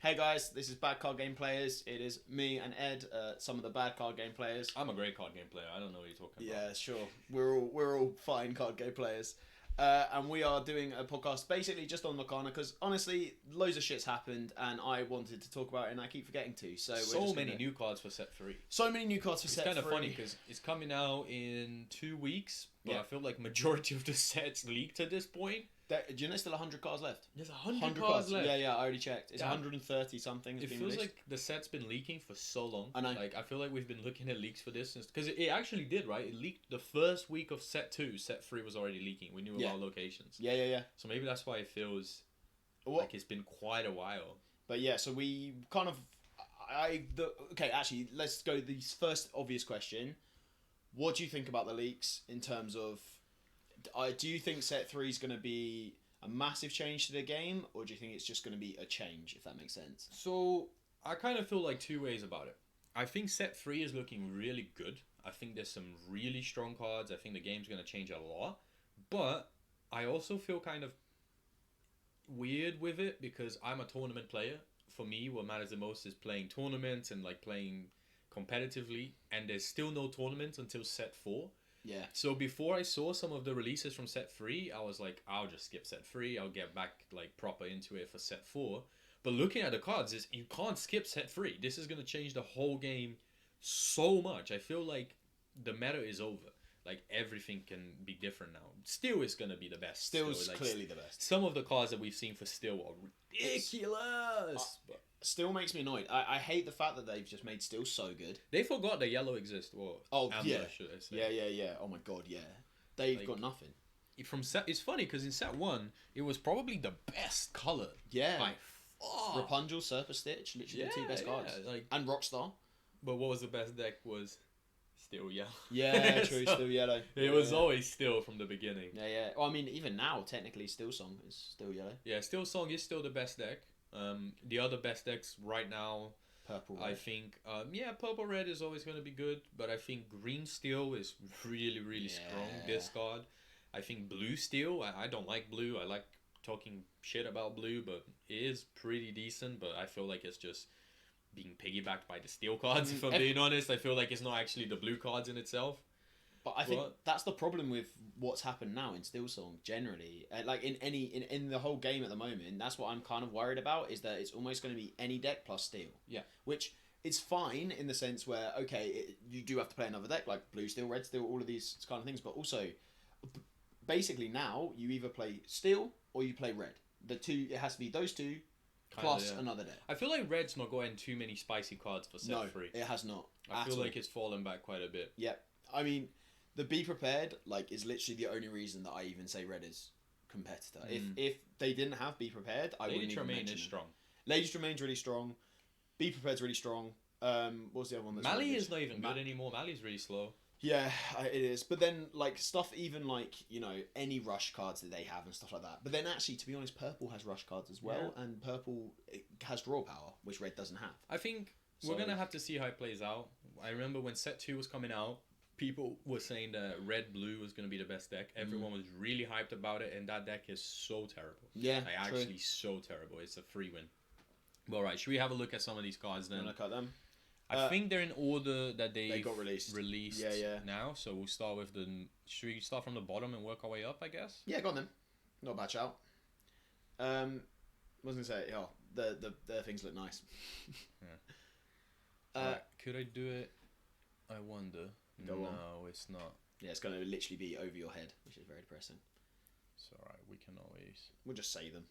Hey guys, this is Bad Card Game Players. It is me and Ed, some of the bad card game players. I'm a great card game player. I don't know what you're talking about. Yeah, sure. We're all fine card game players. And we are doing a podcast basically just on locrana because honestly, loads of shit's happened and I wanted to talk about it and I keep forgetting to. So many new cards for set 3. So many new cards for set 3. It's kind of funny because it's coming out in 2 weeks, but Yeah. I feel like majority of the sets leaked at this point. Do you know there's still 100 cards left? There's 100 cards left. Yeah, I already checked. It's Yeah. 130 something. It feels like the set's been leaking for so long. I know. Like I feel like we've been looking at leaks for this since because it actually did, right? It leaked the first week of set 2. Set 3 was already leaking. We knew about locations. Yeah. So maybe that's why it feels like it's been quite a while. But yeah, so we kind of okay. Actually, let's go. The first obvious question: what do you think about the leaks in terms of? Do you think set 3 is going to be a massive change to the game, or do you think it's just going to be a change, if that makes sense? So I kind of feel like 2 ways about it. I think set 3 is looking really good. I think there's some really strong cards. I think the game's going to change a lot. But I also feel kind of weird with it because I'm a tournament player. For me, what matters the most is playing tournaments and like playing competitively. And there's still no tournaments until set 4. Yeah. So before I saw some of the releases from set 3, I was like, I'll just skip set 3. I'll get back like proper into it for set 4. But looking at the cards, you can't skip set 3. This is going to change the whole game so much. I feel like the meta is over. Like everything can be different now. Steel is going to be the best. Steel's like, clearly the best. Some of the cards that we've seen for Steel are ridiculous. But Steel makes me annoyed. I hate the fact that they've just made Steel so good. they forgot that yellow exists. Well, amber, yeah. should I say. Yeah. Oh my god, yeah. They've Like, got nothing. It's funny because in set 1, it was probably the best color. Yeah. By far. Rapunzel, Surfer Stitch, literally the 2 best cards. Like, And Rockstar. but what was the best deck was Steel Yellow. Yeah, true, So, Steel Yellow. It was always Steel from the beginning. Yeah. Well, I mean, even now, technically, Steel Song is still yellow. Yeah, Steel Song is still the best deck. The other best decks right now, Purple. I Red. think, Purple Red is always going to be good, but I think Green Steel is really, really strong discard. I think Blue Steel, I don't like Blue. I like talking shit about Blue, but it is pretty decent, but I feel like it's just being piggybacked by the Steel cards, if I'm being honest. I feel like it's not actually the Blue cards in itself. But I think that's the problem with what's happened now in Steel Song generally. Like in the whole game at the moment, that's what I'm kind of worried about, is that it's almost going to be any deck plus Steel. Yeah. Which is fine in the sense where, okay, you do have to play another deck, like Blue Steel, Red Steel, all of these kind of things, but also, basically now, you either play Steel or you play Red. The two, it has to be those two, plus another deck. I feel like Red's not going too many spicy cards for set 3. It has not. I feel like it's fallen back quite a bit. Yeah. I mean, the Be Prepared is literally the only reason that I even say Red is competitor. If they didn't have Be Prepared, I wouldn't even mention is it. strong. Lady Tremaine's really strong. Be Prepared's really strong. What's the other one that's Mally really good? is not even good anymore. Mally's really slow. Yeah, it is. But then, stuff even any rush cards that they have and stuff like that. But then actually, to be honest, Purple has rush cards as well. Yeah. And Purple has draw power, which Red doesn't have. I think we're going to have to see how it plays out. I remember when set 2 was coming out, people were saying that Red-Blue was going to be the best deck. Everyone was really hyped about it, and that deck is so terrible. Yeah, actually so terrible. It's a free win. Well, right, should we have a look at some of these cards then? You want to cut them? I think they're in order that they got released. Now, so we'll start with should we start from the bottom and work our way up, I guess? Yeah, go on then. Not a bad shout. I was going to say, the things look nice. Right, could I do it? I wonder. Go on. No, it's not. Yeah, it's going to literally be over your head, which is very depressing. It's alright, we can always... We'll just say them.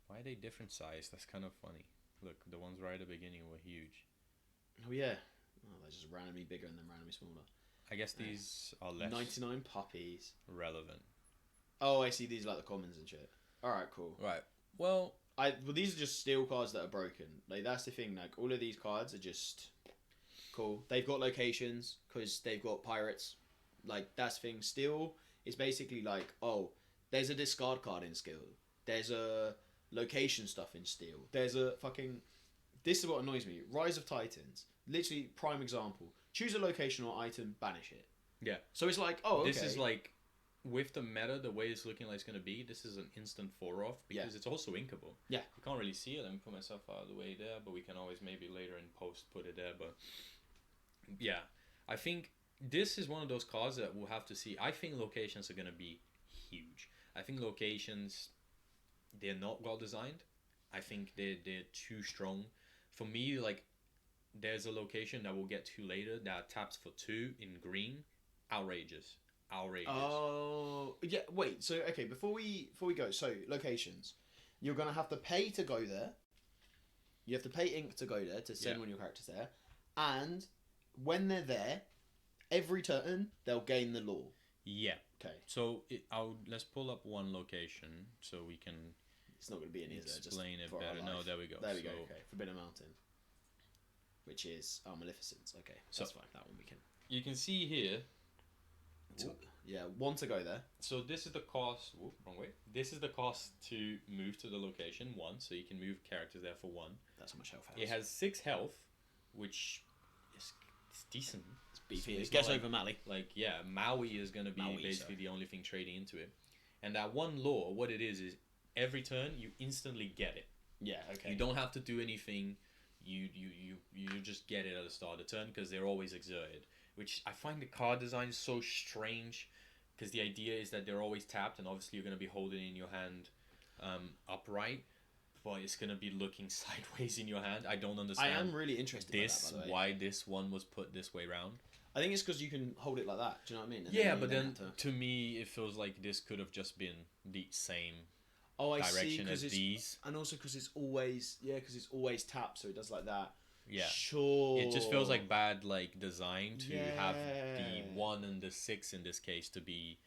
Why are they different size? That's kind of funny. Look, the ones right at the beginning were huge. Oh, yeah. Oh, they're just randomly bigger and then randomly smaller. I guess these are less 99 puppies. relevant. Oh, I see. These are like the commons and shit. Alright, cool. Right. Well, these are just Steel cards that are broken. That's the thing. All of these cards are just cool. They've got locations because they've got pirates. That's the thing. Steel is basically there's a discard card in Steel. There's a location stuff in Steel. There's a fucking... This is what annoys me. Rise of Titans. Literally, prime example. Choose a location or item, banish it. yeah. So it's okay. This is with the meta, the way it's looking like it's going to be, this is an instant 4-off because it's also inkable. Yeah. You can't really see it. Let me put myself out of the way there, but we can always maybe later in post put it there. But yeah, I think this is one of those cards that we'll have to see. I think locations are going to be huge. I think locations, they're not well designed. I think they're too strong. For me, like, there's a location that we'll get to later that taps for 2 in green. Outrageous. Oh, yeah. Wait. So okay, before we go, so locations, you're gonna have to pay to go there. You have to pay ink to go there to send one of your characters there, and when they're there, every turn they'll gain the lore. Yeah. Okay. So let's pull up one location so we can. It's not gonna be any easier. Explain just it better. No, there we go. There we go. Okay, Forbidden Mountain, which is Maleficence. Okay, that's fine. That one we can. You can see here. One to go there. So this is the cost. Wrong way. This is the cost to move to the location 1, so you can move characters there for 1. That's how much health it has. It has 6 health, which is decent. It's beefy. It's it gets not over Mali. Like Maui is going to be basically the only thing trading into it. And that one lore, what it is every turn you instantly get it. Yeah. Okay. You don't have to do anything. You just get it at the start of the turn because they're always exerted. Which I find the card design so strange, because the idea is that they're always tapped, and obviously you're going to be holding it in your hand upright, but it's going to be looking sideways in your hand. I don't understand. I am really interested in that, by the way. Why this one was put this way round. I think it's because you can hold it like that. Do you know what I mean? And but then to me, it feels like this could have just been the same direction as these. And also because it's always tapped, so it does like that. Yeah, sure. It just feels like bad design to have the 1 and the 6 in this case to be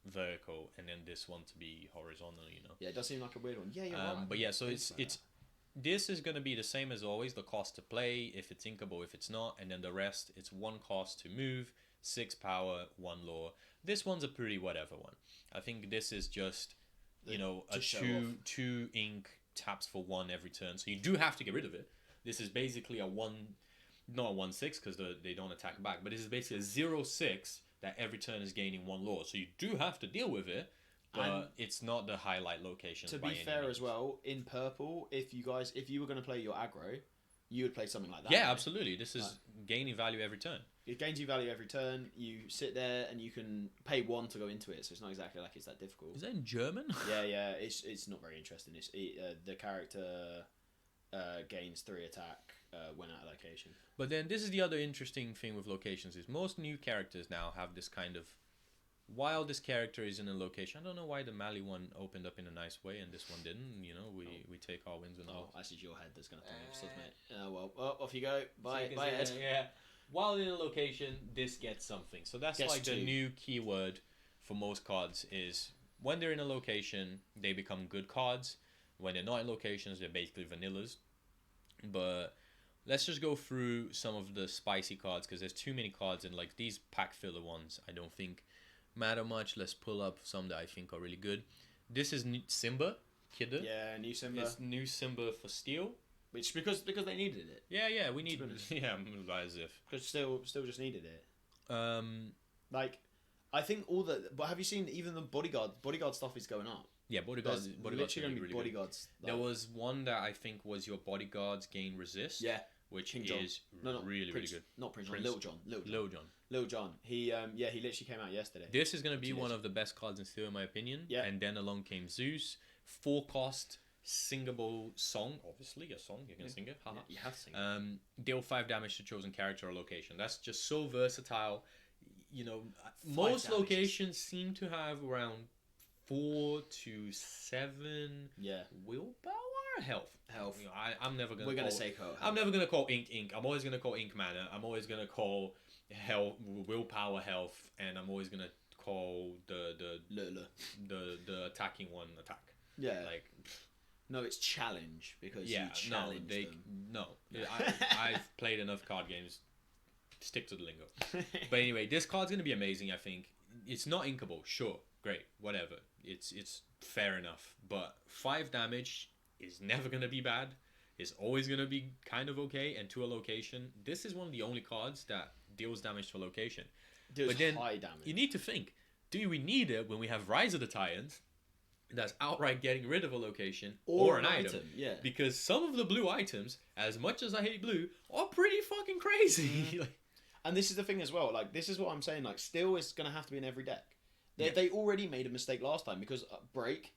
vertical, and then this one to be horizontal. Yeah, it does seem like a weird one. Yeah, you're right. But yeah, so it's this is gonna be the same as always. The cost to play, if it's inkable, if it's not, and then the rest, it's 1 cost to move, 6 power, 1 lore. This one's a pretty whatever one. I think this is just a 2 ink taps for 1 every turn, so you do have to get rid of it. This is basically a 1, not a 1/6 because they don't attack back, but this is basically a 0/6 that every turn is gaining 1 lore. So you do have to deal with it, but it's not the highlight location. To be fair as well, in purple, if you were going to play your aggro, you would play something like that. Yeah, absolutely. This is gaining value every turn. It gains you value every turn. You sit there and you can pay 1 to go into it, so it's not exactly like it's that difficult. Is that in German? Yeah. It's not very interesting. The character gains 3 attack when at a location. But then this is the other interesting thing with locations is most new characters now have this kind of, while this character is in a location, I don't know why the Mali one opened up in a nice way and this one didn't. We take our wins with all. That's your head that's going to have to mate. Off you go. Bye, Ed. Yeah. While in a location, this gets something. So that's Gets like the new keyword for most cards is when they're in a location, they become good cards. When they're not in locations, they're basically vanillas. But let's just go through some of the spicy cards because there's too many cards, and like these pack filler ones I don't think matter much. Let's pull up some that I think are really good. This is Simba Kidder. Yeah, new Simba. It's new Simba for steel. Which because they needed it. Yeah, we need as if. Because still just needed it. I think but have you seen even the bodyguard stuff is going up. Yeah, bodyguards literally going to be really bodyguards. There was one that I think was your bodyguards gain resist. Yeah, which King is really good. Not Prince John. Little John. Little John. He literally came out yesterday. This is going to be one of the best cards in Steel in my opinion. Yeah. And then along came Zeus, 4 cost, singable song. Obviously, a song you're gonna sing it. Haha. You have to sing it. Deal 5 damage to chosen character or location. That's just so versatile. Most locations seem to have around 4 to 7 willpower health. I'm never gonna. We're gonna say health. I'm never gonna call ink. I'm always gonna call ink mana. I'm always gonna call health willpower health, and I'm always gonna call the attacking one attack. Yeah. Like. No, it's challenge because you challenge them. No, I've played enough card games. Stick to the lingo. But anyway, this card's gonna be amazing. I think it's not inkable. Sure, great, whatever. It's fair enough. But 5 damage is never gonna be bad. It's always gonna be kind of okay. And to a location, this is one of the only cards that deals damage to a location. But then high damage. You need to think. do we need it when we have Rise of the Titans that's outright getting rid of a location or an item? Yeah. Because some of the blue items, as much as I hate blue, are pretty fucking crazy. Like, and this is the thing as well. Like, this is what I'm saying. Like, Steel is going to have to be in every deck. Yeah. They already made a mistake last time because Break,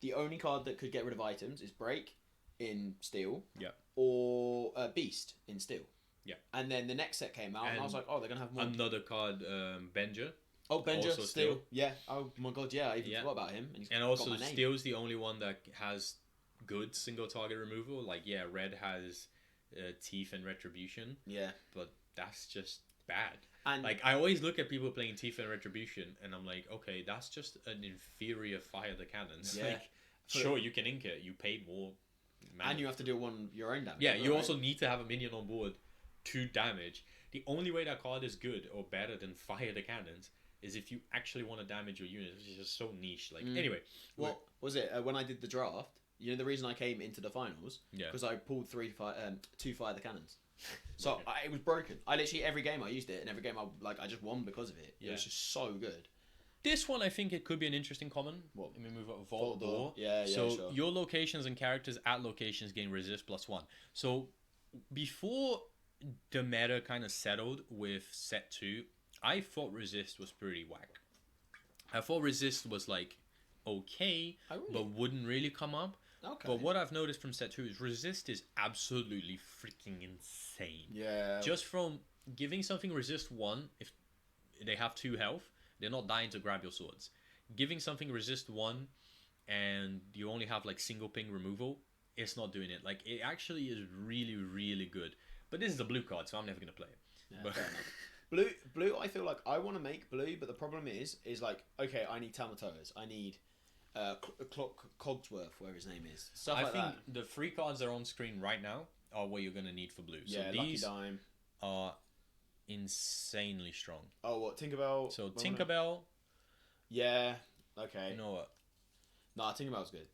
the only card that could get rid of items is Break in Steel. Yeah. Or Beast in Steel. Yeah. And then the next set came out, and I was like, oh, they're going to have more. Another card, Benja. Oh, Benja, also Steel. Yeah. Oh, my God, yeah. I even forgot about him. And also, Steel's the only one that has good single target removal. Like, yeah, Red has Teeth and Retribution. Yeah. But that's just bad. And like, I always look at people playing Teeth and Retribution, and I'm like, okay, that's just an inferior Fire the Cannons. Yeah. Like, sure, you can ink it. You pay more mana. And you have to do your own damage. Yeah, you right? also need to have a minion on board to damage. The only way that card is good or better than Fire the Cannons is if you actually want to damage your unit, which is just so niche. Like, anyway. What was it? When I did the draft, you know the reason I came into the finals? Yeah. Because I pulled 2 Fire the Cannons. So it was broken. I literally, every game I used it, and every game I just won because of it. It was just so good. This one, I think it could be an interesting common. What? Let me move up. Vault Door. Yeah, so sure. Your locations and characters at locations gain resist +1. So before the meta kind of settled with set 2, I thought resist was pretty whack. I thought resist was like okay, but wouldn't really come up. Okay. But what I've noticed from set 2 is resist is absolutely freaking insane. Yeah. Just from giving something resist 1, if they have 2 health, they're not dying to grab your swords. Giving something resist 1 and you only have like single ping removal, it's not doing it. Like, it actually is really, really good. But this is a blue card, so I'm never going to play it. Yeah, But fair enough. Blue, I feel like I want to make blue, but the problem is like, okay, I need Tamatoas. I need Cogsworth, whatever his name is. Stuff I like think that. the 3 cards that are on screen right now are what you're going to need for blue. So Yeah, these Lucky Dime. are insanely strong. Oh, what? Tinkerbell? So Tinkerbell, Yeah, okay. you know what? Nah, Tinkerbell's good.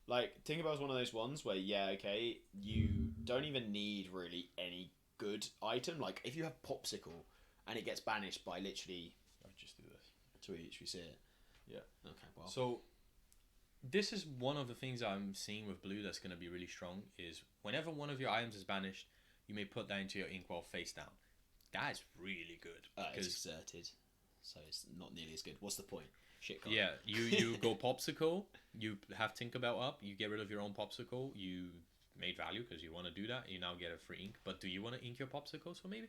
Like, Tinkerbell's one of those ones where, yeah, okay, you don't even need really any good item. Like, if you have Popsicle and it gets banished by literally... I'll just do this. Should we see it? Yeah. Okay, well. So this is one of the things I'm seeing with blue that's going to be really strong is whenever one of your items is banished, you may put that into your inkwell face down. That is really good. It's exerted, so it's not nearly as good. What's the point? Shit card. Yeah, you go Popsicle, you have Tinkerbell up, you get rid of your own Popsicle, you made value because you want to do that, you now get a free ink. But do you want to ink your Popsicle? So maybe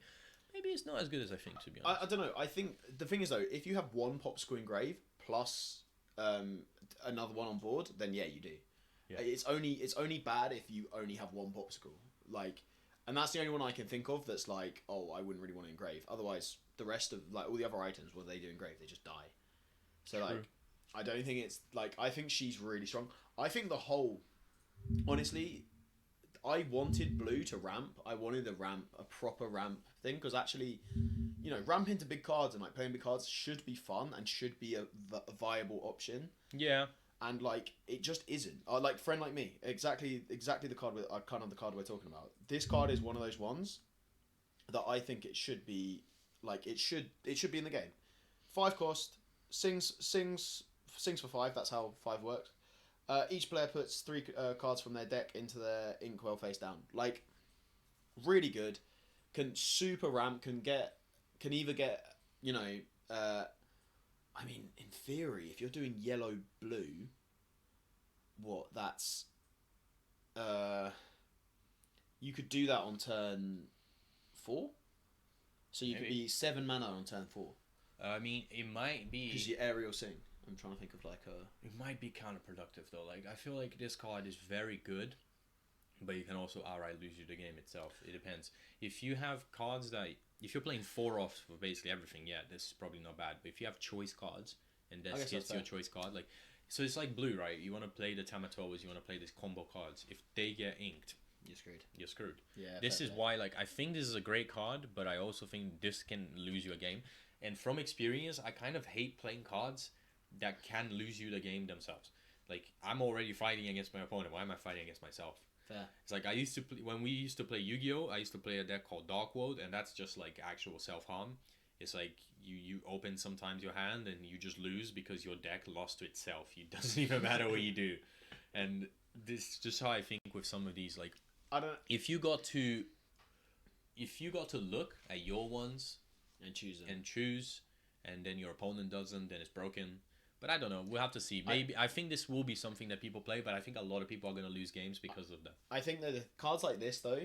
it's not as good as I think, to be honest. I don't know. I think the thing is, though, if you have one Popsicle engraved plus another one on board, then yeah, you do. Yeah. It's only bad if you only have one Popsicle. Like, and that's the only one I can think of that's like, oh, I wouldn't really want to engrave. Otherwise, the rest of, like, all the other items, what they do engrave, they just die. So, like, I don't think it's, like, I think she's really strong. I think the whole, honestly, I wanted blue to ramp. I wanted a proper ramp thing, because actually, you know, ramping to big cards and, like, playing big cards should be fun and should be a viable option. Yeah. And, like, it just isn't. Like, Friend Like Me, exactly the card kind of the card we're talking about. This card is one of those ones that I think it should be, like, it should be in the game. 5 cost, sings for 5. That's how 5 works. Each player puts 3 cards from their deck into their inkwell face down. Like, really good. Can super ramp. Can either get, you know. I mean, in theory, if you're doing yellow blue, that's you could do that on turn 4. So you could be 7 mana on turn 4. I mean, it might be... Because you aerial sing. I'm trying to think of like a... It might be counterproductive though. Like, I feel like this card is very good, but you can also outright lose you the game itself. It depends. If you have cards that... If you're playing 4 off for basically everything, yeah, this is probably not bad. But if you have choice cards, and this hits your choice card, like... So it's like blue, right? You want to play the Tamatoas, you want to play these combo cards. If they get inked... You're screwed. You're screwed. Yeah. This is why, like, I think this is a great card, but I also think this can lose you a game. And from experience, I kind of hate playing cards that can lose you the game themselves. Like, I'm already fighting against my opponent. Why am I fighting against myself? Fair. It's like I used to play, when we used to play Yu-Gi-Oh! I used to play a deck called Dark World, and that's just like actual self-harm. It's like you open sometimes your hand and you just lose because your deck lost to itself. It doesn't even matter what you do. And this is just how I think with some of these, like, I don't if you got to look at your ones and choose them. and choose, and then your opponent doesn't, then it's broken. But I don't know. We'll have to see. Maybe I think this will be something that people play, but I think a lot of people are going to lose games because of that. I think that the cards like this, though,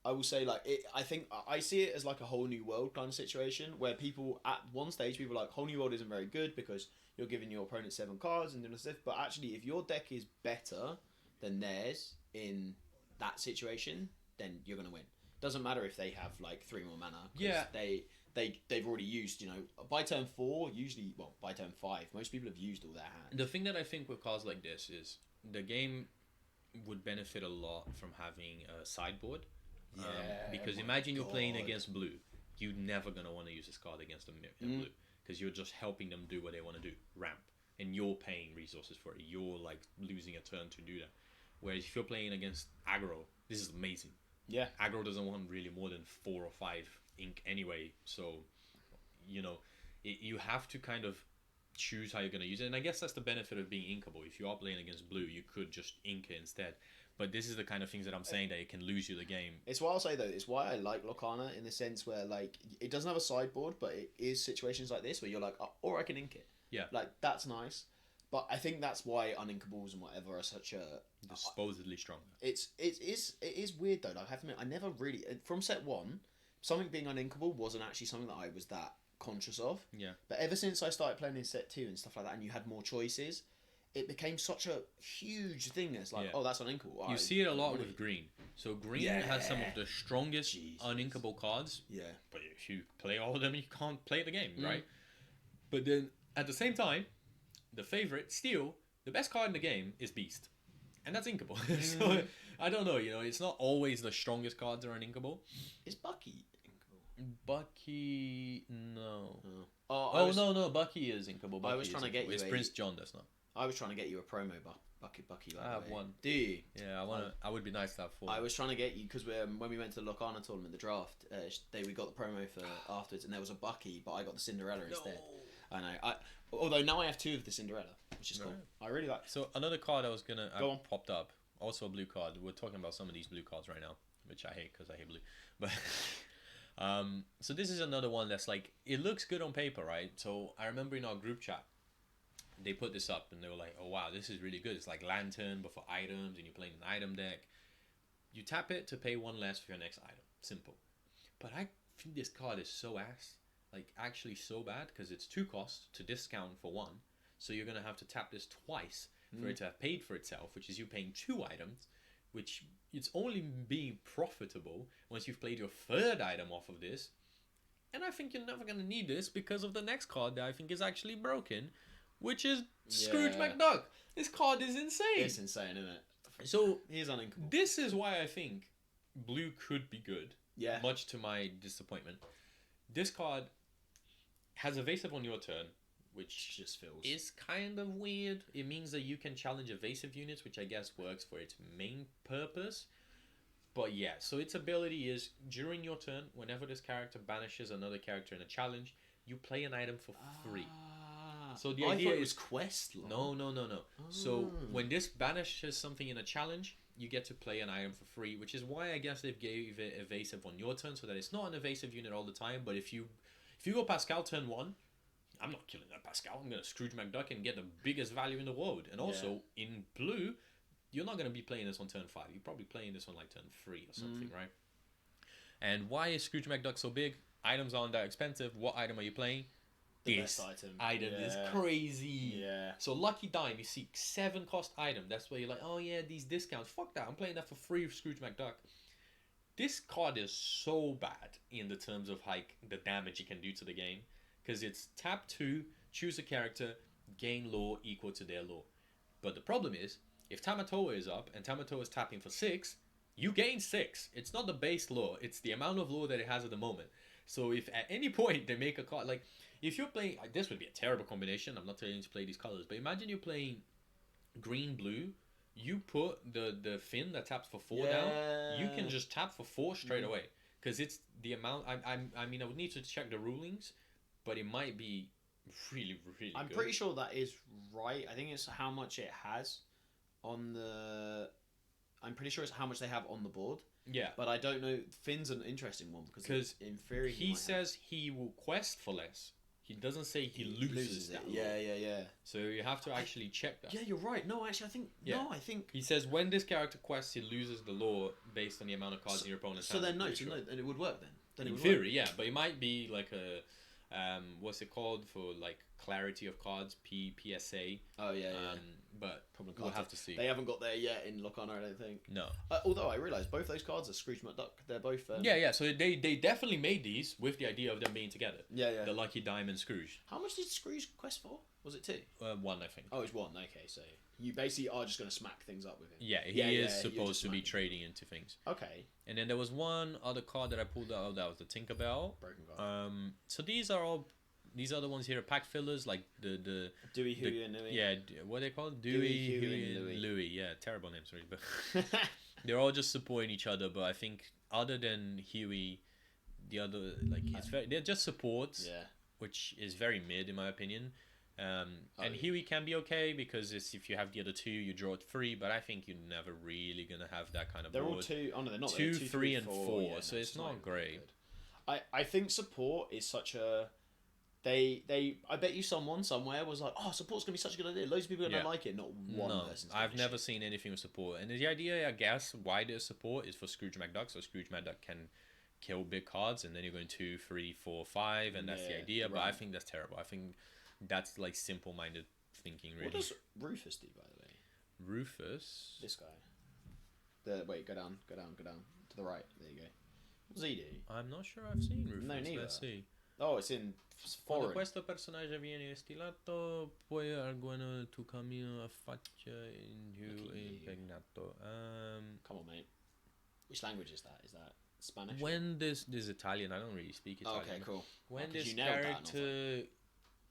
I will say, like, I think I see it as like a whole new world kind of situation where people at one stage people are like whole new world isn't very good because you're giving your opponent 7 cards and doing stuff. But actually, if your deck is better than theirs in that situation, then you're gonna win. Doesn't matter if they have like 3 more mana. Yeah. They've already used, you know, by turn 4, usually, well, by turn 5, most people have used all their hands. The thing that I think with cards like this is the game would benefit a lot from having a sideboard. Because imagine you're playing against blue. You're never going to want to use this card against a blue because you're just helping them do what they want to do, ramp. And you're paying resources for it. You're like losing a turn to do that. Whereas if you're playing against aggro, this is amazing. Yeah. Aggro doesn't want really more than 4 or 5 ink anyway. So, you know, you have to kind of choose how you're going to use it. And I guess that's the benefit of being inkable. If you are playing against blue, you could just ink it instead. But this is the kind of things that I'm saying that it can lose you the game. It's why I'll say, though, it's why I like locrana in the sense where, like, it doesn't have a sideboard, but it is situations like this where you're like, oh, or I can ink it. Yeah. Like, that's nice. But I think that's why uninkables and whatever are such a... supposedly strong. It is weird, though. Like, I have to admit, I never really... From set 1, something being uninkable wasn't actually something that I was that conscious of. Yeah. But ever since I started playing in set 2 and stuff like that, and you had more choices, it became such a huge thing. It's like, oh, that's uninkable. You see it a lot with green. So green has some of the strongest uninkable cards. Yeah. But if you play all of them, you can't play the game, right? But then, at the same time, the favorite, Steel, the best card in the game is Beast. And that's inkable. So, I don't know, you know, it's not always the strongest cards that are uninkable. Is Bucky inkable? Bucky, no. Oh, no, Bucky is inkable. Bucky I was trying to get you It's Prince John, that's not. I was trying to get you a promo Bucky. I have one. Do you? Yeah, I would be nice to have 4. I was trying to get you because when we went to the locrana tournament, the draft, we got the promo for afterwards, and there was a Bucky, but I got the Cinderella instead. I know. Although now I have 2 of the Cinderella, which is cool. I really like. So another card I Go on. popped up. Also a blue card. We're talking about some of these blue cards right now, which I hate because I hate blue. But so this is another one that's like, it looks good on paper, right? So I remember in our group chat, they put this up and they were like, oh wow, this is really good. It's like Lantern, but for items, and you're playing an item deck. You tap it to pay 1 less for your next item. Simple. But I think this card is so ass. Like, actually so bad, because it's 2 costs to discount for 1. So you're going to have to tap this twice for it to have paid for itself, which is you paying 2 items, which it's only being profitable once you've played your 3rd item off of this. And I think you're never going to need this because of the next card that I think is actually broken, which is Scrooge McDuck. This card is insane. It's insane, isn't it? So he's uninkable. This is why I think blue could be good. Yeah. Much to my disappointment. This card has evasive on your turn, which just feels is kind of weird. It means that you can challenge evasive units, which I guess works for its main purpose. But yeah, so its ability is during your turn, whenever this character banishes another character in a challenge, you play an item for free. So the idea thought it was is quest log. No. So when this banishes something in a challenge, you get to play an item for free, which is why I guess they've gave it evasive on your turn, so that it's not an evasive unit all the time. But if you go Pascal turn 1, I'm not killing that Pascal. I'm gonna Scrooge McDuck and get the biggest value in the world. And also in blue, you're not gonna be playing this on turn 5. You're probably playing this on like turn 3 or something, right? And why is Scrooge McDuck so big? Items aren't that expensive. What item are you playing? The this best item is crazy. Yeah. So Lucky Dime, you see 7 cost item. That's where you're like, oh yeah, these discounts. Fuck that. I'm playing that for free with Scrooge McDuck. This card is so bad in the terms of like the damage it can do to the game, because it's tap 2, choose a character, gain lore equal to their lore. But the problem is, if Tamatoa is up and Tamatoa is tapping for 6, you gain 6. It's not the base lore, it's the amount of lore that it has at the moment. So if at any point they make a card, like if you're playing, this would be a terrible combination. I'm not telling you to play these colors, but imagine you're playing green blue. You put the fin that taps for 4 down. You can just tap for 4 straight away, because it's the amount. I mean, I would need to check the rulings, but it might be really, really I'm good. pretty sure that is right. I think it's how much it has on the. I'm pretty sure it's how much they have on the board. Yeah. But I don't know. Finn's an interesting one because in theory he says he will quest for less. He doesn't say he loses it. that. Yeah. So you have to actually check that. Yeah, you're right. No, actually, I think. He says when this character quests, he loses the lore based on the amount of cards in your opponent's hand. So then, and it would work then. In theory, yeah, but it might be like a, what's it called for like clarity of cards, PSA. Oh yeah. But probably we'll have to see. They haven't got there yet in locrana, I don't think. No. Although I realise both those cards are Scrooge McDuck. They're both. Yeah. So they definitely made these with the idea of them being together. Yeah. The Lucky Diamond Scrooge. How much did Scrooge quest for? Was it 2? 1, I think. Oh, it's 1. Okay, so you basically are just going to smack things up with him. Yeah, he is supposed to be trading into things. Okay. And then there was one other card that I pulled out. That was the Tinkerbell. Broken card. So these are the ones here, pack fillers, like the Dewey, Huey, and Louie. Yeah, what are they called? Dewey, Huey, and Louie. Yeah, terrible names, really, but they're all just supporting each other. But I think other than Huey, the other they're just supports. Yeah. Which is very mid in my opinion. And Huey can be okay because if you have the other 2, you draw it 3. But I think you're never really gonna have that kind of. They're board. all 2. Oh no, they're not. 2, 2 3, and 4. Yeah, so it's not great. I think support is such a. I bet you someone somewhere was like, oh, support's gonna be such a good idea. Loads of people are gonna like it. Not one person. I've never seen anything with support. And the idea, I guess, why there's support is for Scrooge McDuck. So Scrooge McDuck can kill big cards, and then you're going 2, 3, 4, 5, and that's the idea. But I think that's terrible. I think that's like simple-minded thinking, really. What does Rufus do, by the way? Rufus. This guy. Wait, go down to the right. There you go. What does he do? I'm not sure I've seen Rufus. No, neither. Let's see. Oh, it's in foreign. Quando questo personaggio viene stilato, poi alguno tu cammino affaccia impegnato. Come on, mate. Which language is that? Is that Spanish? When this Italian, I don't really speak Italian. Okay, cool. When this character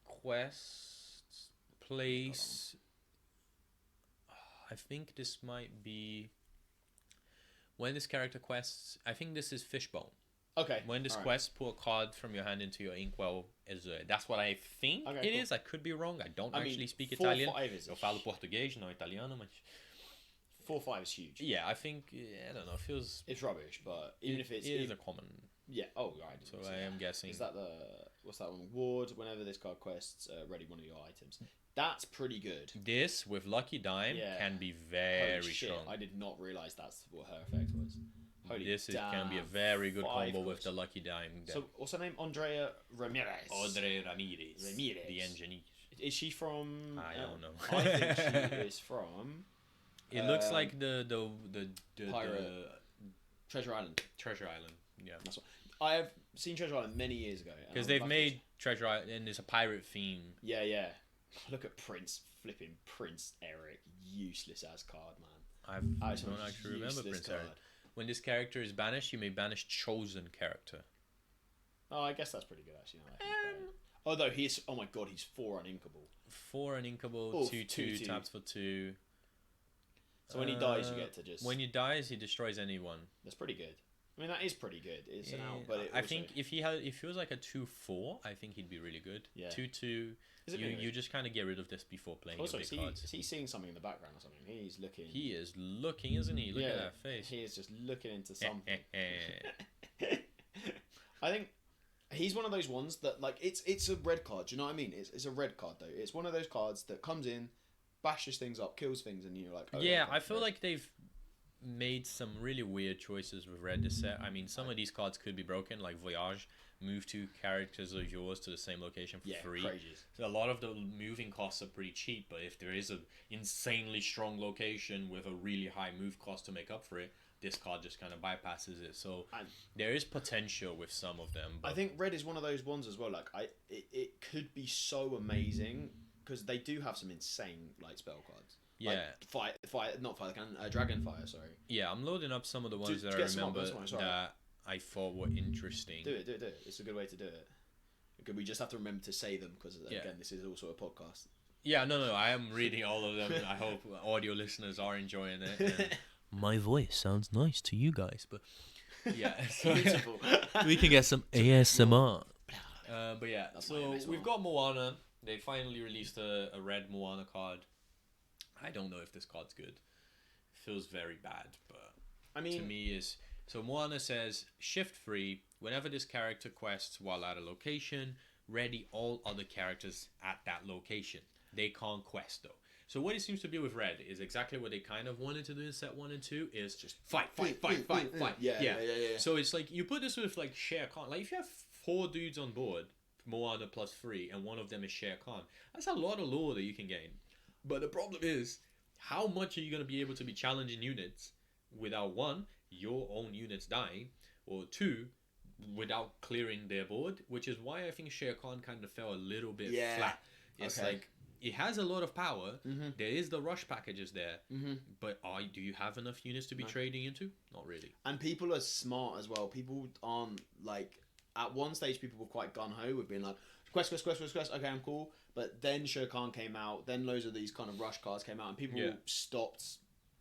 quests place, I think this might be. When this character quests, I think this is Fishbone. Okay. When this quest, pull a card from your hand into your inkwell. That's what I think it is. I could be wrong. I don't actually speak Italian. 4-5 is. Eu falo português, não italiano, mas. 4-5 is huge. Yeah, I think I don't know. It feels. It's rubbish, but even if it's. It is a common. Yeah. Oh, right. So I am guessing. Is that what's that one? Ward. Whenever this card quests, ready one of your items. That's pretty good. This with Lucky Dime can be very strong. I did not realize that's what her effect was. Holy this can be a very good combo with the Lucky Dime. So, what's her name? Andrea Ramirez. Ramirez. The engineer. Is she from? I don't know. I think she is from. It looks like the Pirate. Treasure Island. Treasure Island. Yeah. That's what I have seen Treasure Island many years ago. Because they've made Treasure Island and it's a pirate theme. Yeah. Look at Prince Eric. Useless as card, man. I don't actually remember Prince Eric. When this character is banished, you may banish chosen character. Oh, I guess that's pretty good actually. Although he's, oh my god, he's 4 uninkable. 4 uninkable, 2/2 taps for 2. So when he dies, you get to just. When he dies, he destroys anyone. That's pretty good. I mean, that is pretty good. It's an out, but I think if he was like a 2/4, I think he'd be really good. Yeah. 2/2. You just kind of get rid of this before playing your big cards. Is he seeing something in the background or something? He's looking. He is looking, isn't he? Look at that face. He is just looking into something. I think he's one of those ones that like it's a red card. Do you know what I mean? It's a red card though. It's one of those cards that comes in, bashes things up, kills things, and you're like. Oh, yeah, I feel like they've made some really weird choices with red this set. I mean, some of these cards could be broken, like Voyage. Move 2 characters of yours to the same location for free. So a lot of the moving costs are pretty cheap, but if there is an insanely strong location with a really high move cost to make up for it, this card just kind of bypasses it. So there is potential with some of them. But I think red is one of those ones as well. Like it could be so amazing because they do have some insane like spell cards. Yeah, like Dragonfire. Sorry. Yeah, I'm loading up some of the ones that I remember that I thought were interesting. Do it. It's a good way to do it. We just have to remember to say them because again, this is also a podcast. Yeah, no, I am reading all of them. I hope audio listeners are enjoying it. My voice sounds nice to you guys, but yeah, so beautiful. we can get some ASMR. But yeah, That's my so aim as we've well. got Moana. They finally released a red Moana card. I don't know if this card's good. Feels very bad, but I mean, to me is so Moana says shift free whenever this character quests while at a location, ready all other characters at that location. They can't quest though. So what it seems to be with red is exactly what they kind of wanted to do in set 1 and 2 is just fight. Yeah. So it's like you put this with like Shere Khan. Like if you have 4 dudes on board, Moana plus 3, and one of them is Shere Khan, that's a lot of lore that you can gain. But the problem is, how much are you going to be able to be challenging units without 1, your own units dying, or 2, without clearing their board? Which is why I think Shere Khan kind of fell a little bit flat. It's like, it has a lot of power. Mm-hmm. There is the rush packages there. Mm-hmm. But do you have enough units to be trading into? Not really. And people are smart as well. People aren't like... At one stage, people were quite gung-ho with being like, quest. Okay, I'm cool. But then Shere Khan came out. Then loads of these kind of rush cards came out. And people stopped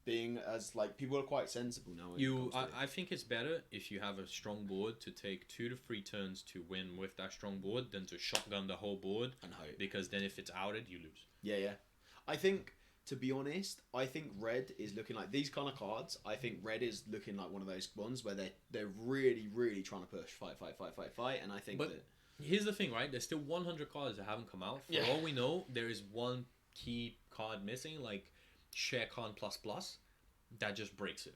being as... Like, people are quite sensible now. I think it's better if you have a strong board to take 2 to 3 turns to win with that strong board than to shotgun the whole board. And hope. Because then if it's outed, you lose. Yeah. I think... To be honest, I think red is looking like these kind of cards. I think red is looking like one of those ones where they're really, really trying to push fight, and I think that... Here's the thing, right? There's still 100 cards that haven't come out. For all we know, there is one key card missing, like Shere Khan ++, that just breaks it.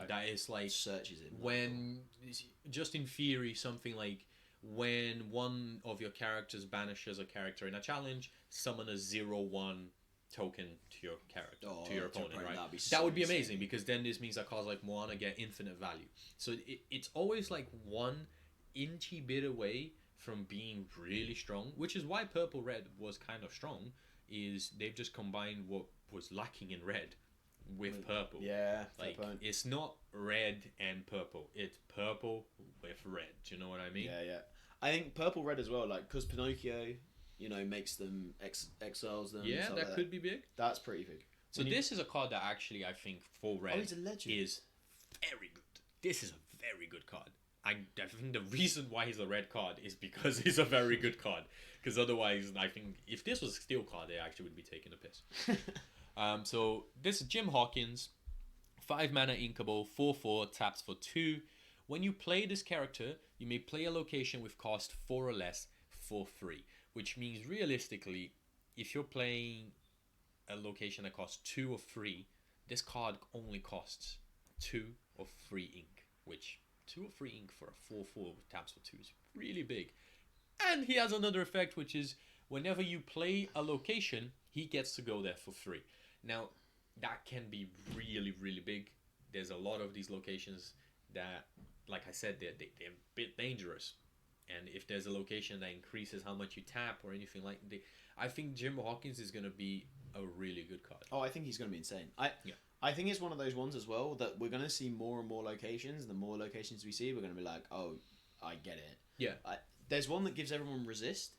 That is like... Searches it. When, just in theory, something like when one of your characters banishes a character in a challenge, summon a 0/1 token to your character, to your opponent, right? That would be amazing because then this means that cards like Moana get infinite value. So it's always like one inchy bit away from being really strong, which is why purple red was kind of strong. Is they've just combined what was lacking in red with purple. Yeah, like it's not red and purple; it's purple with red. Do you know what I mean? Yeah. I think purple red as well, like because Pinocchio, makes them exiles them. Yeah, that could be big. That's pretty big. So this is a card that actually I think for red he's a legend. Is very good. This is a very good card. I think the reason why he's a red card is because he's a very good card. Because otherwise, I think if this was a steel card, they actually would be taking a piss. So this is Jim Hawkins, 5 mana inkable, 4/4, taps for 2. When you play this character, you may play a location with cost 4 or less for free. Which means realistically, if you're playing a location that costs 2 or 3, this card only costs 2 or 3 ink. Which 2 or 3 ink for a 4/4 with taps for 2 is really big. And he has another effect, which is whenever you play a location, he gets to go there for free. Now, that can be really, really big. There's a lot of these locations that, like I said, they're a bit dangerous. And if there's a location that increases how much you tap or anything like that, I think Jim Hawkins is going to be a really good card. Oh, I think he's going to be insane. I think it's one of those ones as well that we're going to see more and more locations. And the more locations we see, we're going to be like, oh, I get it. Yeah. There's one that gives everyone resist.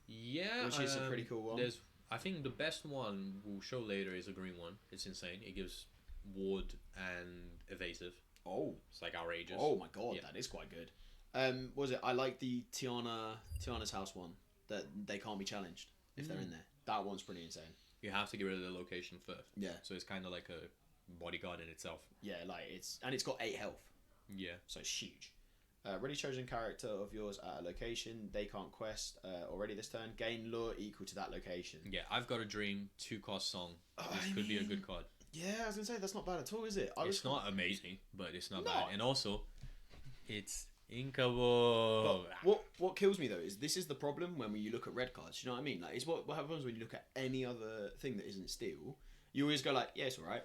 Yeah. Which is a pretty cool one. I think the best one we'll show later is a green one. It's insane. It gives ward and evasive. Oh. It's like outrageous. Oh my god, that is quite good. Was it? I like the Tiana's house one that they can't be challenged if they're in there. That one's pretty insane. You have to get rid of the location first. Yeah. So it's kind of like a bodyguard in itself. Yeah, like it's got 8 health. Yeah. So it's huge. Ready chosen character of yours at a location. They can't quest already this turn. Gain lure equal to that location. Yeah, I've got a dream. 2-cost song. This could be a good card. Yeah, I was gonna say that's not bad at all, is it? It's not amazing, but it's not bad. And also, it's inkable. What kills me though is this is the problem when you look at red cards. You know what I mean? Like it's what happens when you look at any other thing that isn't steel. You always go like, yeah, it's alright.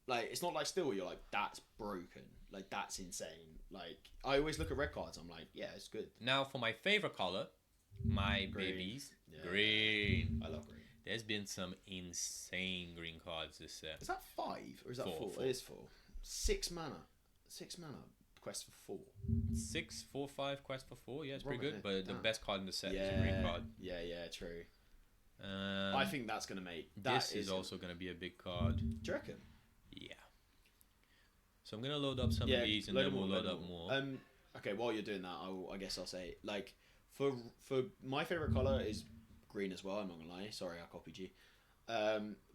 Like it's not like steel where you're like, that's broken. Like that's insane. Like I always look at red cards. I'm like, yeah, it's good. Now for my favorite color, my babies, green. I love green. There's been some insane green cards this set. Is that 5 or is that 4? It is 4. 6 mana. 6 mana. Quest for 4. 6, 4, 5. Quest for 4. Yeah, it's pretty good. But the best card in the set is a green card. Yeah, true. I think that's gonna make. This is also gonna be a big card. Do you reckon? Yeah. So I'm gonna load up some of these, and then we'll load up more. Okay, while you're doing that, I guess I'll say like For my favorite color is green as well. I'm not gonna lie. Sorry, I copied you.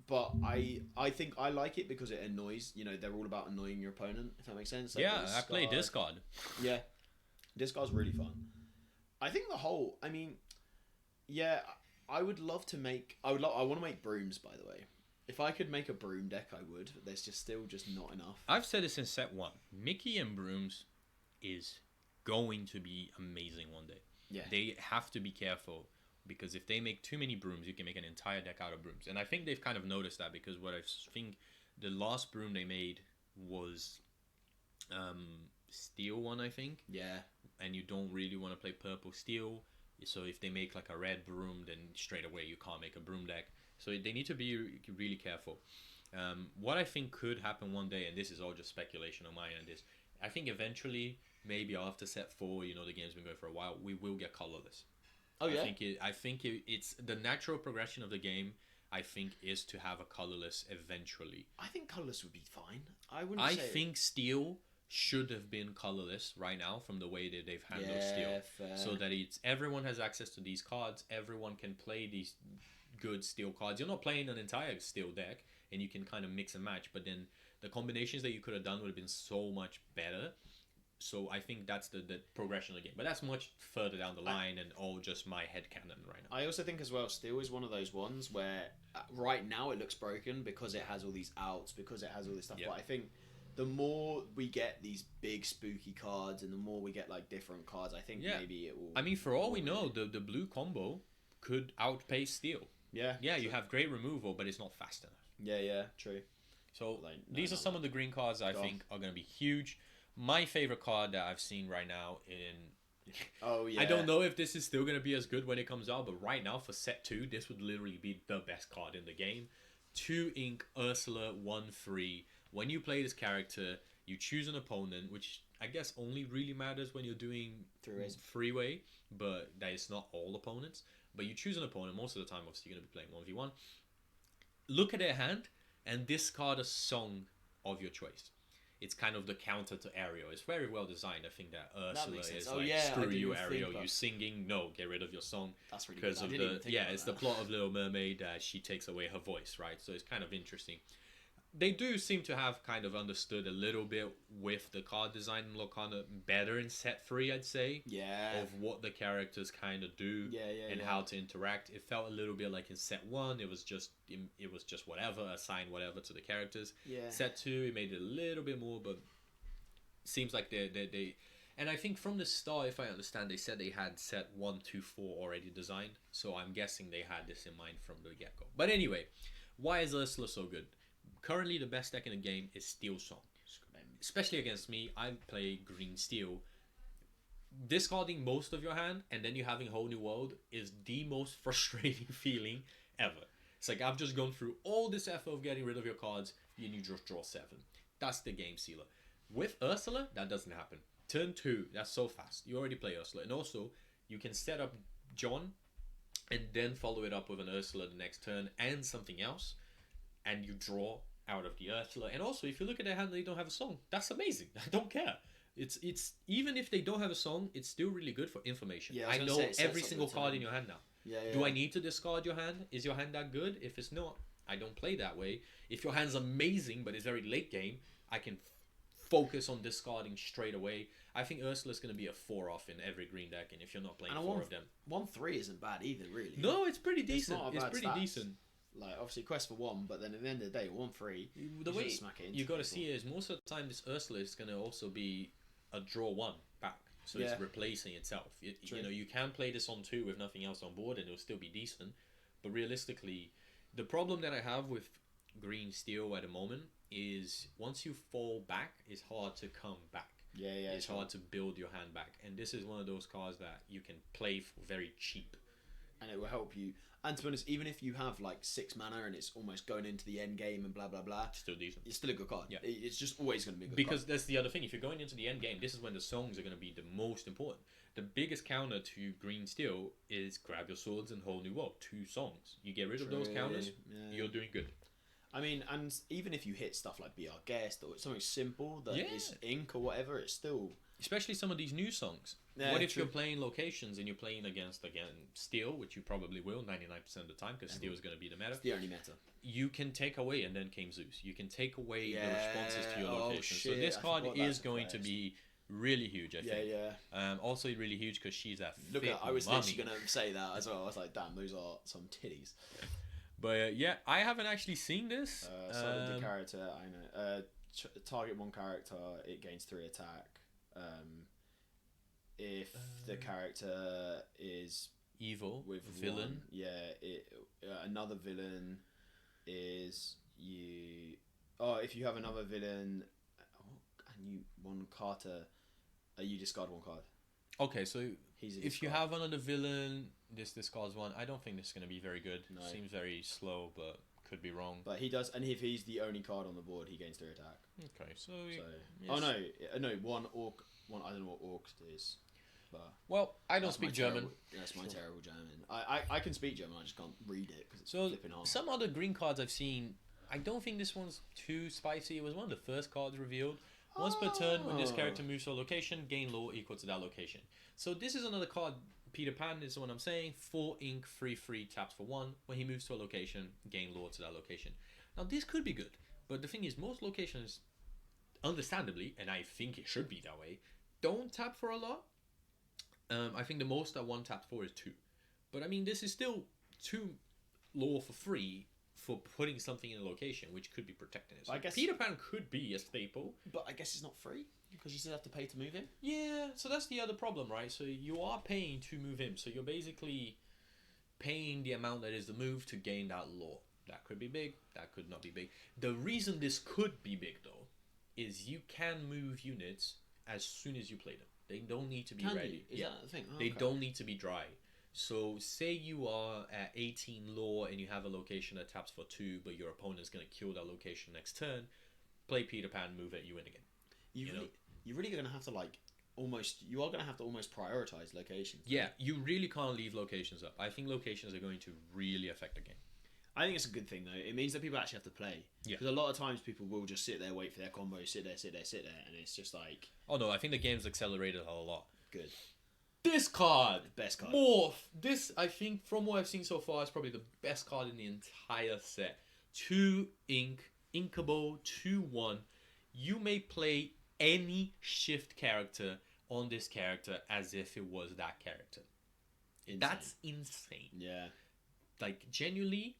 But I think I like it because it annoys. You know, they're all about annoying your opponent. If that makes sense. Like Yeah, I play discard. Yeah, discard's really fun. I think the whole. I mean, yeah, I would love to make. I want to make brooms. By the way, if I could make a broom deck, I would. But there's just still just not enough. I've said this in set 1. Mickey and brooms is going to be amazing one day. Yeah. They have to be careful because if they make too many brooms, you can make an entire deck out of brooms. And I think they've kind of noticed that because what I think the last broom they made was steel one, I think. Yeah. And you don't really want to play purple steel. So if they make like a red broom, then straight away you can't make a broom deck. So they need to be really careful. What I think could happen one day, and this is all just speculation on my end, is I think eventually, maybe after set 4, you know, the game's been going for a while, we will get colorless. Oh yeah. I think it's the natural progression of the game. I think is to have a colorless eventually. I think colorless would be fine. I think steel should have been colorless right now from the way that they've handled steel, fair. so that everyone has access to these cards. Everyone can play these good steel cards. You're not playing an entire steel deck, and you can kind of mix and match. But then the combinations that you could have done would have been so much better. So I think that's the progression of the game. But that's much further down the line and all just my headcanon right now. I also think as well, steel is one of those ones where right now it looks broken because it has all these outs, because it has all this stuff. Yeah. But I think the more we get these big spooky cards and the more we get like different cards, I think maybe it will... I mean, for all we know, the blue combo could outpace steel. Yeah. Yeah, you have great removal, but it's not fast enough. Yeah, true. So these are some of the green cards I think are going to be huge. My favorite card that I've seen right now in... Oh, yeah. I don't know if this is still going to be as good when it comes out, but right now for set 2, this would literally be the best card in the game. 2 ink Ursula 1/3. When you play this character, you choose an opponent, which I guess only really matters when you're doing freeway, but that is not all opponents. But you choose an opponent, most of the time obviously you're going to be playing 1v1. Look at their hand and discard a song of your choice. It's kind of the counter to Ariel. It's very well designed. I think that Ursula is screw you, Ariel. You singing? No, get rid of your song. That's really because good. of it's the plot of Little Mermaid. She takes away her voice, right? So it's kind of interesting. They do seem to have kind of understood a little bit with the card design in locrana better in set 3, I'd say. Yeah. Of what the characters kind of do and how to interact. It felt a little bit like in set 1, it was just whatever, assign whatever to the characters. Yeah. Set 2, it made it a little bit more, but seems like they and I think from the start, if I understand, they said they had set 1, 2, 4 already designed. So I'm guessing they had this in mind from the get-go. But anyway, why is Ursula so good? Currently, the best deck in the game is Steel Song. Especially against me, I play Green Steel. Discarding most of your hand and then you having a whole new world is the most frustrating feeling ever. It's like I've just gone through all this effort of getting rid of your cards and you just draw 7. That's the game sealer. With Ursula, that doesn't happen. Turn 2, that's so fast. You already play Ursula. And also, you can set up John and then follow it up with an Ursula the next turn and something else. And you draw out of the Ursula. And also, if you look at their hand and they don't have a song, that's amazing. I don't care. It's even if they don't have a song, it's still really good for information. Yeah, I know every single card in your hand now. Yeah. Do I need to discard your hand? Is your hand that good? If it's not, I don't play that way. If your hand's amazing but it's very late game, I can focus on discarding straight away. I think Ursula's going to be a 4-off in every green deck, and if you're not playing 4 of them. 1/3 isn't bad either, really. No, it's pretty decent. It's pretty stats. decent. Like, obviously, quest for 1, but then at the end of the day, 1/3. The way you got to see it is most of the time this Ursula is going to also be a draw 1 back, so it's replacing itself. You know, you can play this on 2 with nothing else on board, and it'll still be decent. But realistically, the problem that I have with Green Steel at the moment is once you fall back, it's hard to come back. It's hard to build your hand back, and this is one of those cards that you can play for very cheap, and it will help you. And to be honest, even if you have like 6 mana and it's almost going into the end game and blah blah blah, it's still decent. It's still a good card. Yeah, it's just always going to be a good because card. That's the other thing. If you're going into the end game, this is when the songs are going to be the most important. The biggest counter to Green Steel is grab your swords and whole new world. 2 songs. You get rid of those counters, you're doing good. I mean, and even if you hit stuff like Be Our Guest or something simple that is ink or whatever, it's still especially some of these new songs. Yeah, What if true. you're playing locations and you're playing against, again, Steel, which you probably will 99% of the time because Steel is going to be the meta. It's the only meta. You can take away, and then came Zeus. You can take away the responses to your Oh, location. So shit, this I card forgot is that's a going to quest. be really huge, I think. Yeah. Also really huge because she's a Look fit at, I was mummy. literally gonna say that as well. I was like, damn, those are some titties. But yeah, I haven't actually seen this. So the character, I know. Target one character, it gains 3 attack. If the character is Evil with villain. another villain is you. Oh, if you have another villain, and you one Carter, you discard 1 card. Okay, so He's a if you discard. have another villain, this discards 1. I don't think this is going to be very good. No. Seems very slow, but could be wrong. But he does, and if he's the only card on the board, he gains 3 attack. Okay, so So, yes. oh no, 1 orc, 1. I don't know what orc is, but well, I don't that's my speak German. terrible- That's my terrible German. I can speak German, I just can't read it because it's So flipping hard. some other green cards I've seen, I don't think this one's too spicy. It was one of the first cards revealed. Once per turn, when this Oh. character moves to a location, gain lore equal to that location. So this is another card. Peter Pan is what I'm saying. 4 ink, 3/3 taps for 1. When he moves to a location, gain lore to that location. Now this could be good, but the thing is, most locations, understandably, and I think it should be that way, don't tap for a lot. I think the most that 1 taps for is 2. But I mean, this is still 2 lore for free for putting something in a location which could be protecting it. So I guess- Peter Pan could be a staple. But I guess it's not free because you still have to pay to move him. Yeah, so that's the other problem, right? So you are paying to move him. So you're basically paying the amount that is the move to gain that lore. That could be big. That could not be big. The reason this could be big, though, is you can move units as soon as you play them. They don't need to be Can ready. you? Is that the thing? Oh, They okay. don't need to be dry. So say you are at 18 lore and you have a location that taps for 2, but your opponent's going to kill that location next turn. Play Peter Pan, move it, you win again. You're really going to have to you are going to have to almost prioritize locations. Yeah, you really can't leave locations up. I think locations are going to really affect the game. I think it's a good thing though. It means that people actually have to play. Yeah. Because a lot of times people will just sit there, wait for their combo, sit there, and it's just like Oh no, I think the game's accelerated a lot. good. This card! Best card. Morph! This, I think, from what I've seen so far, is probably the best card in the entire set. 2 ink, inkable, 2/1. You may play any shift character on this character as if it was that character. Insane. That's insane. Yeah. Like, genuinely,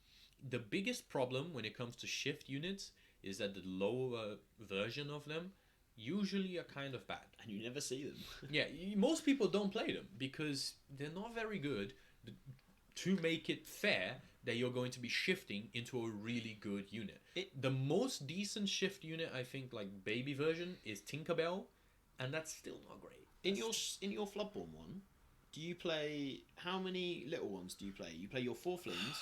the biggest problem when it comes to shift units is that the lower version of them usually are kind of bad. And you never see them. Yeah, most people don't play them because they're not very good to make it fair that you're going to be shifting into a really good unit. The most decent shift unit, I think, like baby version, is Tinkerbell, and that's still not great. In your Floodborn one, do you play how many little ones do you play? You play your 4 Flins.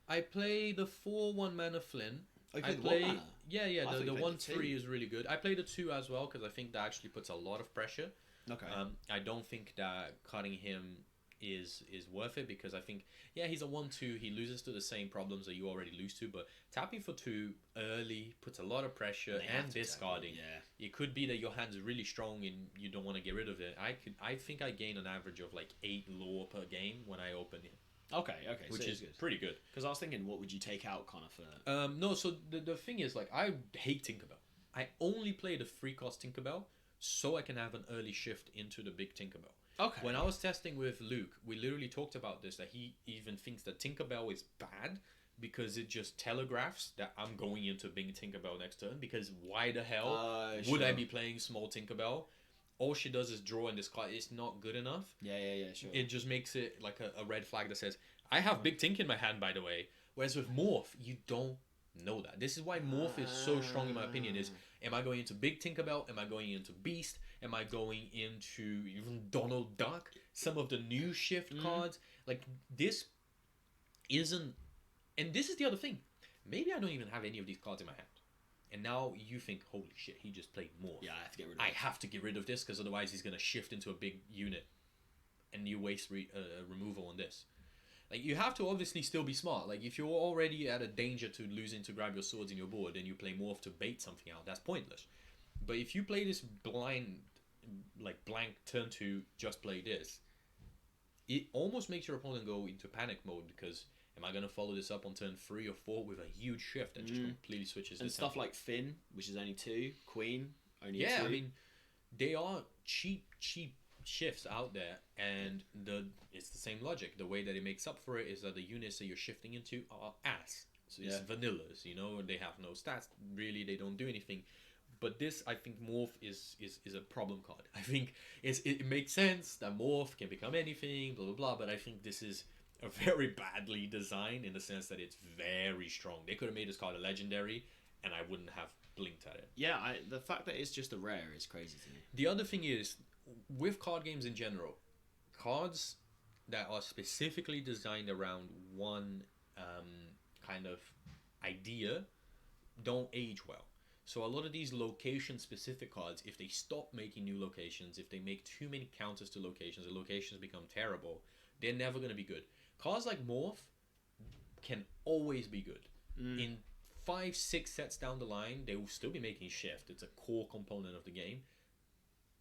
I play the 4/1 mana Flynn. Oh, you I play the play, 1 mana? yeah, I thought the you played 1/3 the 2. is really good. I play the 2 as well because I think that actually puts a lot of pressure. Okay. I don't think that cutting him is worth it because I think he's a 1/2. He loses to the same problems that you already lose to, but tapping for 2 early puts a lot of pressure They have and to discarding. tackle, yeah. It could be that your hand's really strong and you don't want to get rid of it. I think I gain an average of like 8 lore per game when I open it, Okay. which so is good. pretty good. Because I was thinking, what would you take out kind of for? No, so the thing is, like, I hate Tinkerbell. I only play the 3-cost Tinkerbell so I can have an early shift into the big Tinkerbell. Okay. When I was testing with Luke, we literally talked about this, that he even thinks that Tinkerbell is bad because it just telegraphs that I'm going into big Tinkerbell next turn, because why the hell would I be playing small Tinkerbell? All she does is draw and discard. It's not good enough. Yeah, sure. It just makes it like a red flag that says, I have big Tink in my hand, by the way. Whereas with Morph, you don't know that. This is why Morph is so strong in my opinion, is am I going into big Tinkerbell? Am I going into Beast? Am I going into even Donald Duck? Some of the new shift cards? Like, this isn't... And this is the other thing. Maybe I don't even have any of these cards in my hand. And now you think, holy shit, he just played Morph. Yeah, I have to get rid of I it. have to get rid of this because otherwise he's going to shift into a big unit. And you waste removal on this. Like, you have to obviously still be smart. Like, if you're already at a danger to losing to grab your swords in your board and you play Morph to bait something out, that's pointless. But if you play this blind like blank turn 2, just play this, it almost makes your opponent go into panic mode because am I going to follow this up on turn 3 or 4 with a huge shift that just completely switches and the stuff tempo. like Finn, which is only 2, Queen only 2. Yeah, I mean, they are cheap shifts out there, and it's the same logic. The way that it makes up for it is that the units that you're shifting into are ass. So it's vanillas, you know, they have no stats really. They don't do anything. But this, I think, Morph is a problem card. I think it makes sense that Morph can become anything, blah blah blah. But I think this is a very badly designed in the sense that it's very strong. They could have made this card a legendary, and I wouldn't have blinked at it. Yeah, the fact that it's just a rare is crazy to me. The other thing is, with card games in general, cards that are specifically designed around one kind of idea don't age well. So a lot of these location-specific cards, if they stop making new locations, if they make too many counters to locations, the locations become terrible, they're never going to be good. Cards like Morph can always be good. In 5-6 sets down the line, they will still be making shift. It's a core component of the game.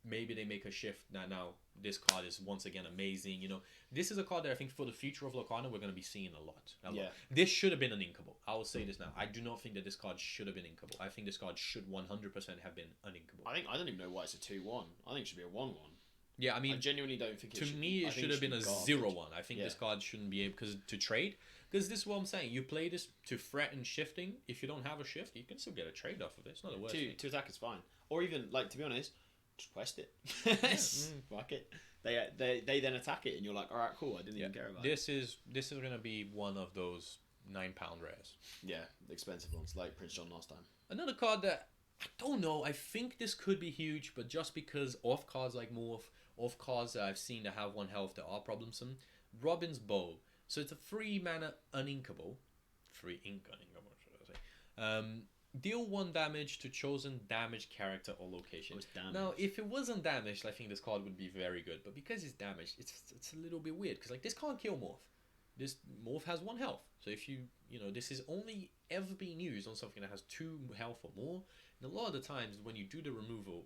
Maybe they make a shift now this card is once again amazing. You know, this is a card that I think for the future of locrana we're going to be seeing a lot. This should have been an inkable. I will say this now. I do not think that this card should have been inkable. I think this card should 100% have been uninkable. I don't even know why it's a 2-1. I think it should be a 1-1. Yeah, I mean, I genuinely don't think it should have been a 0-1. I think this card shouldn't be able to trade. Because this is what I'm saying. You play this to threaten shifting. If you don't have a shift, you can still get a trade off of it. It's not the worst. To attack is fine. Or even, like, to be honest, just quest it. Fuck it. They then attack it, and you're like, all right, cool. I didn't even care about it. This is gonna be one of those £9 rares. Yeah, expensive ones, like Prince John last time. Another card that I don't know. I think this could be huge, but just because off cards like Morph, off cards that I've seen that have 1 health that are problemsome, Robin's Bow. So it's a 3 mana uninkable, 3 ink uninkable, should I say? Deal 1 damage to chosen damaged character or location. Now, if it wasn't damaged, I think this card would be very good. But because it's damaged, it's a little bit weird. Because like this can't kill Morph. This Morph has 1 health. So if you know, this is only ever being used on something that has 2 health or more. And a lot of the times when you do the removal,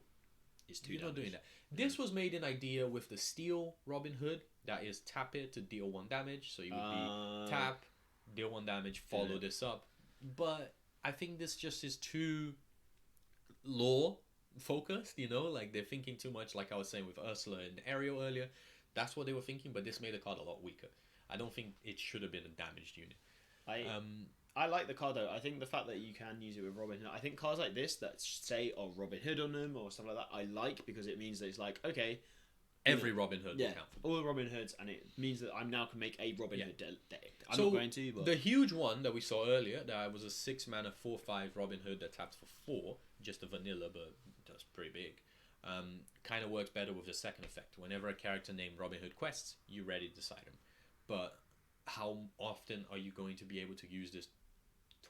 you're not doing that. This was made in idea with the Steel Robin Hood. That is tap it to deal 1 damage. So you would be tap, deal 1 damage, follow this up. But I think this just is too lore focused, you know, like they're thinking too much, like I was saying with Ursula and Ariel earlier. That's what they were thinking, but this made the card a lot weaker. I don't think it should have been a damaged unit. I like the card though. I think the fact that you can use it with Robin Hood, I think cards like this that say Robin Hood on them or stuff like that, I like because it means that it's like, okay, every Robin Hood will count for all the Robin Hoods, and it means that I'm now can make a Robin Hood deck. I'm so not going to, but the huge one that we saw earlier, that was a 6 mana 4/5 Robin Hood that taps for 4, just a vanilla, but that's pretty big. Kind of works better with the second effect. Whenever a character named Robin Hood quests, you ready to decide him. But how often are you going to be able to use this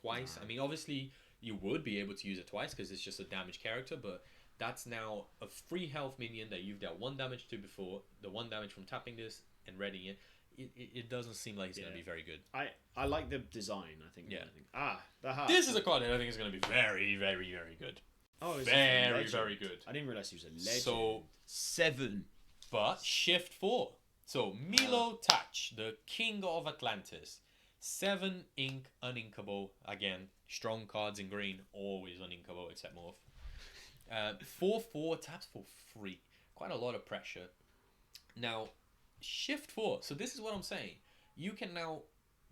twice? I mean, obviously you would be able to use it twice because it's just a damaged character, but that's now a free health minion that you've dealt 1 damage to before, the 1 damage from tapping this and readying it. It doesn't seem like it's going to be very good. I like the design, I think. Yeah. The heart. This is a card that I think is going to be very, very, very good. Oh, it's very, very good. I didn't realize he was a legend. So 7. But shift 4. So Milo Touch, the king of Atlantis. 7 ink uninkable. Again, strong cards in green, always uninkable except Morph. 4/4 taps for free. Quite a lot of pressure. Now, shift 4. So this is what I'm saying. You can now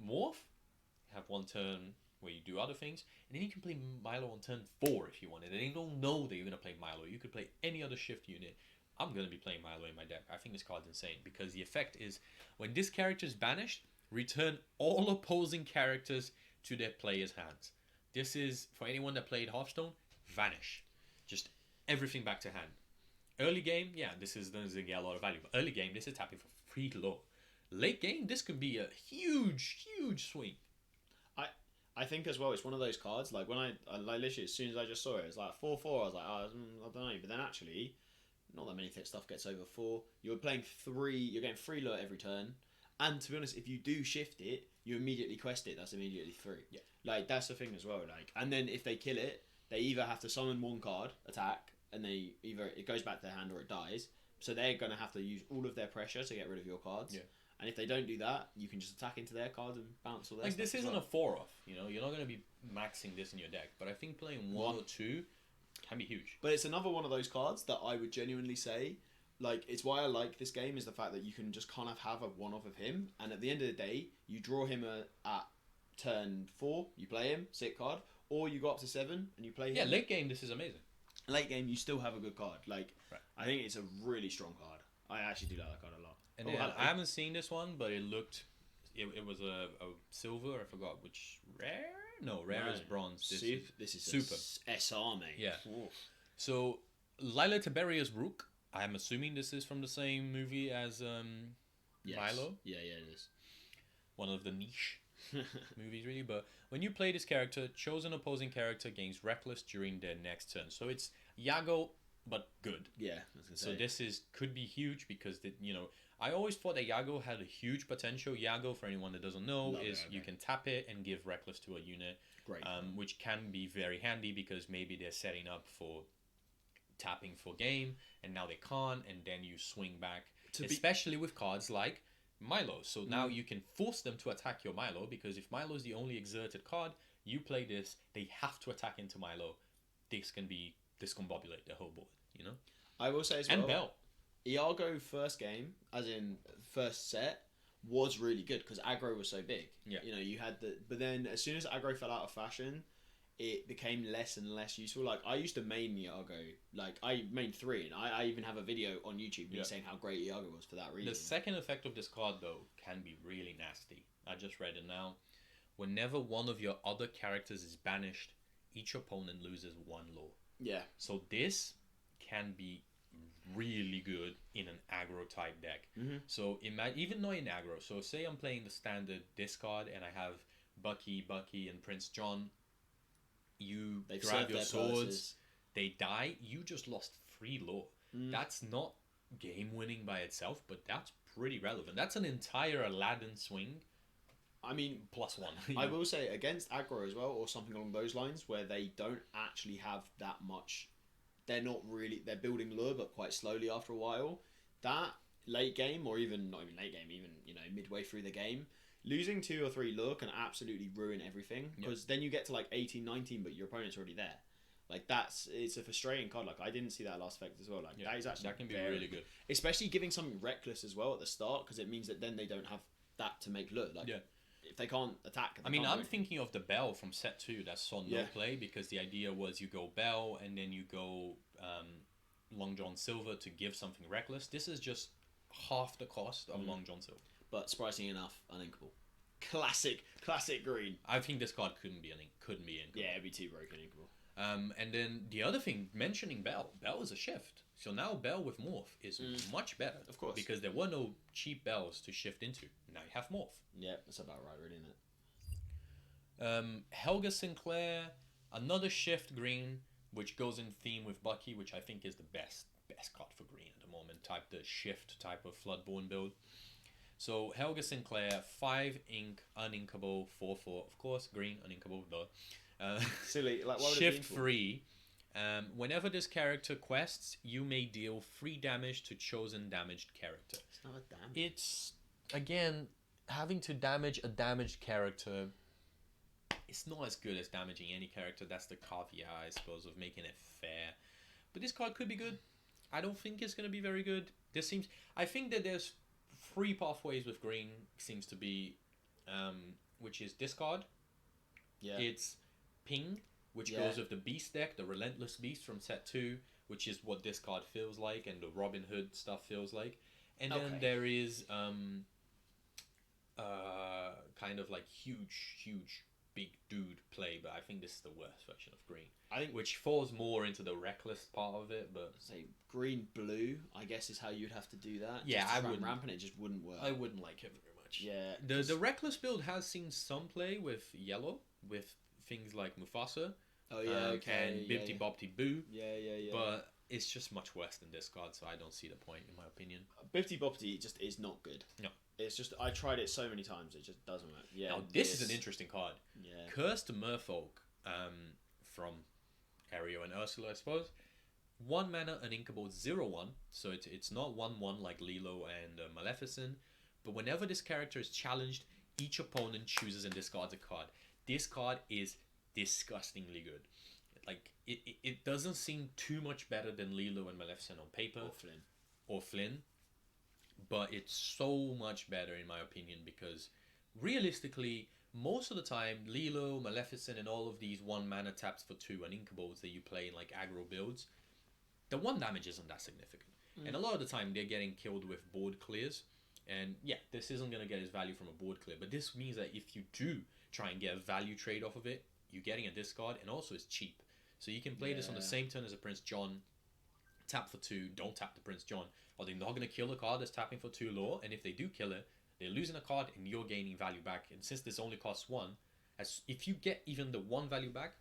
Morph, have 1 turn where you do other things, and then you can play Milo on turn 4 if you wanted. And they don't know that you're going to play Milo. You could play any other shift unit. I'm going to be playing Milo in my deck. I think this card's insane because the effect is when this character is banished, return all opposing characters to their player's hands. This is, for anyone that played Hearthstone, vanish. Just everything back to hand. Early game, this is going to get a lot of value. But early game, this is tapping for free low. Late game, this could be a huge, huge swing. I think as well, it's one of those cards, like when I literally, as soon as I just saw it, it's like 4/4, I was like, I don't know. But then actually, not that many stuff gets over 4. You're playing 3, you're getting 3 low every turn. And to be honest, if you do shift it, you immediately quest it, that's immediately 3. Yeah. Like, that's the thing as well. Like, and then if they kill it, they either have to summon 1 card, attack, and they either it goes back to their hand or it dies. So they're going to have to use all of their pressure to get rid of your cards. Yeah. And if they don't do that, you can just attack into their cards and bounce all their Like, stuff this as isn't well. a 4-off, you know? You're not going to be maxing this in your deck. But I think playing one or two can be huge. But it's another one of those cards that I would genuinely say, like, it's why I like this game, is the fact that you can just kind of have a one-off of him, and at the end of the day, you draw him at turn 4, you play him, sick card, or you go up to 7 and you play him. Yeah, late game, this is amazing. Late game, you still have a good card. Like, Right. I think it's a really strong card. I actually do like that card a lot. And Oh, then, I haven't seen this one, but it looked... It was a silver, I forgot which... Rare? No, rare is bronze. This is super. SR, mate. Yeah. Oof. So, Lila Tiberius Rook, I'm assuming this is from the same movie as Yes. Milo. Yeah, it is. One of the niche movies, really. But when you play this character, choose an opposing character gains Reckless during their next turn. So it's Yago, but good. Yeah, I was gonna So say. this could be huge because, I always thought that Yago had a huge potential. Yago, for anyone that doesn't know, Love is Yago. you can tap it and give Reckless to a unit, Great. which can be very handy because maybe they're setting up for tapping for game, and now they can't, and then you swing back, especially with cards like Milo. So now you can force them to attack your Milo, because if Milo is the only exerted card, you play this, they have to attack into Milo. This can discombobulate the whole board, I will say as well. And Bell. Iago first game, as in first set, was really good because aggro was so big. Yeah. You had but then as soon as aggro fell out of fashion, it became less and less useful. Like, I used to main Iago. Like, I main 3, and I even have a video on YouTube me saying how great Iago was for that reason. The second effect of this card, though, can be really nasty. I just read it now. Whenever one of your other characters is banished, each opponent loses 1 law. Yeah. So this can be really good in an aggro type deck. Mm-hmm. So even though in aggro, so say I'm playing the standard discard and I have Bucky, and Prince John. You They've grab served your their swords, purses. they die, you just lost 3 law. That's not game winning by itself, but that's pretty relevant. That's an entire Aladdin swing. I mean, +1. I will say against aggro as well, or something along those lines, where they don't actually have that much. They're building lure, but quite slowly after a while. That late game, or even not even late game, even midway through the game, losing 2 or 3 lure can absolutely ruin everything, because then you get to like 18, 19, but your opponent's already there. Like, it's a frustrating card. Like, I didn't see that last effect as well. Like, that is actually that can be really good, especially giving something reckless as well at the start, because it means that then they don't have that to make lure. Like, if they can't attack. I mean, I'm thinking of the Bell from set 2 that saw no play, because the idea was you go Bell and then you go Long John Silver to give something reckless. This is just half the cost of Long John Silver. But surprisingly enough, uninkable. Classic green. I think this card couldn't be inkable. Yeah, it'd be too broken inkable. And then the other thing, mentioning Bell is a shift. So now Bell with Morph is much better. Of course. Because there were no cheap Bells to shift into. Now you have Morph. Yeah, that's about right, really, isn't it? Helga Sinclair, another shift green, which goes in theme with Bucky, which I think is the best card for green at the moment. The shift type of Floodborn build. So Helga Sinclair, 5 ink, uninkable, 4/4, of course, green, uninkable, duh. Silly. Like, what would shift it be free. Whenever this character quests, you may deal 3 damage to chosen damaged character. It's not a damage. It's, again, having to damage a damaged character, it's not as good as damaging any character. That's the caveat, I suppose, of making it fair. But this card could be good. I don't think it's going to be very good. I think that there's 3 pathways with green, seems to be, which is discard. Yeah. It's ping, which goes with the Beast deck, the Relentless Beast from set 2, which is what this card feels like, and the Robin Hood stuff feels like. And then there is kind of like huge, big dude play, but I think this is the worst version of green. I think which falls more into the reckless part of it, but say green-blue, I guess, is how you'd have to do that. Yeah, just I run wouldn't. Rampant, it just wouldn't work. I wouldn't like it very much. Yeah. The reckless build has seen some play with yellow, with things like Mufasa. Oh yeah, okay. And Bibty Bopty Boo. Yeah. But it's just much worse than this card, so I don't see the point, in my opinion. Bifty Boppity just is not good. No. It's just, I tried it so many times, it just doesn't work. Yeah. Now, this is an interesting card. Yeah. Cursed Merfolk, from Ario and Ursula, I suppose. 1 mana, an Inkable 0/1. So it's not 1/1 like Lilo and Maleficent. But whenever this character is challenged, each opponent chooses and discards a card. This card is disgustingly good. Like, it doesn't seem too much better than Lilo and Maleficent on paper. Or Flynn. But it's so much better in my opinion because realistically, most of the time, Lilo, Maleficent, and all of these 1 mana taps for 2 and Inkables that you play in like aggro builds, the 1 damage isn't that significant. And a lot of the time, they're getting killed with board clears. And yeah, this isn't going to get his value from a board clear. But this means that if you do try and get a value trade off of it, you're getting a discard, and also it's cheap. So you can play this on the same turn as a Prince John, tap for 2, don't tap the Prince John, or they're not going to kill a card that's tapping for 2 lore, and if they do kill it, they're losing a card and you're gaining value back. And since this only costs 1, if you get even the 1 value back,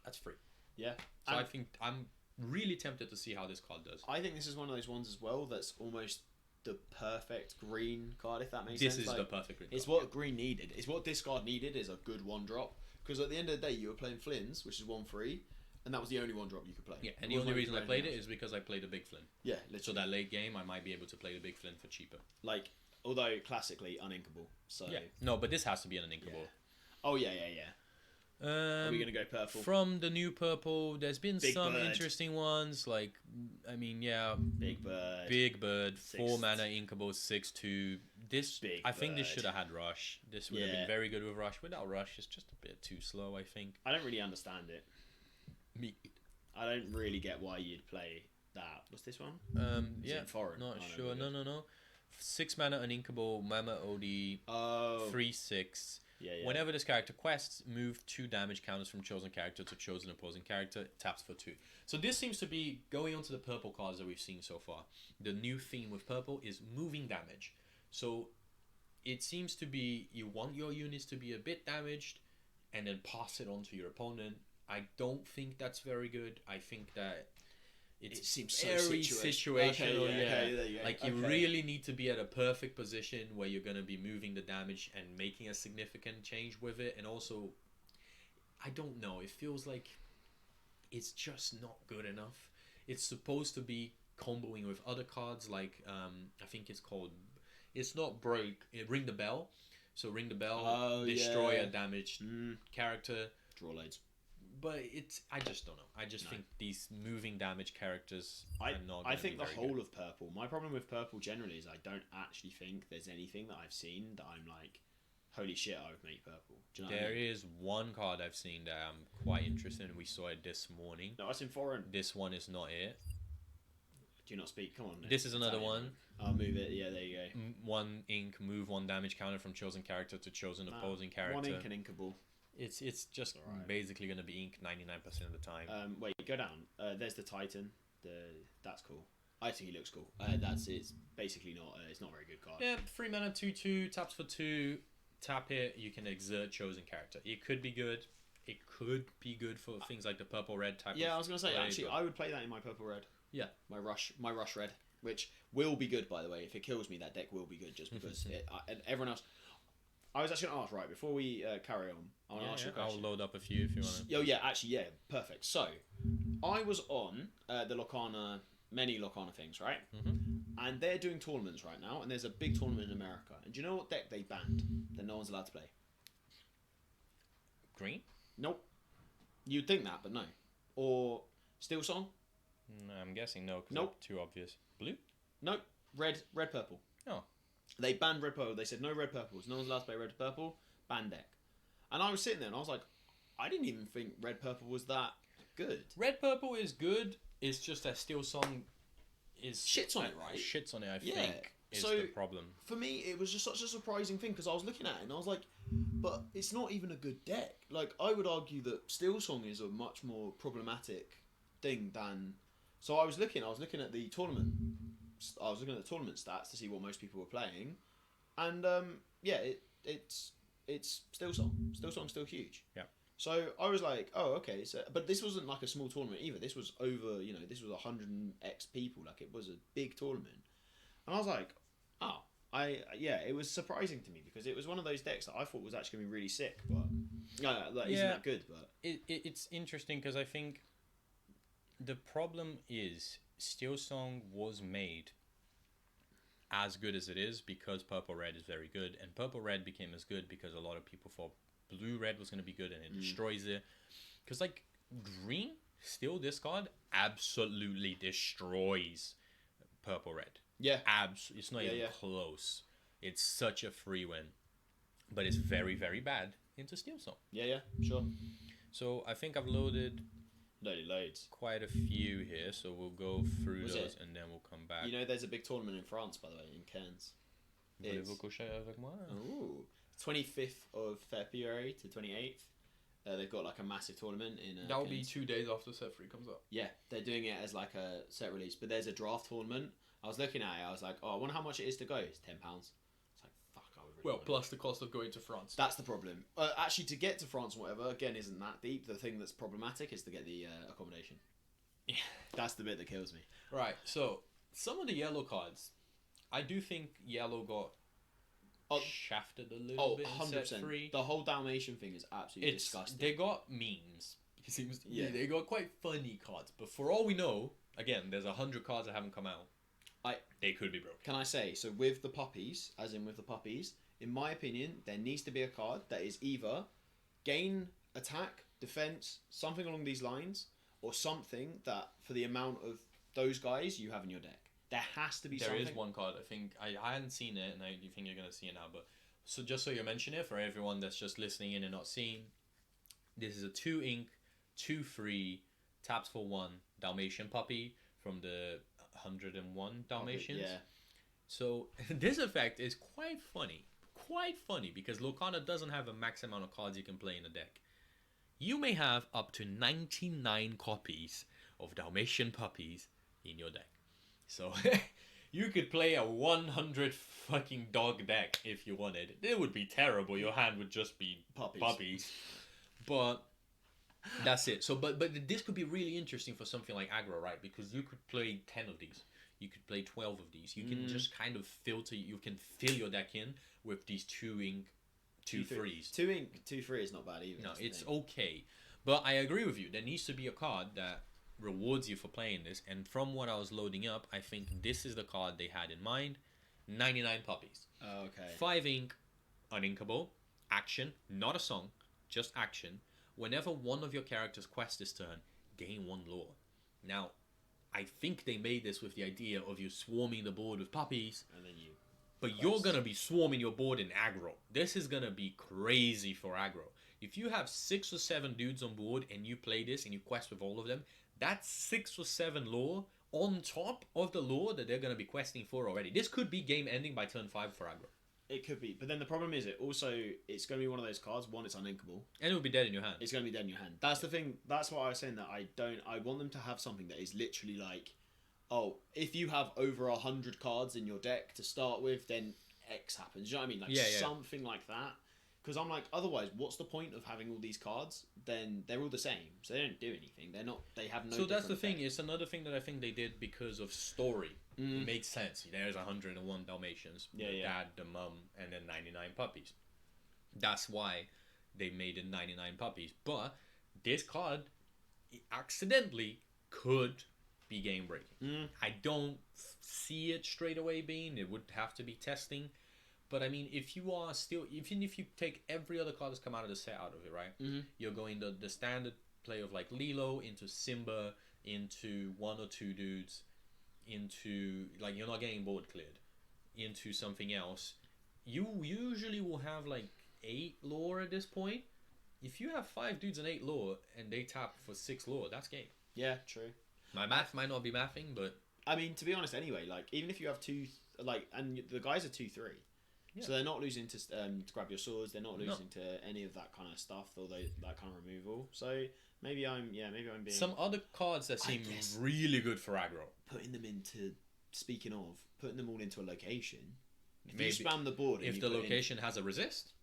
that's free. Yeah. So I think I'm really tempted to see how this card does. I think this is one of those ones as well that's almost the perfect green card, if that makes sense. This is the perfect green card. It's what green needed. It's what discard needed is a good 1-drop. Because at the end of the day, you were playing Flynn's, which is 1/3, and that was the only 1-drop you could play. Yeah, and the only reason I played it is because I played a big Flynn. Yeah, literally. So that late game, I might be able to play the big Flynn for cheaper. Like, although classically uninkable. So yeah, no, but this has to be an uninkable. Yeah. Oh yeah. Are we gonna go purple? From the new purple, there's been Big some Bird. interesting ones. Like, I mean, yeah, Big Bird. Big Bird, 4 Sixth. mana Inkable, 6/2. This, Big I think this Bird. should have had Rush. This would have Yeah. been very good with Rush. Without Rush, it's just a bit too slow, I think. I don't really understand it. Me. I don't really get why you'd play that. What's this one? Is Yeah, it foreign? not Oh, no, sure. really. No. 6 mana Uninkable, Mama OD, Oh. 3/6. Yeah. Whenever this character quests, move 2 damage counters from chosen character to chosen opposing character, taps for 2. So this seems to be going on to the purple cards that we've seen so far. The new theme with purple is moving damage. So it seems to be you want your units to be a bit damaged and then pass it on to your opponent. I don't think that's very good. I think that it seems so very situational. situational. Okay, yeah. there you go. Like you Okay. really need to be at a perfect position where you're going to be moving the damage and making a significant change with it. And also, I don't know. It feels like it's just not good enough. It's supposed to be comboing with other cards like I think it's called. It's not break. Ring the bell. So ring the bell, destroy a damaged character. Draw loads. But I just don't know. I just think these moving damage characters are not. I think the very whole good. of purple. My problem with purple generally is I don't actually think there's anything that I've seen that I'm like, holy shit, I would make purple. Do you know what I There mean? is one card I've seen that I'm quite interested in. We saw it this morning. No, it's in foreign. This one is not it. Do you not speak? Come on. Nick. This is another Italian. one. I'll move it. Yeah, there you go. 1 ink, move 1 damage counter from chosen character to chosen opposing character. 1 ink and inkable. It's just Alright. basically going to be ink 99% of the time. Wait, go down. There's the Titan. That's cool. I think he looks cool. It's basically not. It's not a very good card. Yeah, 3 mana, 2/2, taps for 2. Tap it. You can exert chosen character. It could be good. It could be good for things like the purple red type. Yeah, of I was gonna say play, actually, but- I would play that in my purple red. Yeah. My rush red, which will be good by the way. If it kills me, that deck will be good just because and everyone else. I was actually gonna ask right before we carry on. I want to ask you a I'll question. load up a few if you want to. Oh yeah, actually yeah, perfect. So, I was on the Locrana, many Locrana things, right? And they're doing tournaments right now, and there's a big tournament in America. And do you know what deck they banned that no one's allowed to play? Green? Nope. You'd think that, but no. Or Steel Song? No, I'm guessing no, because Nope. too obvious. Blue? Nope. Red, purple. Oh. They banned red, purple. They said no red, purples. No one's allowed to play red, purple. Ban deck. And I was sitting there and I was like, I didn't even think red, purple was that good. Red Purple is good. It's just that Steel Song is Shits on it, right? Shits on it, I Yeah, think, is so- the problem. For me, it was just such a surprising thing because I was looking at it and I was like, but it's not even a good deck. Like, I would argue that Steel Song is a much more problematic thing than. So I was looking at the tournament. I was looking at the tournament stats to see what most people were playing, and yeah, it's Steel Song. Steel Song's still huge. Yeah. So I was like, oh, okay. So, but this wasn't like a small tournament either. This was over, this was 100x people. Like, it was a big tournament. And I was like, oh, it was surprising to me because it was one of those decks that I thought was actually going to be really sick, but isn't that good? But It's interesting because I think the problem is Steel Song was made as good as it is because Purple Red is very good, and Purple Red became as good because a lot of people thought Blue Red was going to be good, and it destroys it. Because like Green Steel Discard absolutely destroys Purple Red. Yeah. It's not even close. It's such a free win, but it's very, very bad into Steel Song. Yeah, sure. So I think I've loaded Loads. quite a few here, so we'll go through those and then we'll come back. You know, there's a big tournament in France, by the way, in Cairns. Voulez-vous coucher avec moi? Ooh. 25th of February to 28th. They've got like a massive tournament in. That will be Cairns. 2 days after Set 3 comes up. Yeah, they're doing it as like a set release, but there's a draft tournament. I was looking at it, I was like, oh, I wonder how much it is to go. It's £10. It's like, fuck, I would really Well, want plus the cost of going to France. That's the problem. Actually, to get to France and whatever, again, isn't that deep. The thing that's problematic is to get the accommodation. Yeah. That's the bit that kills me. Right, so some of the yellow cards, I do think yellow got shafted a little bit in Set 3. The whole Dalmatian thing is absolutely disgusting. They got memes. It seems to me. Yeah. They got quite funny cards, but for all we know, again, there's 100 cards that haven't come out. They could be broken. Can I say, so with the puppies, as in with the puppies, in my opinion, there needs to be a card that is either gain, attack, defense, something along these lines, or something that for the amount of those guys you have in your deck. There has to be something. There is one card, I think, I hadn't seen it, and I think you're going to see it now, but so just so you mention it, for everyone that's just listening in and not seeing, this is a 2 ink, 2 free, taps for 1, Dalmatian puppy from the 101 Dalmatians. Yeah. So this effect is quite funny because locrana doesn't have a max amount of cards you can play in a deck. You may have up to 99 copies of Dalmatian puppies in your deck. So you could play a 100 fucking dog deck if you wanted. It would be terrible. Your hand would just be puppies. But that's it. So, but this could be really interesting for something like aggro, right? Because you could play 10 of these. You could play 12 of these. You can just kind of filter. You can fill your deck in with these 2 ink, 2 threes. 2 ink, 2 free is not bad either. No, it's okay. But I agree with you. There needs to be a card that rewards you for playing this. And from what I was loading up, I think this is the card they had in mind. 99 puppies. Oh, okay. 5 ink, uninkable, action, not a song, just action. Whenever one of your character's quest is turn, gain 1 lore. Now, I think they made this with the idea of you swarming the board with puppies. And then you... But you're going to be swarming your board in aggro. This is going to be crazy for aggro. If you have 6 or 7 dudes on board and you play this and you quest with all of them, that's 6 or 7 lore on top of the lore that they're going to be questing for already. This could be game ending by turn 5 for aggro. It could be, but then the problem is it's going to be one of those cards. One, it's uninkable, and it will be dead in your hand. It's going to be dead in your hand. That's the thing. That's why I was saying that I want them to have something that is literally like, oh, if you have over 100 cards in your deck to start with, then X happens. You know what I mean? Like something like that. Because I'm like, otherwise, what's the point of having all these cards? Then they're all the same, so they don't do anything. They're not. They have no. So that's the thing. effect. It's another thing that I think they did because of story. It makes sense. There's 101 Dalmatians. The dad, the mum, and then 99 puppies. That's why they made it 99 puppies. But this card accidentally could be game breaking. I don't see it straight away being. It would have to be testing. But I mean, if you are still, even if you take every other card that's come out of the set out of it, right? You're going the standard play of like Lilo into Simba into 1 or 2 dudes into like you're not getting board cleared into something else. You usually will have like 8 lore at this point. If you have 5 dudes and 8 lore and they tap for 6 lore, that's game. Yeah, true. My math might not be mathing, but I mean, to be honest, anyway, like even if you have 2, like, and the guys are 2-3. So they're not losing to grab your swords. They're not losing to any of that kind of stuff, although that kind of removal. So maybe I'm being some other cards that seem really good for aggro. Putting them into, speaking of, putting them all into a location. If maybe you spam the board, and if the location has a resist.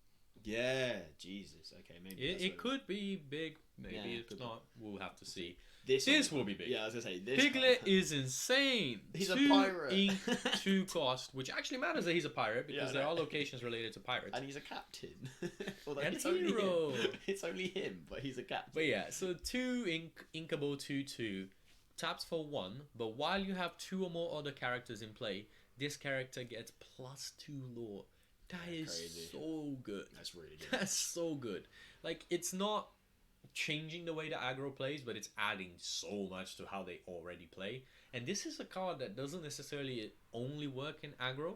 Yeah, Jesus. Okay, maybe it could be big. Maybe it's not. We'll have to see. This will be big. Yeah, I was gonna say this. Piglet is insane. He's 2 a pirate. Ink, 2 cost, which actually matters that he's a pirate because there are locations related to pirates. And he's a captain. And it's hero. It's only him, but he's a captain. But yeah, so 2 ink, inkable 2/2. taps for 1, but while you have 2 or more other characters in play, this character gets +2 lore. That is crazy. so good. That's really good. That's so good. Like, it's not changing the way the aggro plays, but it's adding so much to how they already play. And this is a card that doesn't necessarily only work in aggro.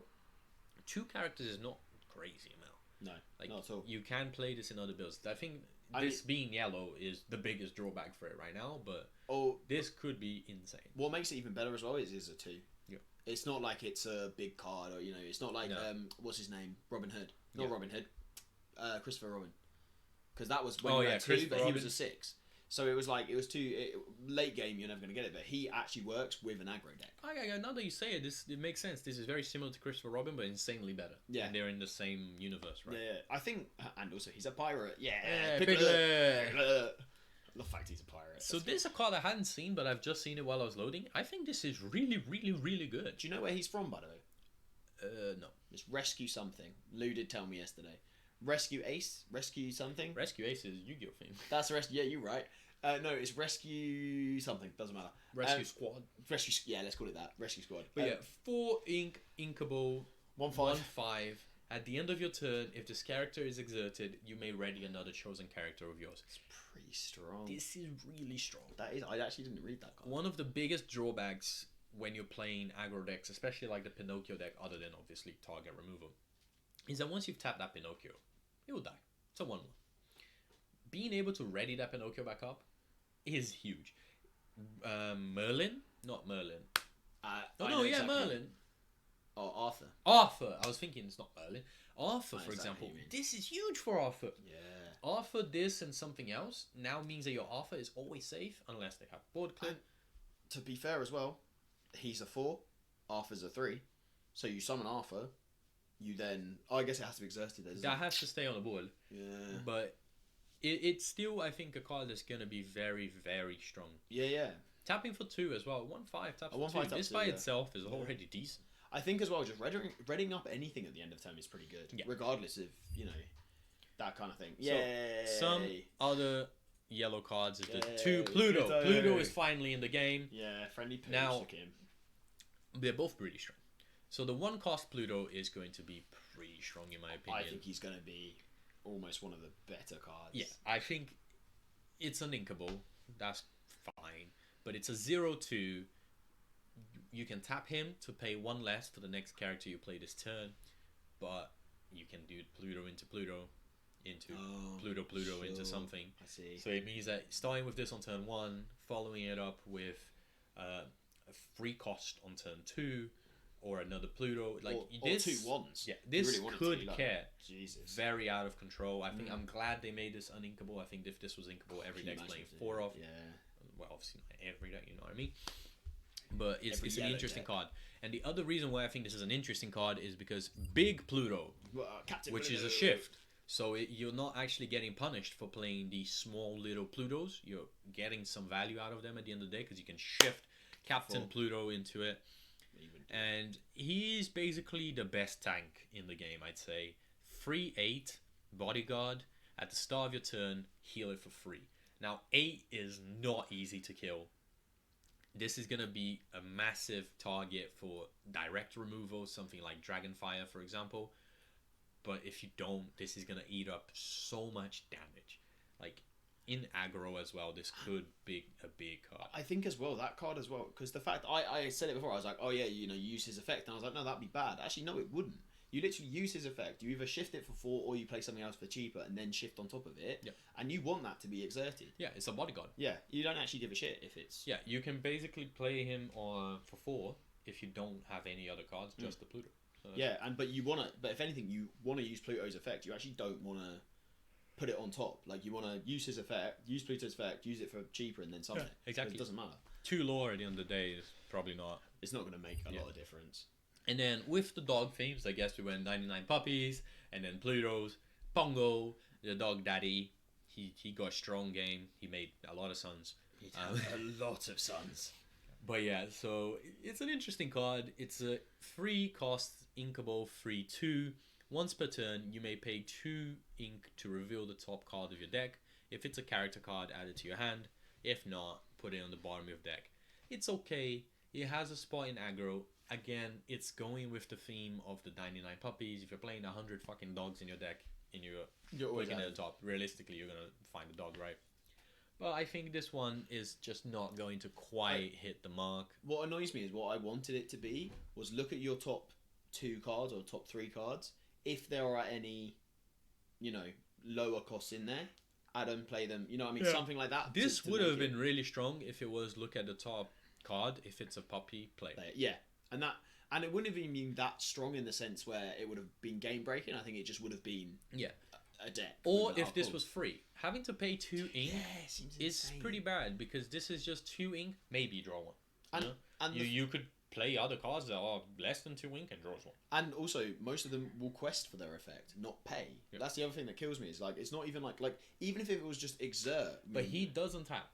2 characters is not crazy amount. No, Like, not at all. you can play this in other builds. I think this being yellow is the biggest drawback for it right now, but this could be insane. What makes it even better as well is a 2. Yeah. It's not like it's a big card, or it's not like what's his name, Robin Hood, not Robin Hood, Christopher Robin, because that was when you had 2, but he was a 6. So it was like it was 2 late game. You're never gonna get it, but he actually works with an aggro deck. Now that you say it, it makes sense. This is very similar to Christopher Robin, but insanely better. Yeah, and they're in the same universe, right? Yeah, I think, and also he's a pirate. Yeah, Piglet. The fact he's a pirate. So this is a card I hadn't seen, but I've just seen it while I was loading. I think this is really, really, really good. Do you know where he's from, by the way? No. It's Rescue something. Lou did tell me yesterday. Rescue Ace? Rescue something? Rescue Ace is Yu-Gi-Oh theme. That's Rescue. Yeah, you're right. No, it's Rescue something. Doesn't matter. Rescue Squad. Yeah, let's call it that. Rescue Squad. But 4 inkable, 1/5. 1/5. At the end of your turn, if this character is exerted, you may ready another chosen character of yours. It's pretty strong. This is really strong. That is. I actually didn't read that card. One of the biggest drawbacks when you're playing aggro decks, especially like the Pinocchio deck, other than obviously target removal, is that once you've tapped that Pinocchio, it will die. It's a 1/1. Being able to ready that Pinocchio back up is huge. Merlin? Not Merlin. Merlin. Oh, Arthur. Arthur. I was thinking it's not Merlin. Arthur, for Exactly example. what you mean. This is huge for Arthur. Yeah. Arthur, this, and something else now means that your Arthur is always safe unless they have board clip. And to be fair as well, he's a 4, Arthur's a 3. So you summon Arthur, you then... Oh, I guess it has to be exerted. That has to stay on the board. Yeah. But it's still, I think, a card that's going to be very, very strong. Yeah. Tapping for 2 as well. 1/5 taps A for 1/5 2. This taps by two, itself is already decent. I think as well, just readying up anything at the end of term is pretty good. Yeah. Regardless of, that kind of thing. So, Yeah. some other yellow cards is the Yay. 2 Pluto. Pluto. Pluto is finally in the game. Yeah, friendly pooch, Now- look at him. They're both pretty strong. So the 1 cost Pluto is going to be pretty strong in my opinion. I think he's going to be almost one of the better cards. Yeah, I think it's an inkable. That's fine. But it's a 0/2. You can tap him to pay 1 less for the next character you play this turn. But you can do Pluto into Pluto into Pluto into sure. something. I see. So it means that starting with this on turn 1, following it up with a free cost on turn 2, or another Pluto, like or this, 2 ones. Yeah, You this really want it to be could like- get Jesus. very out of control. I think I'm glad they made this uninkable. I think if this was inkable, every Can you deck's imagine playing if they 4 did? off. Yeah. Well, obviously not every deck, you know what I mean. But it's Every an yellow interesting deck. card. And the other reason why I think this is an interesting card is because Big Pluto, Captain which is a Pluto. shift. So you're not actually getting punished for playing these small little Plutos. You're getting some value out of them at the end of the day because you can shift Captain Full. Pluto into it. Even do. And he's basically the best tank in the game, I'd say. Free 8, bodyguard. At the start of your turn, heal it for free. Now, 8 is not easy to kill. This is going to be a massive target for direct removal, something like Dragonfire, for example. But if you don't, this is going to eat up so much damage. Like, in aggro as well, this could be a big card. I think as well, that card as well, because the fact, I said it before, I was like, oh yeah, you use his effect, and I was like, no, that'd be bad. Actually, no, it wouldn't. You literally use his effect, you either shift it for 4, or you play something else for cheaper, and then shift on top of it, Yep. and you want that to be exerted. Yeah, it's a bodyguard. Yeah, you don't actually give a shit if it's... Yeah, you can basically play him for 4 if you don't have any other cards, just the Pluto. So Yeah, but if anything, you want to use Pluto's effect, you actually don't want to put it on top. Like, you want to use his effect, use Pluto's effect, use it for cheaper, and then summon it. exactly. It doesn't matter. 2 lore at the end of the day is probably not. It's not going to make a lot of difference. And then with the dog themes, I guess we went 99 puppies, and then Pluto's, Pongo, the dog daddy. He got a strong game. He made a lot of sons. A lot of sons. But yeah, so it's an interesting card. It's a free cost inkable, free 2. Once per turn, you may pay 2 ink to reveal the top card of your deck. If it's a character card, add it to your hand. If not, put it on the bottom of your deck. It's okay. It has a spot in aggro. Again, it's going with the theme of the 99 puppies. If you're playing 100 fucking dogs in your deck and you're always looking at at the top, realistically, you're going to find a dog, right? But I think this one is just not going to quite hit the mark. What annoys me is what I wanted it to be was look at your top 2 cards or top 3 cards. If there are any, lower costs in there, add them, play them. You know what I mean? Yeah. Something like that. This would have been really strong if it was look at the top card. If it's a puppy, play. Yeah, and it wouldn't have even been that strong in the sense where it would have been game breaking. I think it just would have been a deck. Or if this was free, having to pay 2 ink seems is insane. pretty bad because this is just 2 ink, maybe draw one. And you could play other cards that are less than 2 ink and draws one. And also, most of them will quest for their effect, not pay. Yep. That's the other thing that kills me. Is like it's not even like even if it was just exert. But he doesn't tap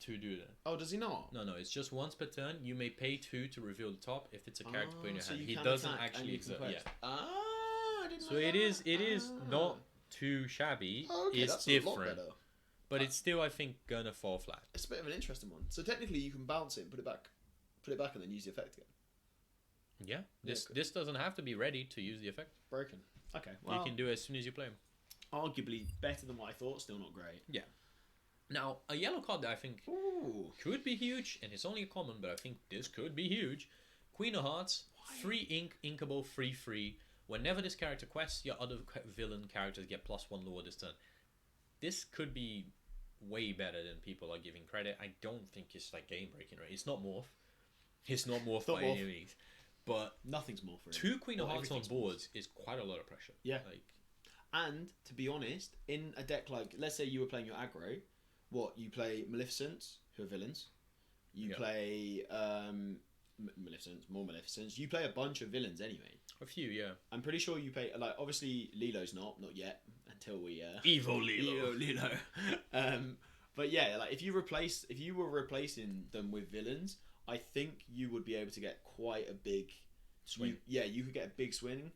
to do that. Oh, does he not? No, it's just once per turn. You may pay 2 to reveal the top if it's a character put in your so hand. you He can doesn't attack actually and you can exert. quest. Yeah. I didn't So know it that. is not too shabby. Okay, it's that's a lot different, better. but it's still I think gonna fall flat. It's a bit of an interesting one. So technically, you can bounce it and put it back, and then use the effect again. Yeah, this good. this doesn't have to be ready to use the effect. Broken. Okay. Well, You can do it as soon as you play him. arguably better than what I thought. Still not great. Now, a yellow card that I think Ooh. could be huge, and it's only a common, but I think this could be huge. Queen of Hearts, 3 ink, inkable, free. Whenever this character quests, your other villain characters get +1 lower this turn. This could be way better than people are giving credit. I don't think it's like game breaking, right? It's not morph. It's not morph by any means. But Nothing's more for it. 2 Queen of Hearts on everything's boards is quite a lot of pressure. Yeah. Like, And to be honest, in a deck like, let's say you were playing your aggro, you play Maleficents, who are villains. You play Maleficents, more Maleficents. You play a bunch of villains anyway. a few, yeah. I'm pretty sure you play obviously Lilo's not yet until we Evil Lilo. Lilo. But yeah, if you were replacing them with villains, I think you would be able to get quite a big Swing. You could get a big swing.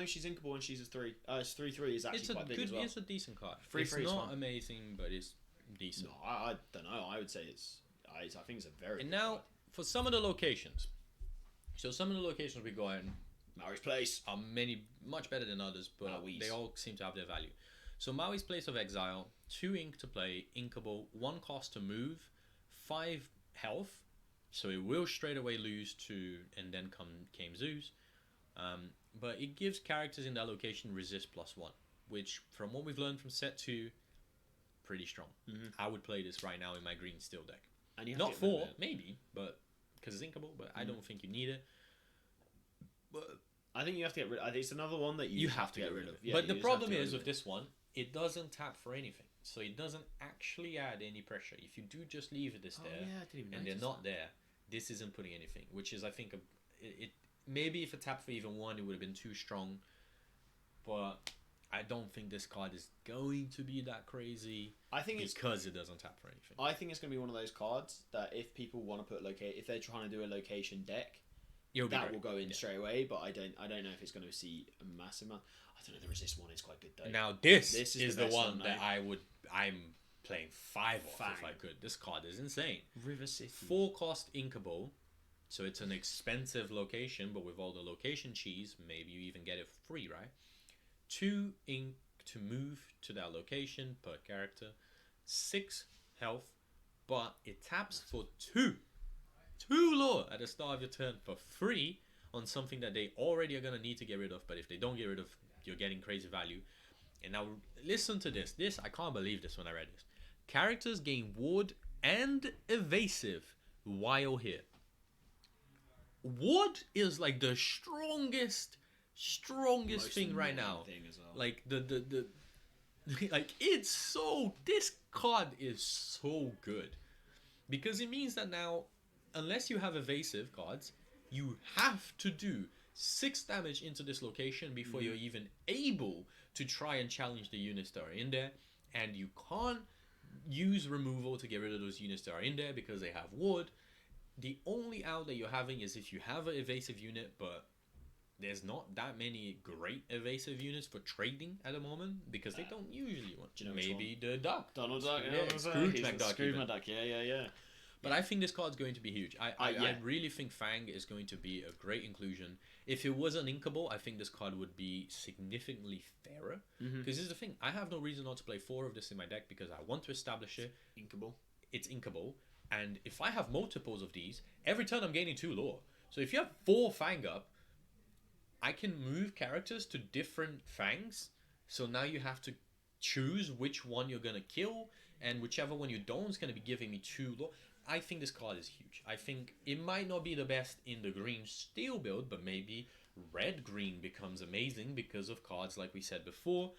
She's inkable and she's a 3. It's 3/3 is actually quite big as well. It's a decent card. 3/3 it's is not fine. amazing, but it's decent. No, I don't know. I would say I think it's a very. And good now card. for some of the locations. So some of the locations we go in Maui's Place. are much better than others, but Maui's. they all seem to have their value. So Maui's Place of Exile, 2 ink to play, inkable, 1 cost to move, 5 health, so it will straight away lose to, and then came Zeus. But it gives characters in that location resist +1, which from what we've learned from set 2, pretty strong. Mhm. I would play this right now in my green steel deck. And you have Not to get rid of 4, it. maybe, but because it's inkable, but I don't think you need it. But I think you have to get rid. I think it's another one that you have to get rid of. Yeah, but you the just have problem to get is rid with of it. this one, it doesn't tap for anything, so it doesn't actually add any pressure. If you do just leave this there, I didn't even and they're notice not that. there, this isn't putting anything. Which is, I think, it maybe if it tapped for even 1, it would have been too strong. But I don't think this card is going to be that crazy. I think because it doesn't tap for anything. I think it's going to be one of those cards that if people want to if they're trying to do a location deck, It'll be that great. will go in Yeah. straight away. But I don't know if it's going to see a massive amount. I don't know. The resist one is quite good though. Now this This is is the the best one one, that mate. I'm playing 5 off if I Fang. could. This card is insane. River City. 4 cost inkable, so it's an expensive location, but with all the location cheese, maybe you even get it free, right? 2 ink to move to that location per character, 6 health, but it taps for 2 lower at the start of your turn for free on something that they already are gonna need to get rid of. But if they don't get rid of, you're getting crazy value. And now listen to this. This I can't believe this when I read this. Characters gain ward and evasive while here. Ward is like the strongest Most thing right annoying now. thing as well. Like the like it's so this card is so good because it means that now unless you have evasive cards, you have to do 6 damage into this location before you're even able to try and challenge the units that are in there, and you can't use removal to get rid of those units that are in there because they have ward. The only out that you're having is if you have an evasive unit, but there's not that many great evasive units for trading at the moment because they don't usually want. Do you know which maybe the duck. Donald Duck. Yeah, Scrooge McDuck Scrooge even. McDuck. Yeah. But I think this card's going to be huge. I Yeah. really think Fang is going to be a great inclusion. If it was an inkable, I think this card would be significantly fairer. Because this is the thing, I have no reason not to play 4 of this in my deck because I want to establish it. Inkable. It's inkable. And if I have multiples of these, every turn I'm gaining 2 lore. So if you have 4 Fang up, I can move characters to different Fangs. So now you have to choose which one you're going to kill. And whichever one you don't is going to be giving me 2 lore. I think this card is huge. I think it might not be the best in the green steel build, but maybe red-green becomes amazing because of cards like we said before.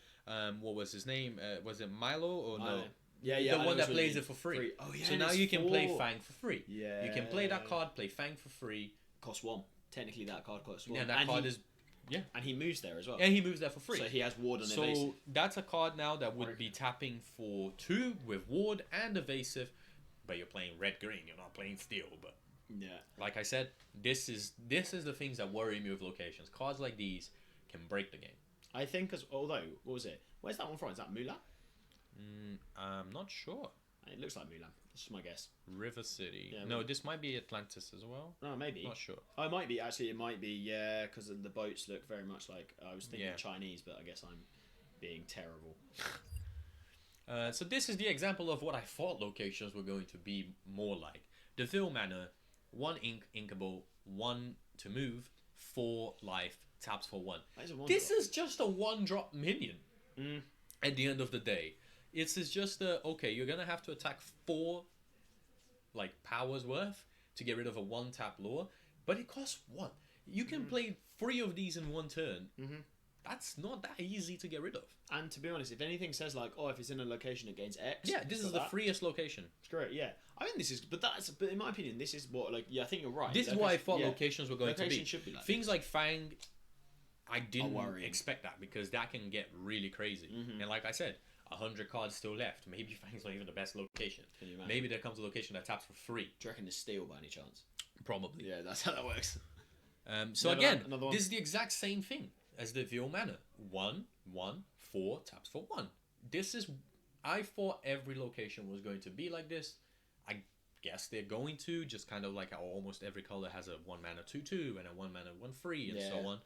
What was his name? Was it Milo or no? Yeah. The one that plays it for free. Oh, yeah. So now you can play Fang for free. Yeah. You can play that card, play Fang for free. Cost 1. Technically, that card costs 1. Yeah, that card is... Yeah. And he moves there as well. And he moves there for free. So he has Ward and so Evasive. that's a card now that would be tapping for 2 with Ward and Evasive. But you're playing red-green. You're not playing steel. But yeah, like I said, this is the things that worry me with locations. Cards like these can break the game. I think although, what was it? Where's that one from? Is that Mulan? I'm not sure. It looks like Mulan. This is my guess. River City. Yeah, no, this might be Atlantis as well. No, maybe. Not sure. Oh, it might be. Actually, it might be. Yeah, because the boats look very much like. I was thinking Yeah. Chinese, but I guess I'm being terrible. So this is the example of what I thought locations were going to be more like. Deville Manor, 1 inkable, 1 to move, 4 life, taps for 1. This is just a 1-drop minion. At the end of the day, it's just okay. You're gonna have to attack 4 like powers worth to get rid of a 1-tap lure, but it costs 1. You can play 3 of these in 1 turn. That's not that easy to get rid of. And to be honest, if anything says like, oh, if it's in a location it gains X. Yeah, this is the freest location. It's great. Yeah, I think this is, but in my opinion, this is what like. Yeah, I think you're right. This is what I thought locations were going to be. Should be like Things this. like Fang, I didn't worrying. expect that because that can get really crazy. And like I said, 100 cards still left. Maybe Fang's not even the best location. Can you imagine? Maybe there comes a location that taps for free. Do you reckon it's steel by any chance? Probably. Yeah, that's how that works. So Another again, one. this is the exact same thing as the Ville Manor. 1, 1, 4 taps for 1. This is... I thought every location was going to be like this. I guess they're going to, just kind of like how almost every color has a 1 mana 2/2 and a 1 mana 1/3 and so on.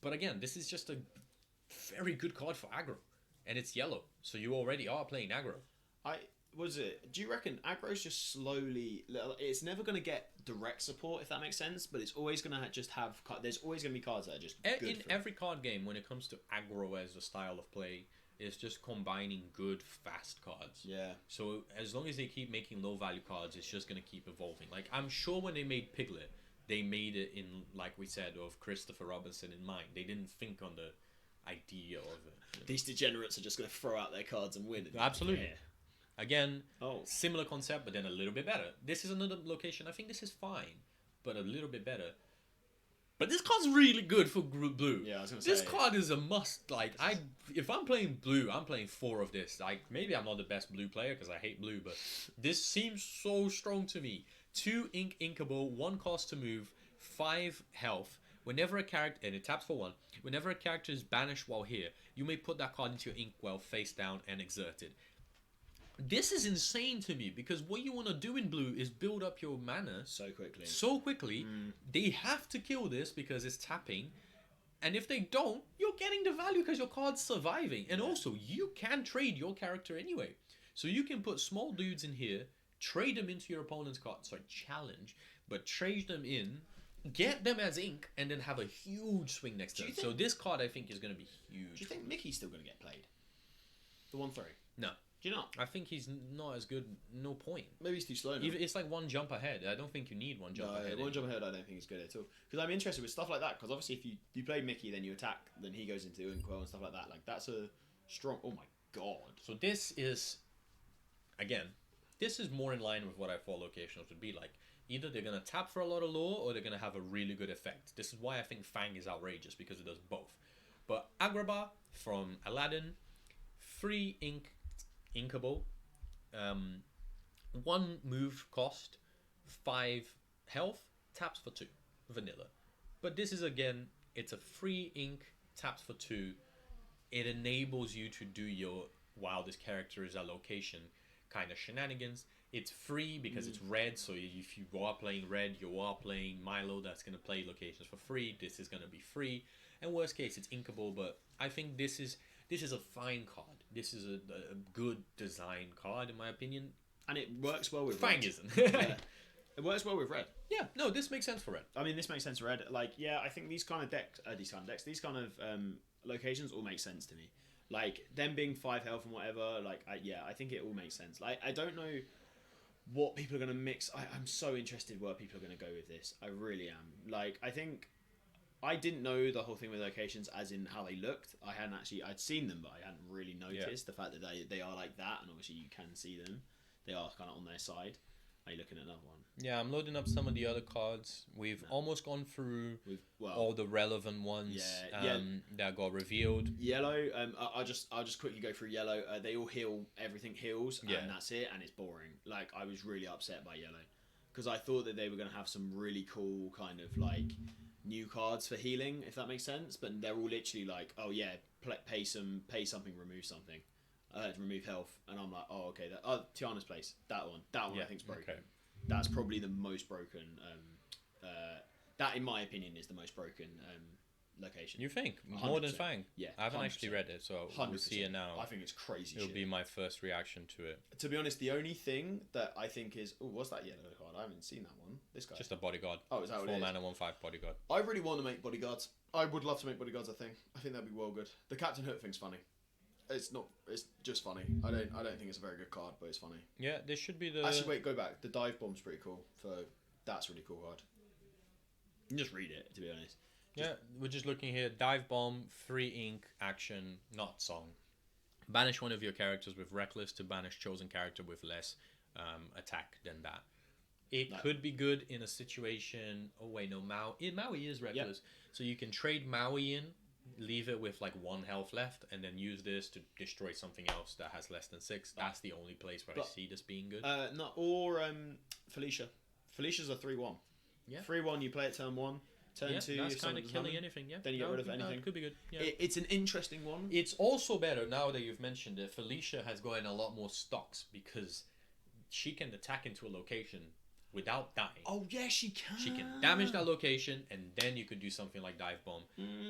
But again, this is just a very good card for aggro. And it's yellow, so you already are playing aggro. Do you reckon aggro's just slowly? It's never going to get direct support, if that makes sense. But it's always going to just have. There's always going to be cards that are just good in for every card game. When it comes to aggro as a style of play, it's just combining good fast cards. Yeah. So as long as they keep making low value cards, it's just going to keep evolving. Like I'm sure when they made Piglet, they made it in, like we said, of Christopher Robinson in mind. They didn't think on the idea of it. These degenerates are just going to throw out their cards and win. Absolutely. Yeah. Again, similar concept, but then a little bit better. This is another location. I think this is fine, but a little bit better. But this card's really good for blue. Yeah, I was going to say. This card is a must. Like, if I'm playing blue, I'm playing 4 of this. Like, maybe I'm not the best blue player because I hate blue, but this seems so strong to me. 2 inkable, 1 cost to move, 5 health. Whenever a character, and it taps for 1, whenever a character is banished while here, you may put that card into your inkwell face down and exert it. This is insane to me because what you want to do in blue is build up your mana so quickly. They have to kill this because it's tapping, and if they don't, you're getting the value because your card's surviving. And also, you can trade your character anyway, so you can put small dudes in here, trade them into your opponent's card. Sorry, challenge, but trade them in, get them as ink, and then have a huge swing next turn. So this card I think is going to be huge. Do you think Mickey's still going to get played? The 1/3. No. Do you not? I think he's not as good. No point. Maybe he's too slow now. It's like 1 jump ahead. I don't think you need 1 jump ahead. 1 jump ahead I don't think is good at all. Because I'm interested with stuff like that. Because obviously if you play Mickey, then you attack, then he goes into Inkwell and stuff like that. Like that's a strong... Oh my god. So this is... Again, this is more in line with what I thought locations would be like. Either they're going to tap for a lot of lore or they're going to have a really good effect. This is why I think Fang is outrageous, because it does both. But Agrabah from Aladdin, 3 inkable, 1 move cost, 5 health, taps for 2, vanilla. But this is, again, it's a free ink, taps for 2. It enables you to do your wildest character is a location kind of shenanigans. It's free because it's red, so if you are playing red, you are playing Milo that's going to play locations for free. This is going to be free. And worst case, it's inkable, but I think this is a fine card. This is a good design card, in my opinion. And it works well with Fine red. isn't. Yeah. It works well with red. Yeah, no, this makes sense for red. I mean, this makes sense for red. Like, yeah, I think these kind of these kind of locations all make sense to me. Like, them being 5 health and whatever, like, I think it all makes sense. Like, I don't know what people are going to mix. I'm so interested where people are going to go with this. I really am. Like, I think I didn't know the whole thing with locations as in how they looked. I'd seen them, but I hadn't really noticed the fact that they are like that, and obviously you can see them. They are kind of on their side. Are you looking at another one? Yeah, I'm loading up some of the other cards. We've almost gone through all the relevant ones that got revealed. Yellow, I'll just quickly go through yellow. They all heal, everything heals, and that's it, and it's boring. Like, I was really upset by yellow because I thought that they were going to have some really cool kind of like new cards for healing, if that makes sense. But they're all literally like, oh yeah, pay something, remove something. Remove health, and I'm like, oh okay, Tiana's place, that one I think's broken. Okay. That's probably the most broken. That, in my opinion, is the most broken location. You think 100%. More than Fang? Yeah, I haven't 100%. actually read it, so 100%. we'll see it now. I think it's crazy. It'll be my first reaction to it. To be honest, the only thing that I think is, what's that yellow card? I haven't seen that one. This guy. Just a bodyguard. Oh, is that what it is? 4 mana, 1/5 bodyguard. I really want to make bodyguards. I would love to make bodyguards. I think that'd be well good. The Captain Hook thing's funny. It's not. It's just funny. I don't think it's a very good card, but it's funny. Yeah, this should be the. Actually, wait. Go back. The dive bomb's pretty cool. That's a really cool card. You can just read it, to be honest. We're just looking here. Dive bomb, 3 ink, action, not song. Banish one of your characters with reckless to banish chosen character with less attack than that. It could be good in a situation. Oh wait, no, Maui is reckless, so you can trade Maui in. Leave it with like 1 health left, and then use this to destroy something else that has less than 6. That's the only place where I see this being good. Felicia. Felicia's a 3/1. Yeah. 3/1. You play it turn 1. Turn 2. That's kind of killing anything. Yeah. Then you get rid of anything. It could be good. Yeah. It's an interesting one. It's also better now that you've mentioned it. Felicia has gotten a lot more stocks because she can attack into a location without dying. Oh yeah, she can. She can damage that location, and then you could do something like dive bomb.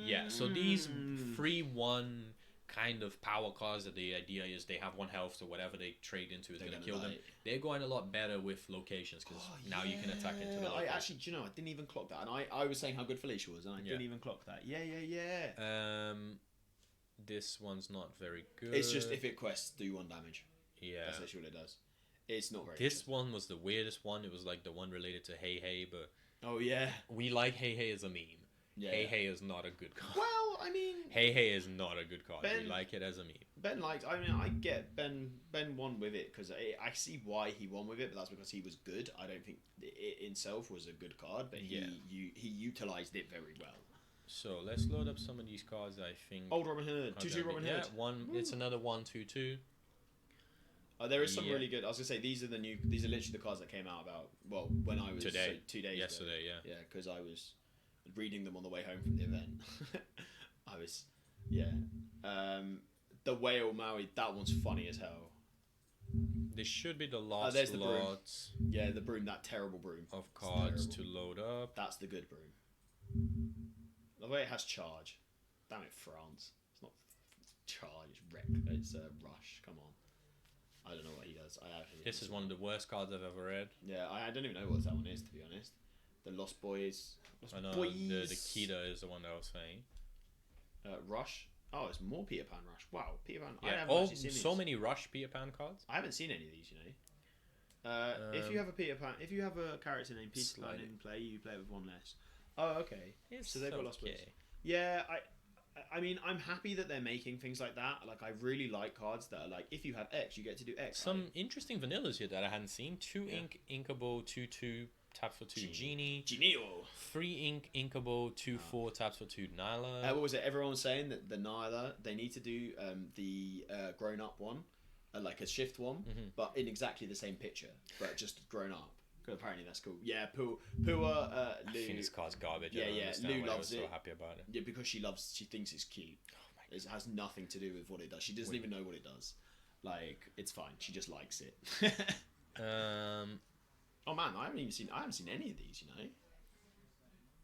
Yeah. So these 3/1 kind of power cards, that the idea is they have 1 health, so whatever they trade into is going to kill them. They're going a lot better with locations because now you can attack into the location. Actually, do you know, I didn't even clock that, and I was saying how good Felicia was, and I didn't even clock that. Yeah. This one's not very good. It's just if it quests, do 1 damage. Yeah. That's literally what it does. It's not very This good. one was the weirdest one. It was like the one related to Hey Hey, but oh yeah, we like Hey Hey as a meme. Yeah. Hey Hey is not a good card. Well, I mean, Hey Hey is not a good card. We like it as a meme. Ben liked. I mean, I get Ben won with it because I see why he won with it, but that's because he was good. I don't think it itself was a good card, but he utilized it very well. So let's load up some of these cards. I think Old Robin Hood, 2/2 Robin Hood. Yeah, one. It's another 1/2/2. There is some really good. I was gonna say these are literally the cards that came out about when I was today, 2 days yesterday, ago. Yeah, because I was reading them on the way home from the event. The Whale Maui, that one's funny as hell. This should be the last there's the lot. Yeah, the broom, that terrible broom of cards to load up. That's the good broom. The way it has charge. Damn it, France. It's not charge, it's wreck. It's rush. Come on. I don't know what he does. This is one of the worst cards I've ever read. Yeah, I don't even know what that one is, to be honest. The Lost Boys. I know, the Kita is the one that I was saying. Rush. Oh, it's more Peter Pan Rush. Wow, Peter Pan. Yeah. I haven't actually seen so these. many Rush Peter Pan cards. I haven't seen any of these, you know. If you have a Peter Pan, if you have a character named Peter Pan in play, you play with 1 less. Oh, okay. So they've got Lost Boys. Yeah, I mean, I'm happy that they're making things like that. Like, I really like cards that are like, if you have X, you get to do X. Some interesting vanillas here that I hadn't seen. 2 ink, inkable, 2/2, tap for 2, Genie. Genio. 3 ink, inkable, 2/4, taps for 2, Nyla. What was it? Everyone was saying that the Nyla, they need to do the grown-up one, like a shift one, but in exactly the same picture, but just grown up. Apparently that's cool. Yeah, Pua, Lou. I think this card's garbage. Yeah, Lou loves it. I was so happy about it. Yeah, because she thinks it's cute. Oh it has nothing to do with what it does. She doesn't even know what it does. Like, it's fine. She just likes it. Oh man, I haven't seen any of these. You know,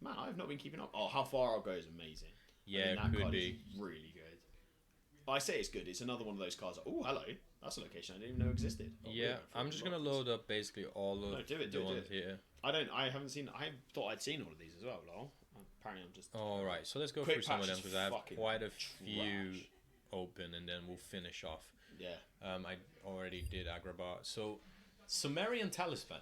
man, I've not been keeping up. Oh, How Far I'll Go is amazing. Yeah, that could card be. is really good. But I say it's good. It's another one of those cards. Oh, hello. That's a location I didn't even know existed. Oh, Yeah, I'm just gonna load up basically all of the ones here. I haven't seen. I thought I'd seen all of these as well. Lol. Apparently, I'm just. All right, so let's go Quick through some of Patch them is because I have fucking quite a few trash. open, and then we'll finish off. Yeah. I already did Agrabah. So, Sumerian Talisman,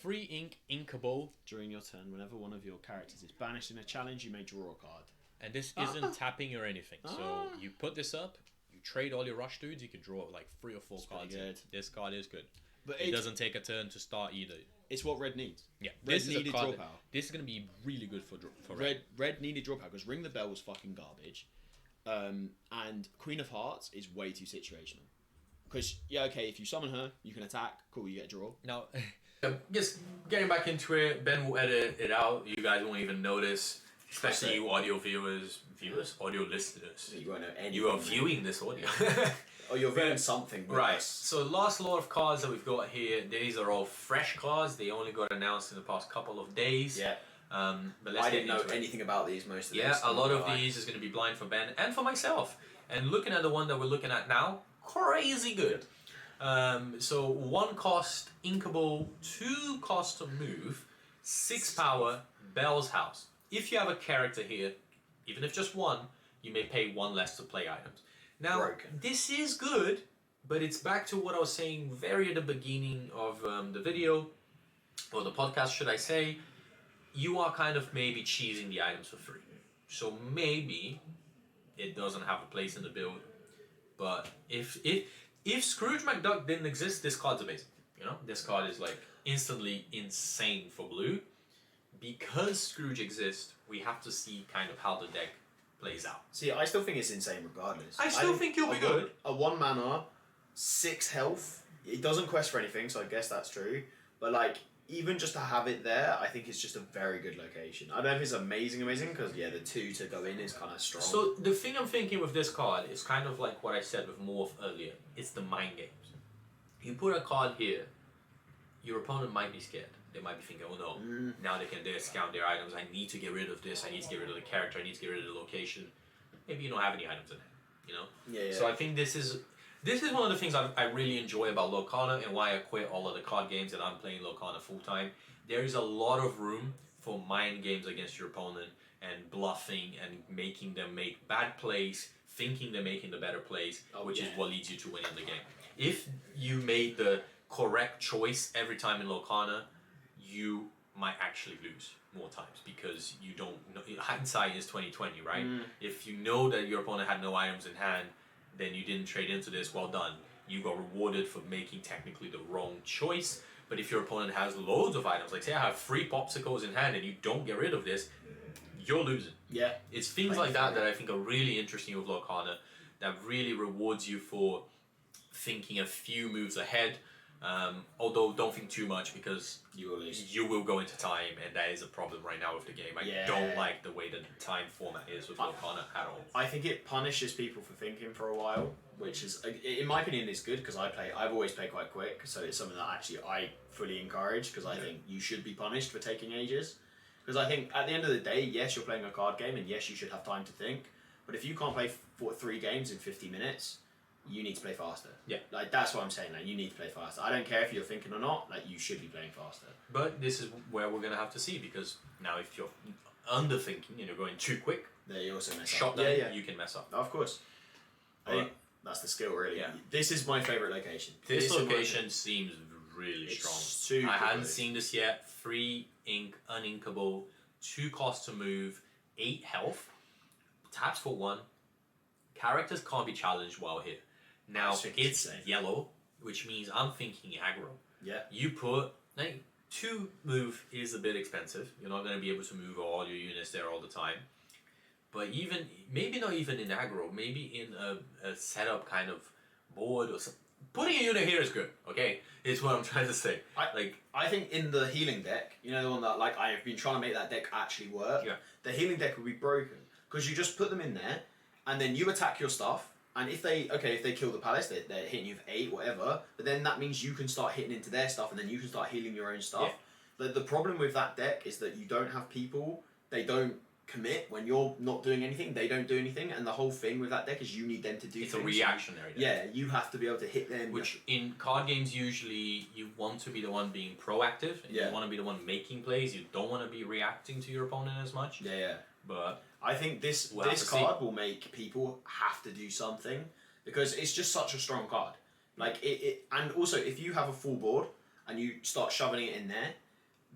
free ink, inkable, During your turn, whenever one of your characters is banished in a challenge, you may draw a card. and this isn't tapping or anything. So you put this up, you trade all your rush dudes, you can draw like 3 or 4 cards. pretty good. This card is good, But it doesn't take a turn to start either. It's what red needs. Yeah, Red this is a needed card draw that- power. This is gonna be really good for red. Red needed draw power because Ring the Bell was fucking garbage, and Queen of Hearts is way too situational. Because okay, if you summon her, you can attack. Cool, you get a draw. Now, Just getting back into it, Ben will edit it out. You guys won't even notice, especially you audio audio listeners. You won't know anything. You are viewing this audio. Oh, you're viewing something. With Right, us. so the last lot of cards that we've got here, these are all fresh cards. They only got announced in the past couple of days. Yeah. But let's I get didn't know into it. anything about these most of Yeah, these. a lot of these is going to be blind for Ben and for myself. And looking at the one that we're looking at now, crazy good. So 1 cost, inkable, 2 cost to move, 6 power, Bell's House. If you have a character here, even if just one, you may pay 1 less to play items. Now, Broken. this is good, but it's back to what I was saying very at the beginning of the video, or the podcast, should I say. You are kind of maybe cheesing the items for free. So maybe it doesn't have a place in the build. But if Scrooge McDuck didn't exist, this card's amazing. You know, this card is like instantly insane for blue. Because Scrooge exists, we have to see kind of how the deck plays out. See, I still think it's insane regardless. I still think you'll be good. A 1 mana, 6 health. It doesn't quest for anything, so I guess that's true. But like, even just to have it there, I think it's just a very good location. I don't know if it's amazing, because the 2 to go in is kind of strong. So the thing I'm thinking with this card is kind of like what I said with Morph earlier. It's the mind games. You put a card here, your opponent might be scared. They might be thinking, oh no, now they can discount their items. I need to get rid of this. I need to get rid of the character. I need to get rid of the location. Maybe you don't have any items in it, you know? Yeah. So I think this is one of the things I really enjoy about locrana and why I quit all of the card games and I'm playing locrana full time. There is a lot of room for mind games against your opponent and bluffing and making them make bad plays, thinking they're making the better plays, which is what leads you to winning the game. If you made the correct choice every time in locrana, you might actually lose more times because you don't know. Hindsight is 20/20, right? If you know that your opponent had no items in hand, then you didn't trade into this, well done. You got rewarded for making technically the wrong choice. But if your opponent has loads of items, like say I have 3 popsicles in hand and you don't get rid of this, you're losing. Yeah. It's things like that I think are really interesting with locrana, that really rewards you for thinking a few moves ahead. Although don't think too much because You will lose. you will go into time, and that is a problem right now with the game. I don't like the way that the time format is with locrana at all. I think it punishes people for thinking for a while, which is, in my opinion, is good because I've always played quite quick, so it's something that actually I fully encourage because I think you should be punished for taking ages. Because I think at the end of the day, yes, you're playing a card game, and yes, you should have time to think. But if you can't play 3 games in 50 minutes, you need to play faster. Yeah. Like, that's what I'm saying. Like, you need to play faster. I don't care if you're thinking or not. Like, you should be playing faster. But this is where we're going to have to see, because now if you're underthinking and you're going too quick, There you also mess shot up. them, you can mess up. Of course. I think that's the skill, really. Yeah. This is my favourite location. This location seems really strong. Super I hadn't good. seen this yet. 3 ink, uninkable, 2 cost to move, 8 health, taps for 1. Characters can't be challenged while here. Now it's insane. yellow, which means I'm thinking aggro. Yeah. You put like 2 move is a bit expensive. You're not going to be able to move all your units there all the time. But even maybe not even in aggro, maybe in a setup kind of board or something. Putting a unit here is good. Okay, is what I'm trying to say. I think in the healing deck, you know, the one that like I have been trying to make that deck actually work. Yeah. The healing deck would be broken because you just put them in there, and then you attack your stuff, And if they kill the palace, they're hitting you for 8, whatever. But then that means you can start hitting into their stuff, and then you can start healing your own stuff. Yeah. The problem with that deck is that you don't have people. They don't commit when you're not doing anything. They don't do anything, and the whole thing with that deck is you need them to do. It's things. a reactionary deck. Yeah, you have to be able to hit them. Which in card games usually you want to be the one being proactive. And you want to be the one making plays. You don't want to be reacting to your opponent as much. Yeah. But I think this card will make people have to do something because it's just such a strong card. Like it and also if you have a full board and you start shoving it in there,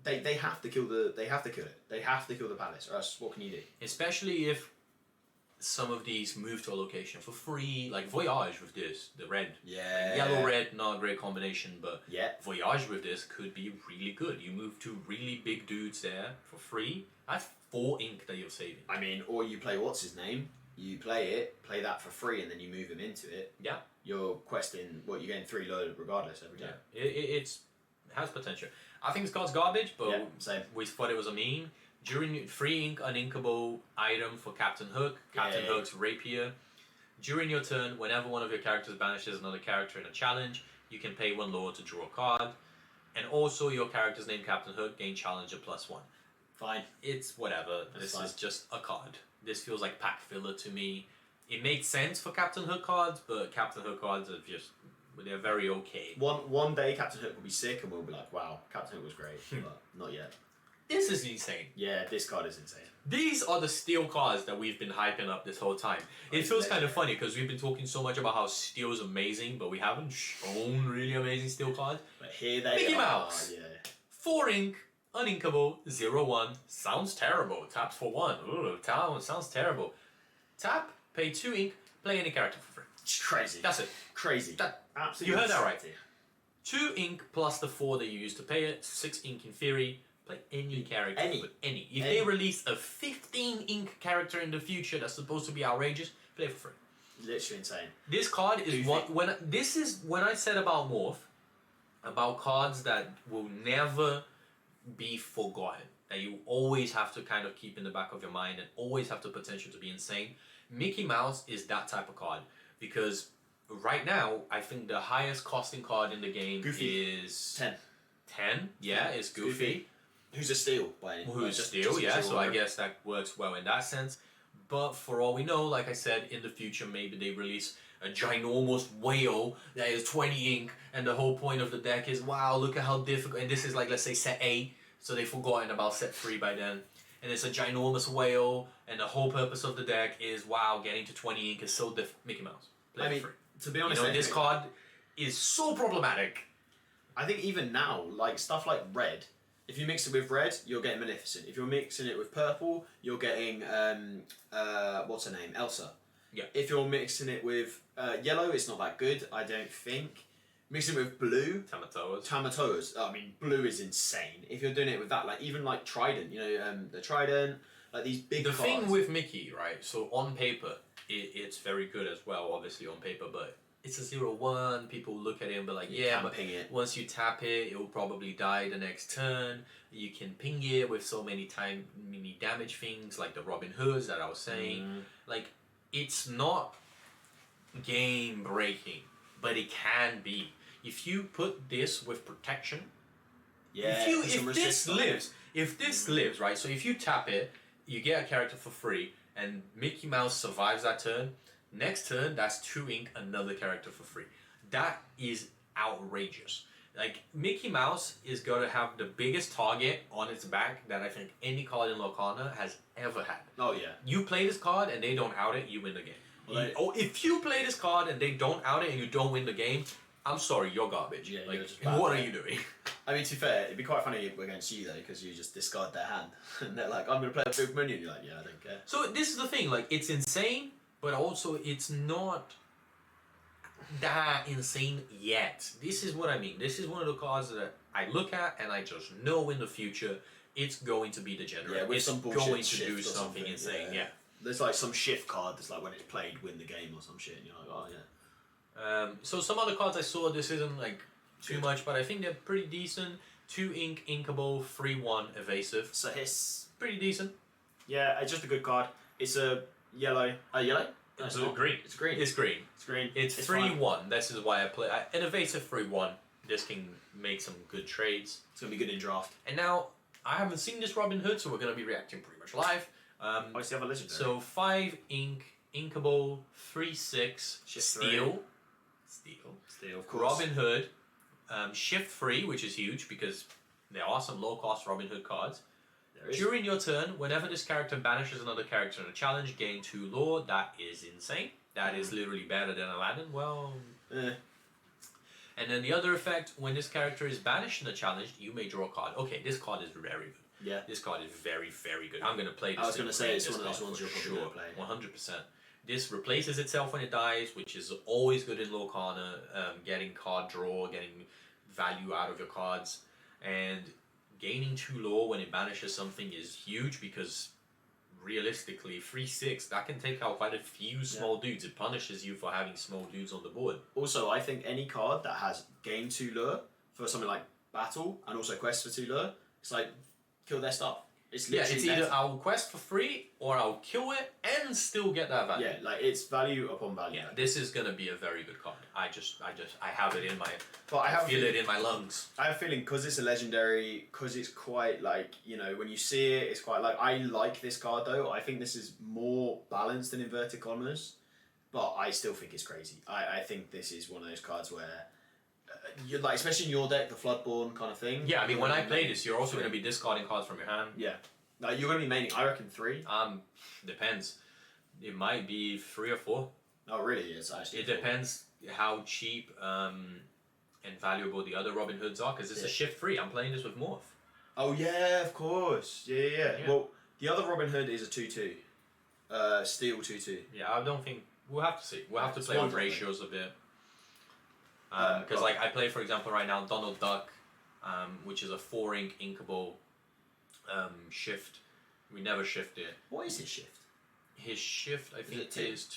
they have to kill it. They have to kill the palace, or else what can you do? especially if some of these move to a location for free, like Voyage with this, the red. Yeah. Yellow red, not a great combination, but Yeah. Voyage with this could be really good. You move two really big dudes there for free. That's 4 ink that you're saving. I mean, or you play what's his name? You play that for free, and then you move him into it. Yeah. You're questing what you're getting 3 load regardless every time. Yeah. It has potential. I think this card's garbage, but Same. we thought it was a meme. During free ink uninkable item for Captain Hook, Captain Hook's rapier. During your turn, whenever one of your characters banishes another character in a challenge, you can pay 1 lower to draw a card. And also your character's named Captain Hook gain challenger +1. Fine. It's whatever. That's this fine. is just a card. This feels like pack filler to me. It makes sense for Captain Hook cards, but Captain Hook cards are just, they're very okay. One day Captain Hook will be sick, and we'll be like, wow, Captain Hook was great, but not yet. This is insane. Yeah, this card is insane. These are the steel cards that we've been hyping up this whole time. It feels kind of funny because we've been talking so much about how steel is amazing, but we haven't shown really amazing steel cards. But here they Mickey are. Mouse. Yeah. 4 ink, uninkable, 0/1. Sounds terrible. Taps for 1. Ooh, sounds terrible. Tap, pay 2 ink, play any character for free. It's crazy. That's it. Crazy. Absolutely. You heard that right. insanity. 2 ink plus the 4 that you use to pay it. 6 ink in theory. Play any character. Any. With any. If they release a 15 ink character in the future that's supposed to be outrageous, play for free. Literally insane. This card is when I said about Morph, about cards that will never be forgotten, that you always have to kind of keep in the back of your mind and always have the potential to be insane. Mickey Mouse is that type of card because right now I think the highest costing card in the game is 10. 10. Yeah, it's Goofy. Who's a steal by any Who's just steel, yeah, so I order. guess that works well in that sense. But for all we know, like I said, in the future maybe they release a ginormous whale that is 20 ink and the whole point of the deck is, wow, look at how difficult, and this is like, let's say set 8, so they've forgotten about set 3 by then. And it's a ginormous whale and the whole purpose of the deck is, wow, getting to 20 ink is so Mickey Mouse. Play for free. To be honest, this card is so problematic. I think even now, like stuff like red, if you mix it with red, you're getting Maleficent. If you're mixing it with purple, you're getting what's her name, Elsa. Yeah. If you're mixing it with yellow, it's not that good, I don't think. Mixing it with blue, Tamatoas. I mean, blue is insane. If you're doing it with that, like even like Trident, the Trident, like these big. The cards. thing with Mickey, right? So on paper, it's very good as well. Obviously on paper, but it's a 0/1. People look at it and be like, You're yeah, but camping it. once you tap it, it will probably die the next turn. You can ping it with so many mini damage things like the Robin Hoods that I was saying. Like, it's not game breaking, but it can be. If you put this with protection, Yeah. if this lives, right? So if you tap it, you get a character for free, and Mickey Mouse survives that turn. Next turn, that's 2 ink, another character for free. That is outrageous. Like, Mickey Mouse is gonna have the biggest target on its back that I think any card in Locrana has ever had. Oh yeah. You play this card and they don't out it, you win the game. Well, If you play this card and they don't out it and you don't win the game, I'm sorry, you're garbage. Yeah, like, you're just bad, what are mate. you doing? I mean, to be fair, it'd be quite funny against you though, because you just discard their hand, and they're like, "I'm gonna play a big minion." You're like, "Yeah, I don't care." So this is the thing, like, it's insane, but also it's not that insane yet. This is what I mean. This is one of the cards that I look at and I just know in the future it's going to be degenerate. Yeah, with it's some bullshit going to shift do or something insane. Yeah. There's like some shift card that's like when it's played, win the game or some shit, and you're like, "Oh yeah." So some other cards I saw, this isn't like too Good. much, but I think they're pretty decent. 2 ink, inkable, 3/1 evasive. So his. Pretty decent. Yeah, it's just a good card. It's a yellow. A yellow? It's it's not. green. It's green. It's green. It's green. It's 3-1. This is why I play. Innovative 3-1. This can make some good trades. It's gonna be good in draft. And now, I haven't seen this Robin Hood, so we're going to be reacting pretty much live. I still have a legendary. So 5 ink, inkable, 3/6, Shift steel, Steel, of course. Robin Hood, shift free, which is huge because there are some low cost Robin Hood cards. There is. During your turn, whenever this character banishes another character in a challenge, gain 2 lore. That is insane. That is literally better than Aladdin. Well. And then the other effect, when this character is banished in a challenge, you may draw a card. Okay, this card is very good. Yeah. This card is very, very good. I'm going to play this. I was going to say it's one of those card ones for you're probably going to play. 100%. This replaces itself when it dies, which is always good in locrana. Getting card draw, getting value out of your cards, and gaining 2 lore when it banishes something is huge because realistically 3/6 that can take out quite a few small dudes. It punishes you for having small dudes on the board. Also, I think any card that has gain 2 lure for something like battle and also quest for 2 lure, it's like kill their stuff. It's literally it's either I'll quest for free or I'll kill it and still get that value. Yeah, like it's value upon value. Yeah, this is gonna be a very good card. I have it in my. But I feel it in my lungs. I have a feeling because it's a legendary, because it's quite like, you know, when you see it, it's quite like, I like this card though. I think this is more balanced than inverted commas, but I still think it's crazy. I think this is one of those cards where, you like, especially in your deck, the Floodborn kind of thing. Yeah, I mean, when I play this, you're also going to be discarding cards from your hand. Yeah. Like, you're going to be maining, I reckon, 3. Depends. It might be 3 or 4. Oh, really? It's actually It 4. depends how cheap and valuable the other Robin Hoods are, because it's a shift free. I'm playing this with Morph. Oh, yeah, of course. Yeah. Well, the other Robin Hood is a 2/2. Steel 2/2. Yeah, I don't think... We'll have to see. We'll have to play with ratios a bit. Because, like, I play, for example, right now, Donald Duck, which is a 4-ink inkable shift. We never shift it. What is his shift? His shift, I think, it 2? is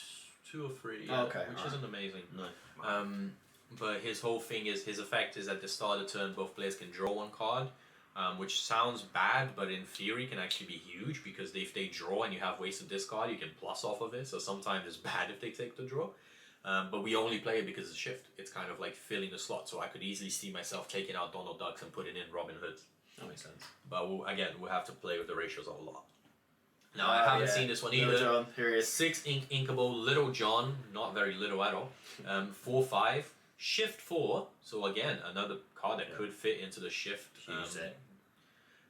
2 or 3. Oh, okay, which isn't amazing. No. But his whole thing is, his effect is at the start of the turn, both players can draw 1 card, which sounds bad, but in theory can actually be huge, because if they draw and you have wasted discard, you can plus off of it, so sometimes it's bad if they take the draw. But we only play it because it's a shift. It's kind of like filling the slot, so I could easily see myself taking out Donald Ducks and putting in Robin Hoods. That makes sense. But we'll have to play with the ratios a lot. Now, I haven't seen this one either. Little John, here he is. 6-ink inkable Little John, not very little at all. 4/5, shift 4. So again, another card that could fit into the shift.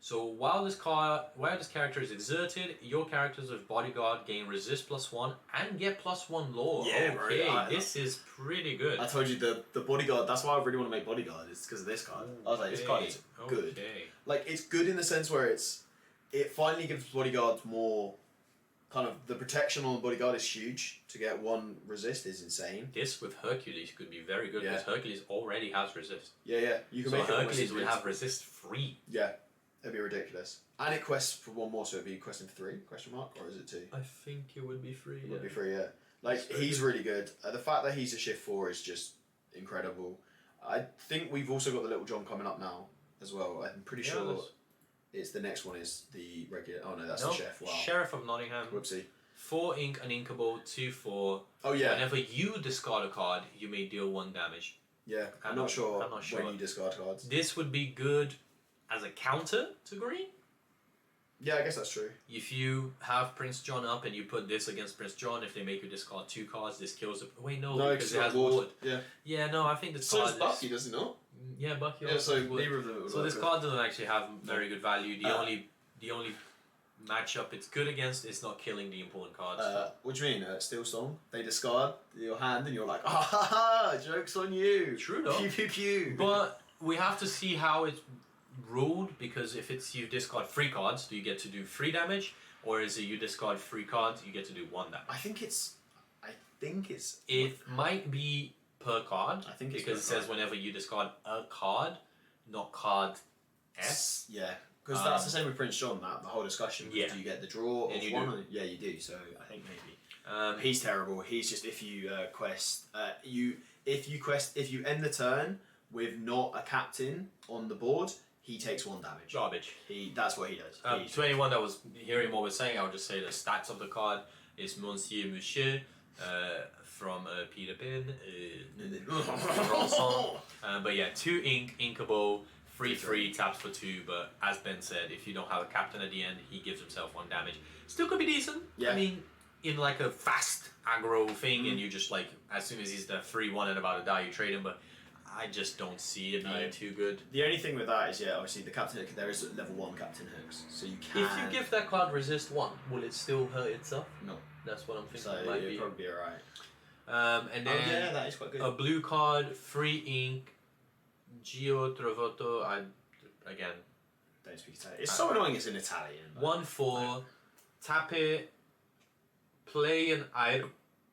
So while this character is exerted, your characters with bodyguard gain resist +1 and get +1 lore. Yeah, bro. Okay, this is pretty good. I told you the bodyguard, that's why I really want to make bodyguard, it's because of this card. I was like, this card is good. Okay. Like, it's good in the sense where it finally gives bodyguards more kind of, the protection on the bodyguard is huge. To get 1 resist is insane. This with Hercules could be very good, because Hercules already has resist. Yeah. You can So make Hercules would have resist free. Yeah. It'd be ridiculous. And it quests for 1 more, so it'd be questing for 3, question mark, or is it 2? I think it would be free. It would be 3, yeah. Like, he's really good. The fact that he's a shift 4 is just incredible. I think we've also got the Little John coming up now as well. I'm pretty sure it's the next one is the regular. Oh no, that's the chef. Wow. Sheriff of Nottingham. Whoopsie. 4-ink uninkable, 2/4. Oh yeah. Whenever you discard a card, you may deal 1 damage. Yeah, I'm not sure when you discard cards. This would be good as a counter to green. Yeah, I guess that's true. If you have Prince John up and you put this against Prince John, if they make you discard 2 cards, this kills it. Wait, no, because it has wood. Yeah. Yeah, no, I think this so card. So does Bucky, does it not? Yeah, Bucky. Yeah, also so has wood. neither of them. So this card doesn't actually have very good value. The only matchup it's good against is not killing the important cards. What do you mean? Steel Storm? They discard your hand and you're like, ah ha ha, joke's on you. True though. Pew pew pew. But we have to see how it's ruled, because if it's you discard 3 cards, do you get to do 3 damage? Or is it you discard 3 cards, you get to do 1 damage? I think it's... It might be per card. I think it's because it says whenever you discard a card, not card S. Yeah. Because that's the same with Prince John, the whole discussion. Yeah. Do you get the draw And of you 1? do. Yeah, you do. So I think maybe. He's terrible. He's just, if you quest... If you end the turn with not a captain on the board, he takes 1 damage. Garbage. That's what he does. To anyone that was hearing what we're saying, I'll just say the stats of the card is Monsieur, from Peter Pan. Wrong song. But yeah, 2 ink, inkable, free, taps for 2. But as Ben said, if you don't have a captain at the end, he gives himself 1 damage. Still could be decent. Yeah. I mean, in like a fast aggro thing, and you just like, as soon as he's the 3-1 and about to die, you trade him. But I just don't see it being too good. The only thing with that is, obviously the captain hook, there is level 1 captain hooks, so you can... If you give that card resist 1, will it still hurt itself? No. That's what I'm thinking. So it might be. probably be alright. And then that is quite good. a blue card, free ink, Gio Trovoto. Again, Don't speak Italian. It's so annoying it's in Italian. 1/4, tap it, play an item.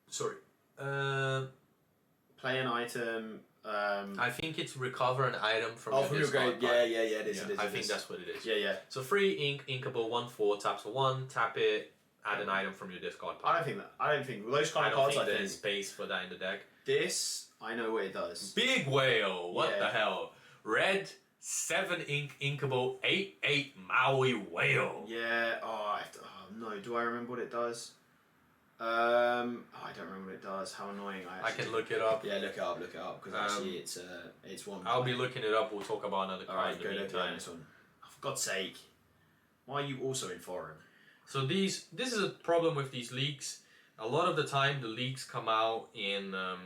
Sorry. Play an item. I think it's recover an item from from your grave. discard card. Yeah, it is. I think that's what it is. Yeah. So free ink, inkable, 1/4, taps for 1, tap it, add an item from your discard pile. I don't think those kind I of don't cards think like there's this. space for that in the deck. This, I know what it does. Big whale. What Yeah. the hell? Red, 7 ink, inkable, 8/8 Maui whale. Yeah. Oh no. Do I remember what it does? I don't remember what it does. How annoying! I can look it up. Yeah, look it up because actually it's one. I'll be looking it up. We'll talk about another card Alright, in go the look at meantime. this one. Oh, for God's sake! Why are you also in foreign? So this is a problem with these leaks. A lot of the time, the leaks come out in a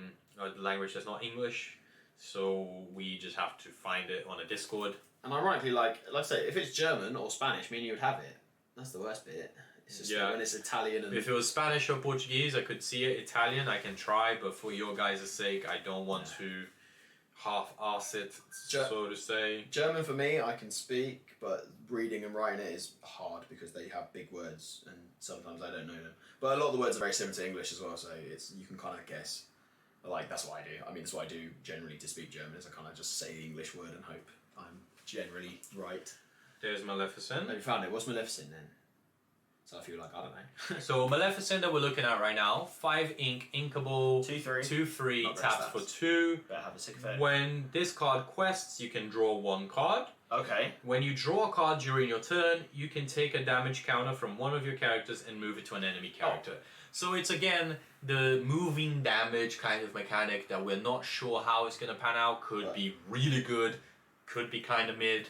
language that's not English, so we just have to find it on a Discord. And ironically, like I say, if it's German or Spanish, me and you would have it. That's the worst bit. It's just when it's Italian and... If it was Spanish or Portuguese, I could see it. Italian, I can try, but for your guys' sake, I don't want to half-ass it, so to say. German for me, I can speak, but reading and writing it is hard because they have big words and sometimes I don't know them. But a lot of the words are very similar to English as well, so you can kind of guess. Like, that's what I do. I mean, that's what I do generally to speak German, is I kind of just say the English word and hope I'm generally right. There's Maleficent. Have you found it? What's Maleficent then? So I feel like, I don't know. So Maleficent that we're looking at right now, 5 ink, inkable, 2/3. 2/3, Not very taps stats. for 2. Better have a sick effect. When this card quests, you can draw 1 card. Okay. When you draw a card during your turn, you can take a damage counter from one of your characters and move it to an enemy character. So it's again the moving damage kind of mechanic that we're not sure how it's going to pan out. Could be really good, could be kind of mid.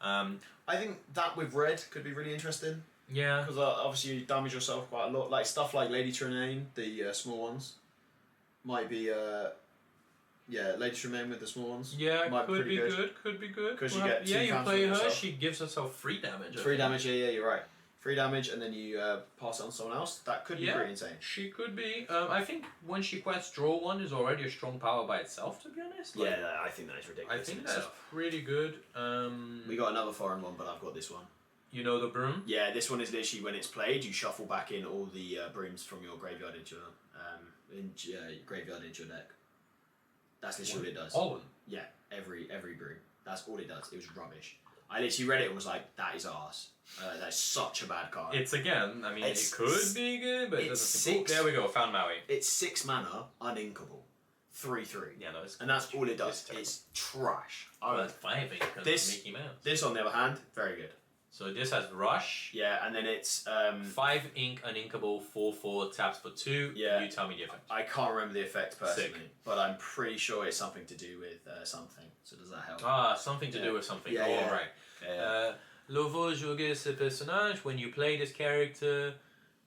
I think that with red could be really interesting. Yeah. Because obviously you damage yourself quite a lot. Like stuff like Lady Tremaine, the small ones, might be... Lady Tremaine with the small ones. Yeah, might could be pretty good. Could be good. Because you get 2 you counts play from her. yourself. She gives herself free damage. I Free think. damage, yeah, you're right. Free damage, and then you pass it on to someone else. That could be pretty insane. She could be. I think when she quests draw 1 is already a strong power by itself, to be honest. Like, I think that is ridiculous. I think in that's itself. pretty good. We got another foreign one, but I've got this one. You know the broom? Yeah, this one is literally when it's played, you shuffle back in all the brooms from your graveyard into your graveyard into your deck. That's literally what it does. All of them? Yeah, every broom. That's all it does. It was rubbish. I literally read it and was like, that is arse. That's such a bad card. It's again, I mean, it It's- could be good, but it it's doesn't. Oh, 6. there we go, found Maui. It's 6 mana, uninkable. 3/3. Yeah, no, it's And that's all it It's does. terrible. It's trash. Oh, that's 5 ink because This- Mickey Mouse. This, on the other hand, very good. So this has Rush. Yeah, and then it's 5 ink, uninkable, 4/4, taps for 2. Yeah. You tell me the effect. I can't remember the effect personally, Sick. but I'm pretty sure it's something to do with something. So does that help? Ah, something to do with something. Yeah, yeah. Alright. Yeah. Lovo jouer ce personnage. When you play this character,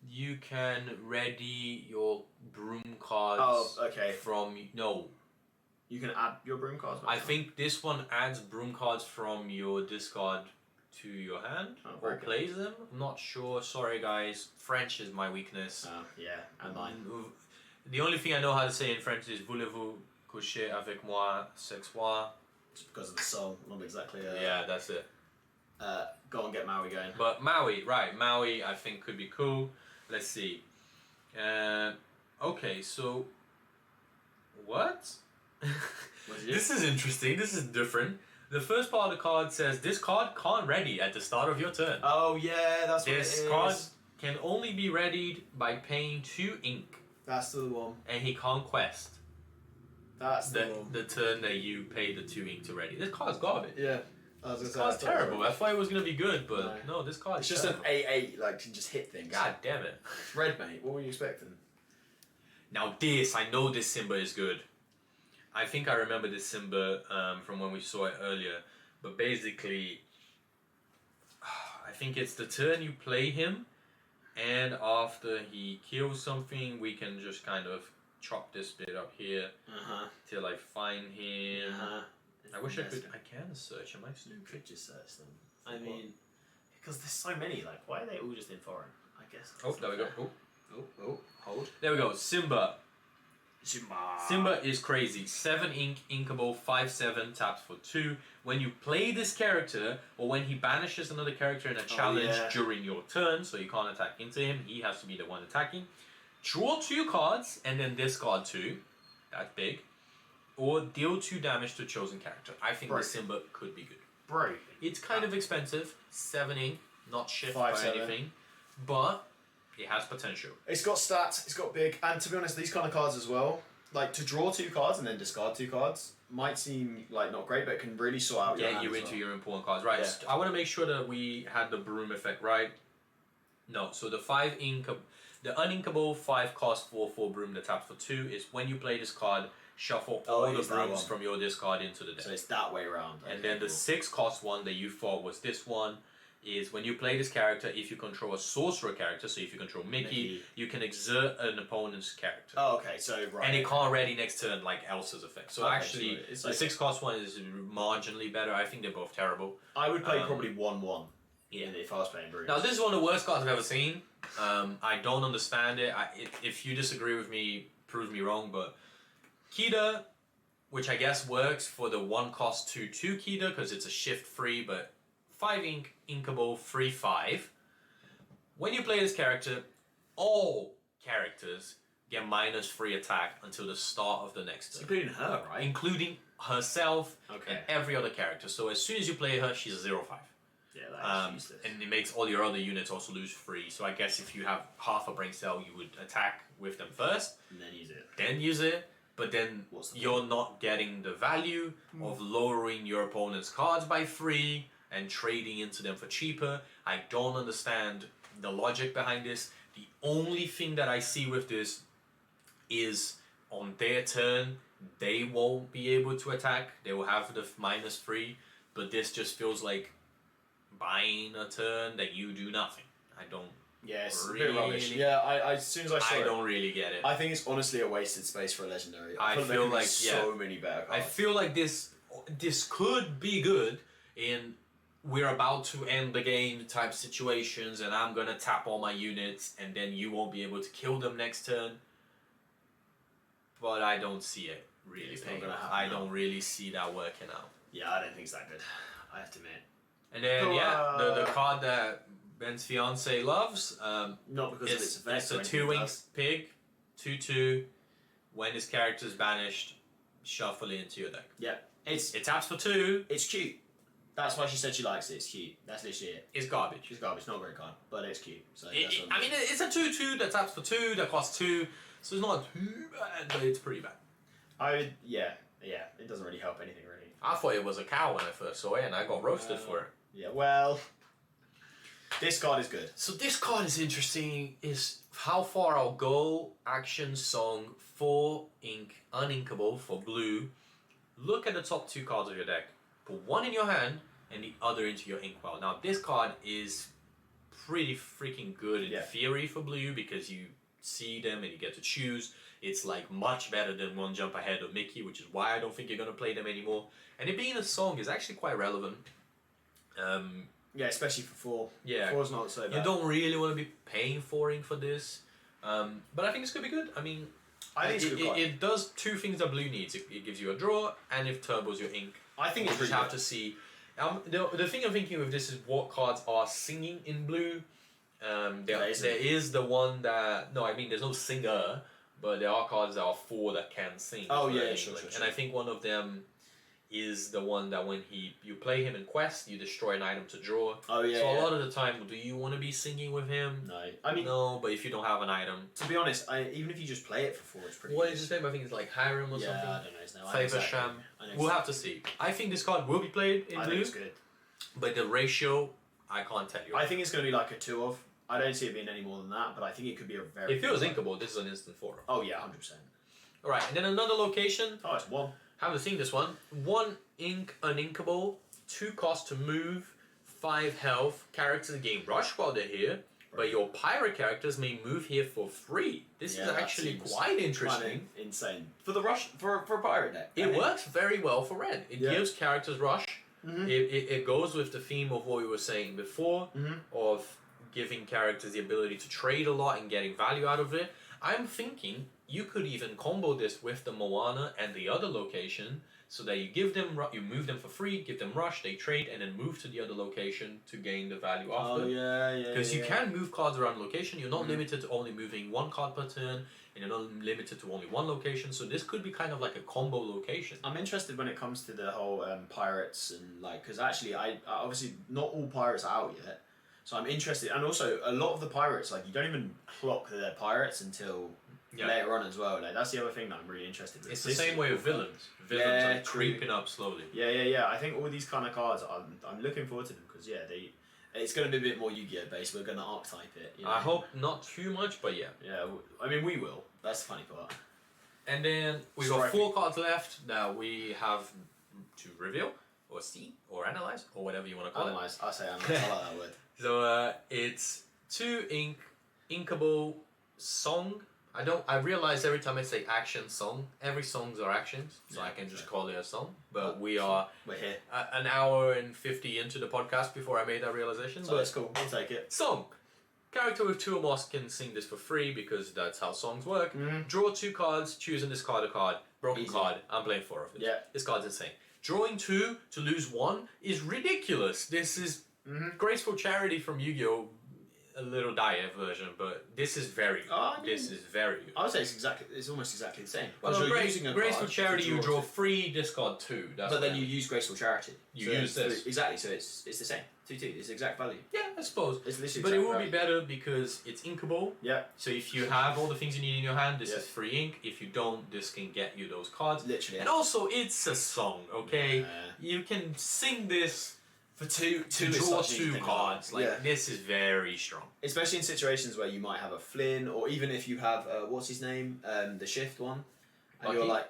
you can ready your broom cards Oh, okay. from... No. You can add your broom cards back I on. think this one adds broom cards from your discard to your hand Oh, or very good. plays them. I'm not sure. Sorry, guys. French is my weakness. Yeah, and mine. The only thing I know how to say in French is voulez-vous coucher avec moi ce soir? Just because of the song, not exactly. Yeah, that's it. Go and get Maui going. But Maui, right? Maui, I think could be cool. Let's see. Okay, so what? This is interesting. This is different. The first part of the card says this card can't ready at the start of your turn. Oh yeah, that's what This it is. card can only be readied by paying 2 ink, That's the one. and he can't quest That's the one. the turn that you pay the 2 ink to ready. This card's garbage. Yeah. I was This gonna card's say, I thought it was terrible. I thought it was gonna be good, but no, this card's It's just terrible. an 8/8, like to just hit things. God damn it. Red, mate. What were you expecting? Now this, I know this Simba is good. I think I remember this Simba from when we saw it earlier. But basically, I think it's the turn you play him, and after he kills something, we can just kind of chop this bit up here till I find him. I wish I could. I can search. Am I You stupid? could just search them. I mean, because there's so many. Like, why are they all just in foreign? I guess. Oh, there we go. Oh, Hold. there we go. Simba. Simba. Simba is crazy. 7 ink, inkable, 5/7, taps for 2. When you play this character, or when he banishes another character in a challenge during your turn, so you can't attack into him, he has to be the one attacking. Draw 2 cards, and then discard 2. That's big. Or deal 2 damage to a chosen character. I think the Simba could be good. Bro. It's kind of expensive. 7 ink, not shift 5/7. by anything. But it has potential. It's got stats, it's got big, and to be honest, these kind of cards as well, like to draw 2 cards and then discard 2 cards, might seem like not great, but it can really sort out your Get hand you as into well. your important cards. Right, Yeah. I want to make sure that we had the broom effect right. No, so the 5 ink, the uninkable 5 cost 4/4 broom that taps for 2 is when you play this card, shuffle all the it's that brooms one. from your discard into the deck. So it's that way around. And Okay, then the cool. 6 cost one that you thought was this one is when you play this character, if you control a sorcerer character, so if you control Mickey. You can exert an opponent's character. Oh, okay, so right. And it can't ready next turn like Elsa's effect. So Okay, actually, so it's the like- 6 cost one is marginally better. I think they're both terrible. I would play um, probably 1/1 Yeah. if I was playing Bruce. Now, this is one of the worst cards I've ever seen. I don't understand it. If you disagree with me, prove me wrong. But Kida, which I guess works for the 1 cost 2/2 Kida because it's a shift free, but 5 ink, inkable, 3/5. When you play this character, all characters get -3 attack until the start of the next turn, Including her, right? including herself Okay. and every other character. So as soon as you play her, she's a 0/5. Yeah, that's useless. And it makes all your other units also lose 3. So I guess if you have half a brain cell, you would attack with them first, And then use it. then use it. But then What's the you're not getting the value of lowering your opponent's cards by 3 and trading into them for cheaper. I don't understand the logic behind this. The only thing that I see with this is on their turn, they won't be able to attack. They will have the -3. But this just feels like buying a turn that you do nothing. I don't. Yeah, it's a bit rubbish. Really- Yeah, I as soon as I saw I it, don't really get it. I think it's honestly a wasted space for a legendary. I feel feel there could be like, so many better I cards. feel like this could be good in we're about to end the game type situations, and I'm gonna tap all my units, and then you won't be able to kill them next turn. But I don't see it really It's not paying gonna off. happen I now. don't really see that working out. Yeah, I don't think it's that good. I have to admit. And then the card that Ben's fiance loves. Not because of its effect. It's or a anything 2 it ink does. pig, 2/2. When his character is banished, shuffle it into your deck. Yeah. It's It taps for 2. it's cute. That's why she said she likes it. It's cute. That's literally it. It's garbage. She's garbage. Not a great card, but it's cute. So that's what I mean, it's a 2/2 that taps for 2, that costs 2, so it's not too bad, but it's pretty bad. yeah. It doesn't really help anything really. I thought it was a cow when I first saw it, and I got roasted for it. Yeah. Well, this card is good. So this card is interesting, is how far I'll go. Action Song, 4 ink, uninkable for blue. Look at the top 2 cards of your deck. Put one in your hand, and the other into your inkwell. Now this card is pretty freaking good in Yeah. theory for blue because you see them and you get to choose. It's like much better than One Jump Ahead of Mickey, which is why I don't think you're gonna play them anymore. And it being a song is actually quite relevant. Yeah, especially for 4. Yeah. 4's not so bad. You don't really want to be paying for ink for this, but I think it's gonna be good. I mean, I think it's a good card. it does 2 things that blue needs. It gives you a draw, and it turbos your ink. I think You it's just really have good. to see. The thing I'm thinking with this is what cards are singing in blue. There is the one that there's no singer, but there are cards that are 4 that can sing. Oh, for yeah, England. sure. And I think one of them is the one that when you play him in quest, you destroy an item to draw. Oh yeah. So yeah. a lot of the time, do you want to be singing with him? No, I mean, No, but if you don't have an item, to be honest, even if you just play it for 4, it's pretty. what good. is his name? I think it's like Hiram or Yeah, something. I don't know his name. I know Favor exactly. Sham. I know We'll have to see. I think this card will be played in I blue, think it's good. but the ratio, I can't tell you. I think it's going to be like a 2 of. I don't see it being any more than that, but I think it could be a very. If it was good one. inkable, this is an instant 4. Oh yeah, 100%. All right, and then another location. Oh, it's 1. Haven't seen this one. 1 ink uninkable, 2 cost to move, 5 health. Characters gain rush while they're here, but your pirate characters may move here for free. This is that actually seems quite interesting. kinda insane for the rush for a pirate deck. It works very well for red. It Yeah. gives characters rush. Mhm. It goes with the theme of what we were saying before, of giving characters the ability to trade a lot and getting value out of it. I'm thinking you could even combo this with the Moana and the other location, so that you give them you move them for free, give them rush, they trade, and then move to the other location to gain the value after. Oh yeah. Because you can move cards around location. You're not limited to only moving 1 card per turn, and you're not limited to only 1 location. So this could be kind of like a combo location. I'm interested when it comes to the whole pirates and like, because actually I obviously not all pirates are out yet, so I'm interested. And also a lot of the pirates, like you don't even clock that they're pirates until later on as well. Like that's the other thing that I'm really interested in. It's the same way with villains. Villains are creeping up slowly. Yeah. I think all these kind of cards, I'm looking forward to them because it's going to be a bit more Yu-Gi-Oh based. We're going to archetype it. You know? I hope not too much, but yeah. Yeah, I mean we will. That's the funny part. And then we got 4 cards left that we have to reveal or see or analyze or whatever you want to call it. Analyze. I say analyze. I like that word. So it's 2 inkable song. I realize every time I say action song, every songs are actions, so I can just call it a song. But we're here. An hour and 50 into the podcast before I made that realization. So but that's cool. We'll take it. song. Character with 2 or more can sing this for free because that's how songs work. Draw 2 cards, choose and discard a card. Broken Easy. card. I'm playing 4 of it. Yeah. This card's insane. Drawing 2 to lose 1 is ridiculous. This is graceful charity from Yu-Gi-Oh! A little dire version, but this is very good. I mean, This is very good. I would say it's almost exactly the same. Well, Because you're using a graceful card charity, to you draw two. 3, discard 2. That's But then what you use graceful charity. You So use this. Exactly. So it's the same. 2/2. It's the exact value. yeah, I suppose. It's literally. But it exact will value. be better because it's inkable. Yeah. So if you have all the things you need in your hand, this Yeah. is free ink. If you don't, this can get you those cards. Literally. And also, it's a song, okay? Yeah. You can sing this For two to is draw such an easy 2 thing. cards. Like, Yeah. this is very strong. Especially in situations where you might have a Flynn, or even if you have what's his name, the shift one, and Bucky? you're like,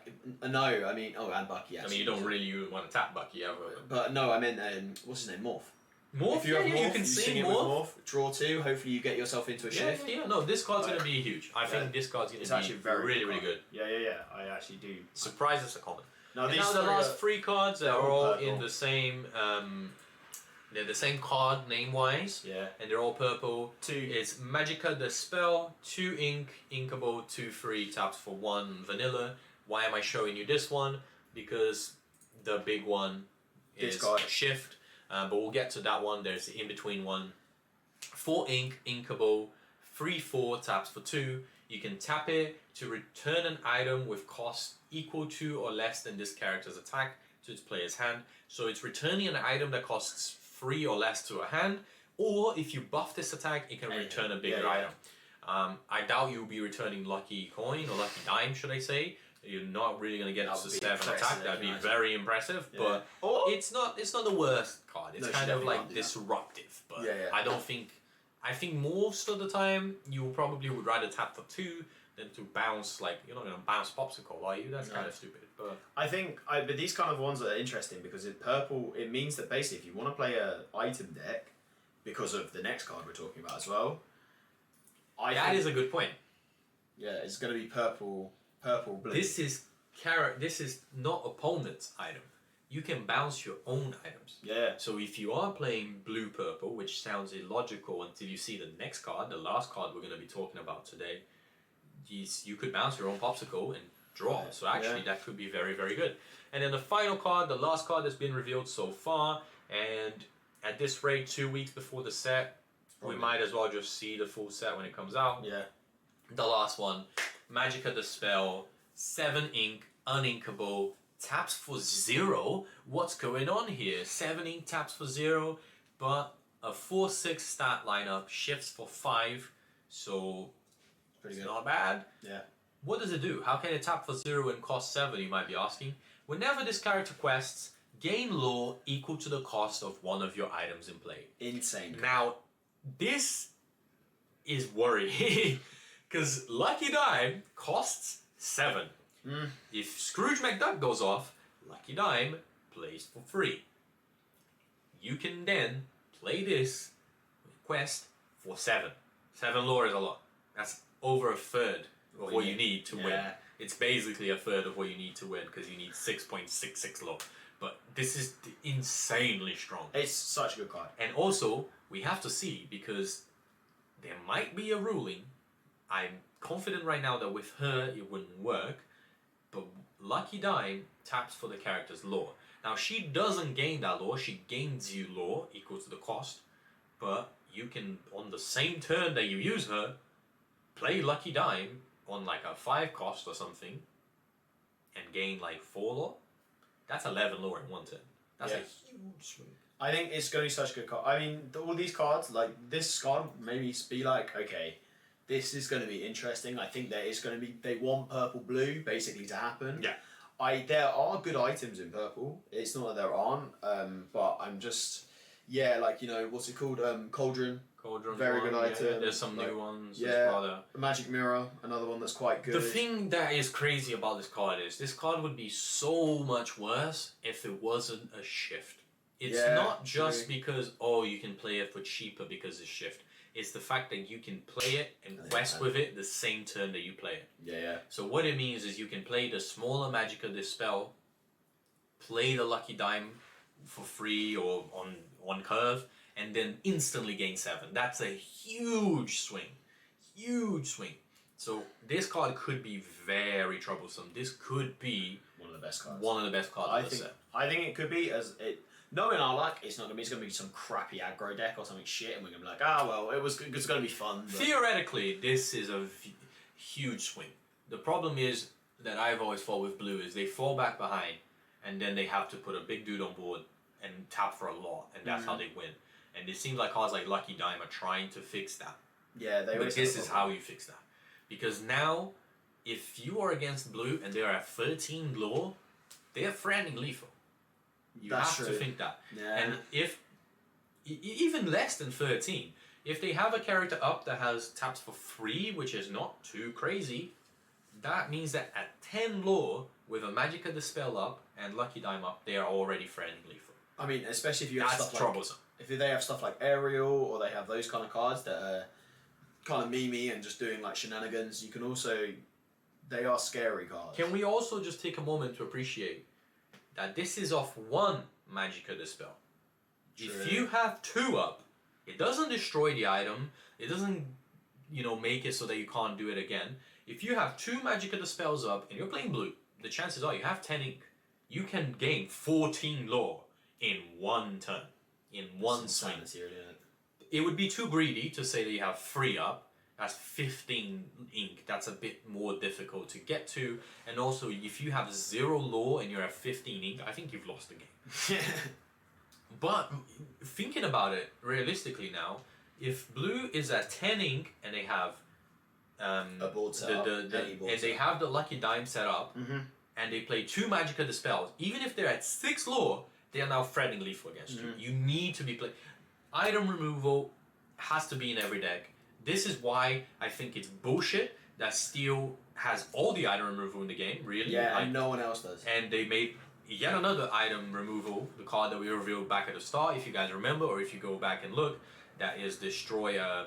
no, I mean, and Bucky. I Actually. mean, you don't really want to tap Bucky ever. But no, I meant what's his name, Morph. Morph, If you have yeah, Morph, you can sing sing it with Morph. Morph. Draw 2. Hopefully, you get yourself into a Yeah, shift. yeah, no, this card's Right. going to be huge. I think this card's going It's to be actually very really, really good. Yeah. I actually do. Surprise us a common. Now And these now the three last are- 3 cards they're are all all purple. in the same. They're the same card name wise, Yeah. and they're all purple. 2. It's Magica the Spell, 2 ink, inkable, 2 free, taps for 1 vanilla. Why am I showing you this one? Because the big one is Discard. shift, but we'll get to that one. There's the in between one. 4 ink, inkable, free 4, taps for 2. You can tap it to return an item with cost equal to or less than this character's attack to its player's hand. So it's returning an item that costs 3 or less to a hand, or if you buff this attack, it can return a bigger Yeah, yeah. item. I doubt you'll be returning Lucky Coin or Lucky Dime, should I say. You're not really going to get That to would be 7 impressive, attack. That'd be can I say. very impressive, Yeah. but Or it's not the worst card. It's No, kind she of definitely like can't do that. disruptive, but Yeah, yeah. I think most of the time you probably would rather tap for 2 than to bounce. Like, you're not going to bounce Popsicle, are you? That's No. kind of stupid. But I think, but these kind of ones are interesting because purple. It means that basically, if you want to play a item deck, because of the next card we're talking about as well, that think, is a good point. yeah, it's going to be purple, blue. This is not opponent's item. You can bounce your own items. Yeah. So if you are playing blue purple, which sounds illogical until you see the next card, the last card we're going to be talking about today, you could bounce your own Popsicle and draw. So actually that could be very, very good. And then the final card, the last card that's been revealed so far, and at this rate, 2 weeks before the set, we might as well just see the full set when it comes out. Yeah. The last one, Magica the Spell, 7 ink, uninkable, taps for 0. What's going on here? 7 ink taps for 0, but a 4/6 stat lineup shifts for 5, so Pretty it's good. not bad. Yeah. What does it do? How can it tap for 0 and cost 7, you might be asking? Whenever this character quests, gain lore equal to the cost of one of your items in play. Insane. Now, this is worrying. Because Lucky Dime costs 7. If Scrooge McDuck goes off, Lucky Dime plays for free. You can then play this quest for 7. 7 lore is a lot. That's over a third of what you need to win. It's basically a third of what you need to win because you need 6.66 lore. But this is insanely strong. It's such a good card. And also, we have to see because there might be a ruling. I'm confident right now that with her it wouldn't work. But Lucky Dime taps for the character's lore. Now, she doesn't gain that lore. She gains you lore equal to the cost. But you can, on the same turn that you use her, play Lucky Dime on like a 5 cost or something and gain like 4 lore. That's 11 lore in one turn. That's a huge swing. I think it's going to be such a good card. I mean, all these cards, like this card, maybe be like, okay, this is going to be interesting. I think there is going to be, they want purple blue basically to happen. Yeah. There are good items in purple. It's not that there aren't, but I'm just, like, you know, what's it called? Cauldron. Cauldron. Very good item. There's some like, new ones. Yeah. Magic Mirror, another one that's quite good. The thing that is crazy about this card is this card would be so much worse if it wasn't a shift. It's not just because, you can play it for cheaper because it's shift. It's the fact that you can play it and quest with it the same turn that you play it. Yeah. So what it means is you can play the smaller Magicka Dispel, play the Lucky Dime for free or on curve, and then instantly gain 7. That's a huge swing. Huge swing. So this card could be very troublesome. This could be one of the best cards. One of the best cards of the set. I think it could be knowing our luck, it's not gonna be. It's gonna be some crappy aggro deck or something shit, and we're gonna be like, it's gonna be fun. But... Theoretically, this is a huge swing. The problem is that I've always thought with blue is they fall back behind, and then they have to put a big dude on board and tap for a lot, and that's how they win. And it seems like cards like Lucky Dime are trying to fix that. Yeah, they. But this is how you fix that, because now, if you are against blue and they are at 13 lore, they are threatening lethal. You have to think that. Yeah. And if, even less than 13, if they have a character up that has taps for 3, which is not too crazy, that means that at 10 lore, with a Magicka Dispel up and Lucky Dime up, they are already threatening lethal. I mean, especially if you have That's stuff troublesome. If they have stuff like Aerial, or they have those kind of cards that are kind of memey and just doing like shenanigans, you can also... They are scary cards. Can we also just take a moment to appreciate that this is off 1 Magicka Dispel? True. If you have 2 up, it doesn't destroy the item. It doesn't, make it so that you can't do it again. If you have 2 Magicka Dispels up and you're playing blue, the chances are you have 10 ink. You can gain 14 lore in 1 turn, in one swing. It would be too greedy to say that you have 3 up. That's 15 ink. That's a bit more difficult to get to. And also, if you have 0 lore and you're at 15 ink, I think you've lost the game. But thinking about it realistically now, if blue is at 10 ink and they have a board set up, and they have the Lucky Dime set up, and they play 2 Magicka Dispels, even if they're at 6 lore, they are now threatening lethal against you. You need to be playing. Item removal has to be in every deck. This is why I think it's bullshit that Steel has all the item removal in the game, really. Yeah, and no one else does. And they made yet another item removal, the card that we revealed back at the start, if you guys remember, or if you go back and look, that is destroy a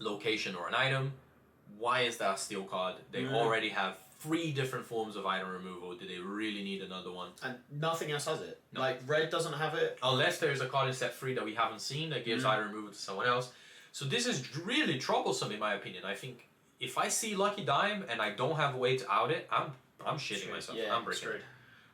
location or an item. Why is that a Steel card? They already have 3 different forms of item removal. Do they really need another one? And nothing else has it. No. Like, red doesn't have it. Unless there's a card in set 3 that we haven't seen that gives item removal to someone else. So this is really troublesome in my opinion. I think if I see Lucky Dime and I don't have a way to out it, I'm shitting myself. Yeah, I'm breaking. screwed.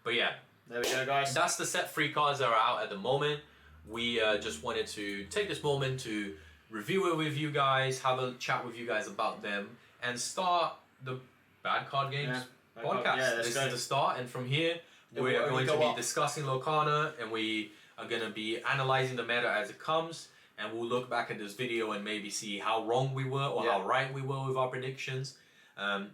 But yeah. There we go, guys. That's the set 3 cards that are out at the moment. We just wanted to take this moment to review it with you guys, have a chat with you guys about them, and start the Bad Card Games podcast. Yeah, this is the start, and from here we're going to be discussing Locrana, and we are going to be analyzing the meta as it comes, and we'll look back at this video and maybe see how wrong we were or how right we were with our predictions.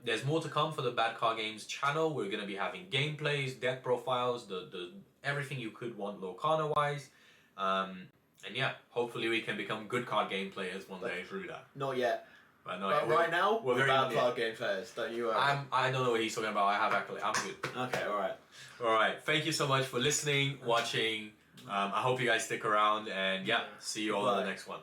There's more to come for the Bad Card Games channel. We're going to be having gameplays, deck profiles, the everything you could want Locrana wise. And yeah, hopefully we can become good card game players one day through that. Not yet. But no, But right now, we're we're very bad young. card game players. Don't you worry. I don't know what he's talking about. I have actually. I'm good. Okay, alright. All right. Thank you so much for listening, watching. I hope you guys stick around, and yeah, see you all in the next one.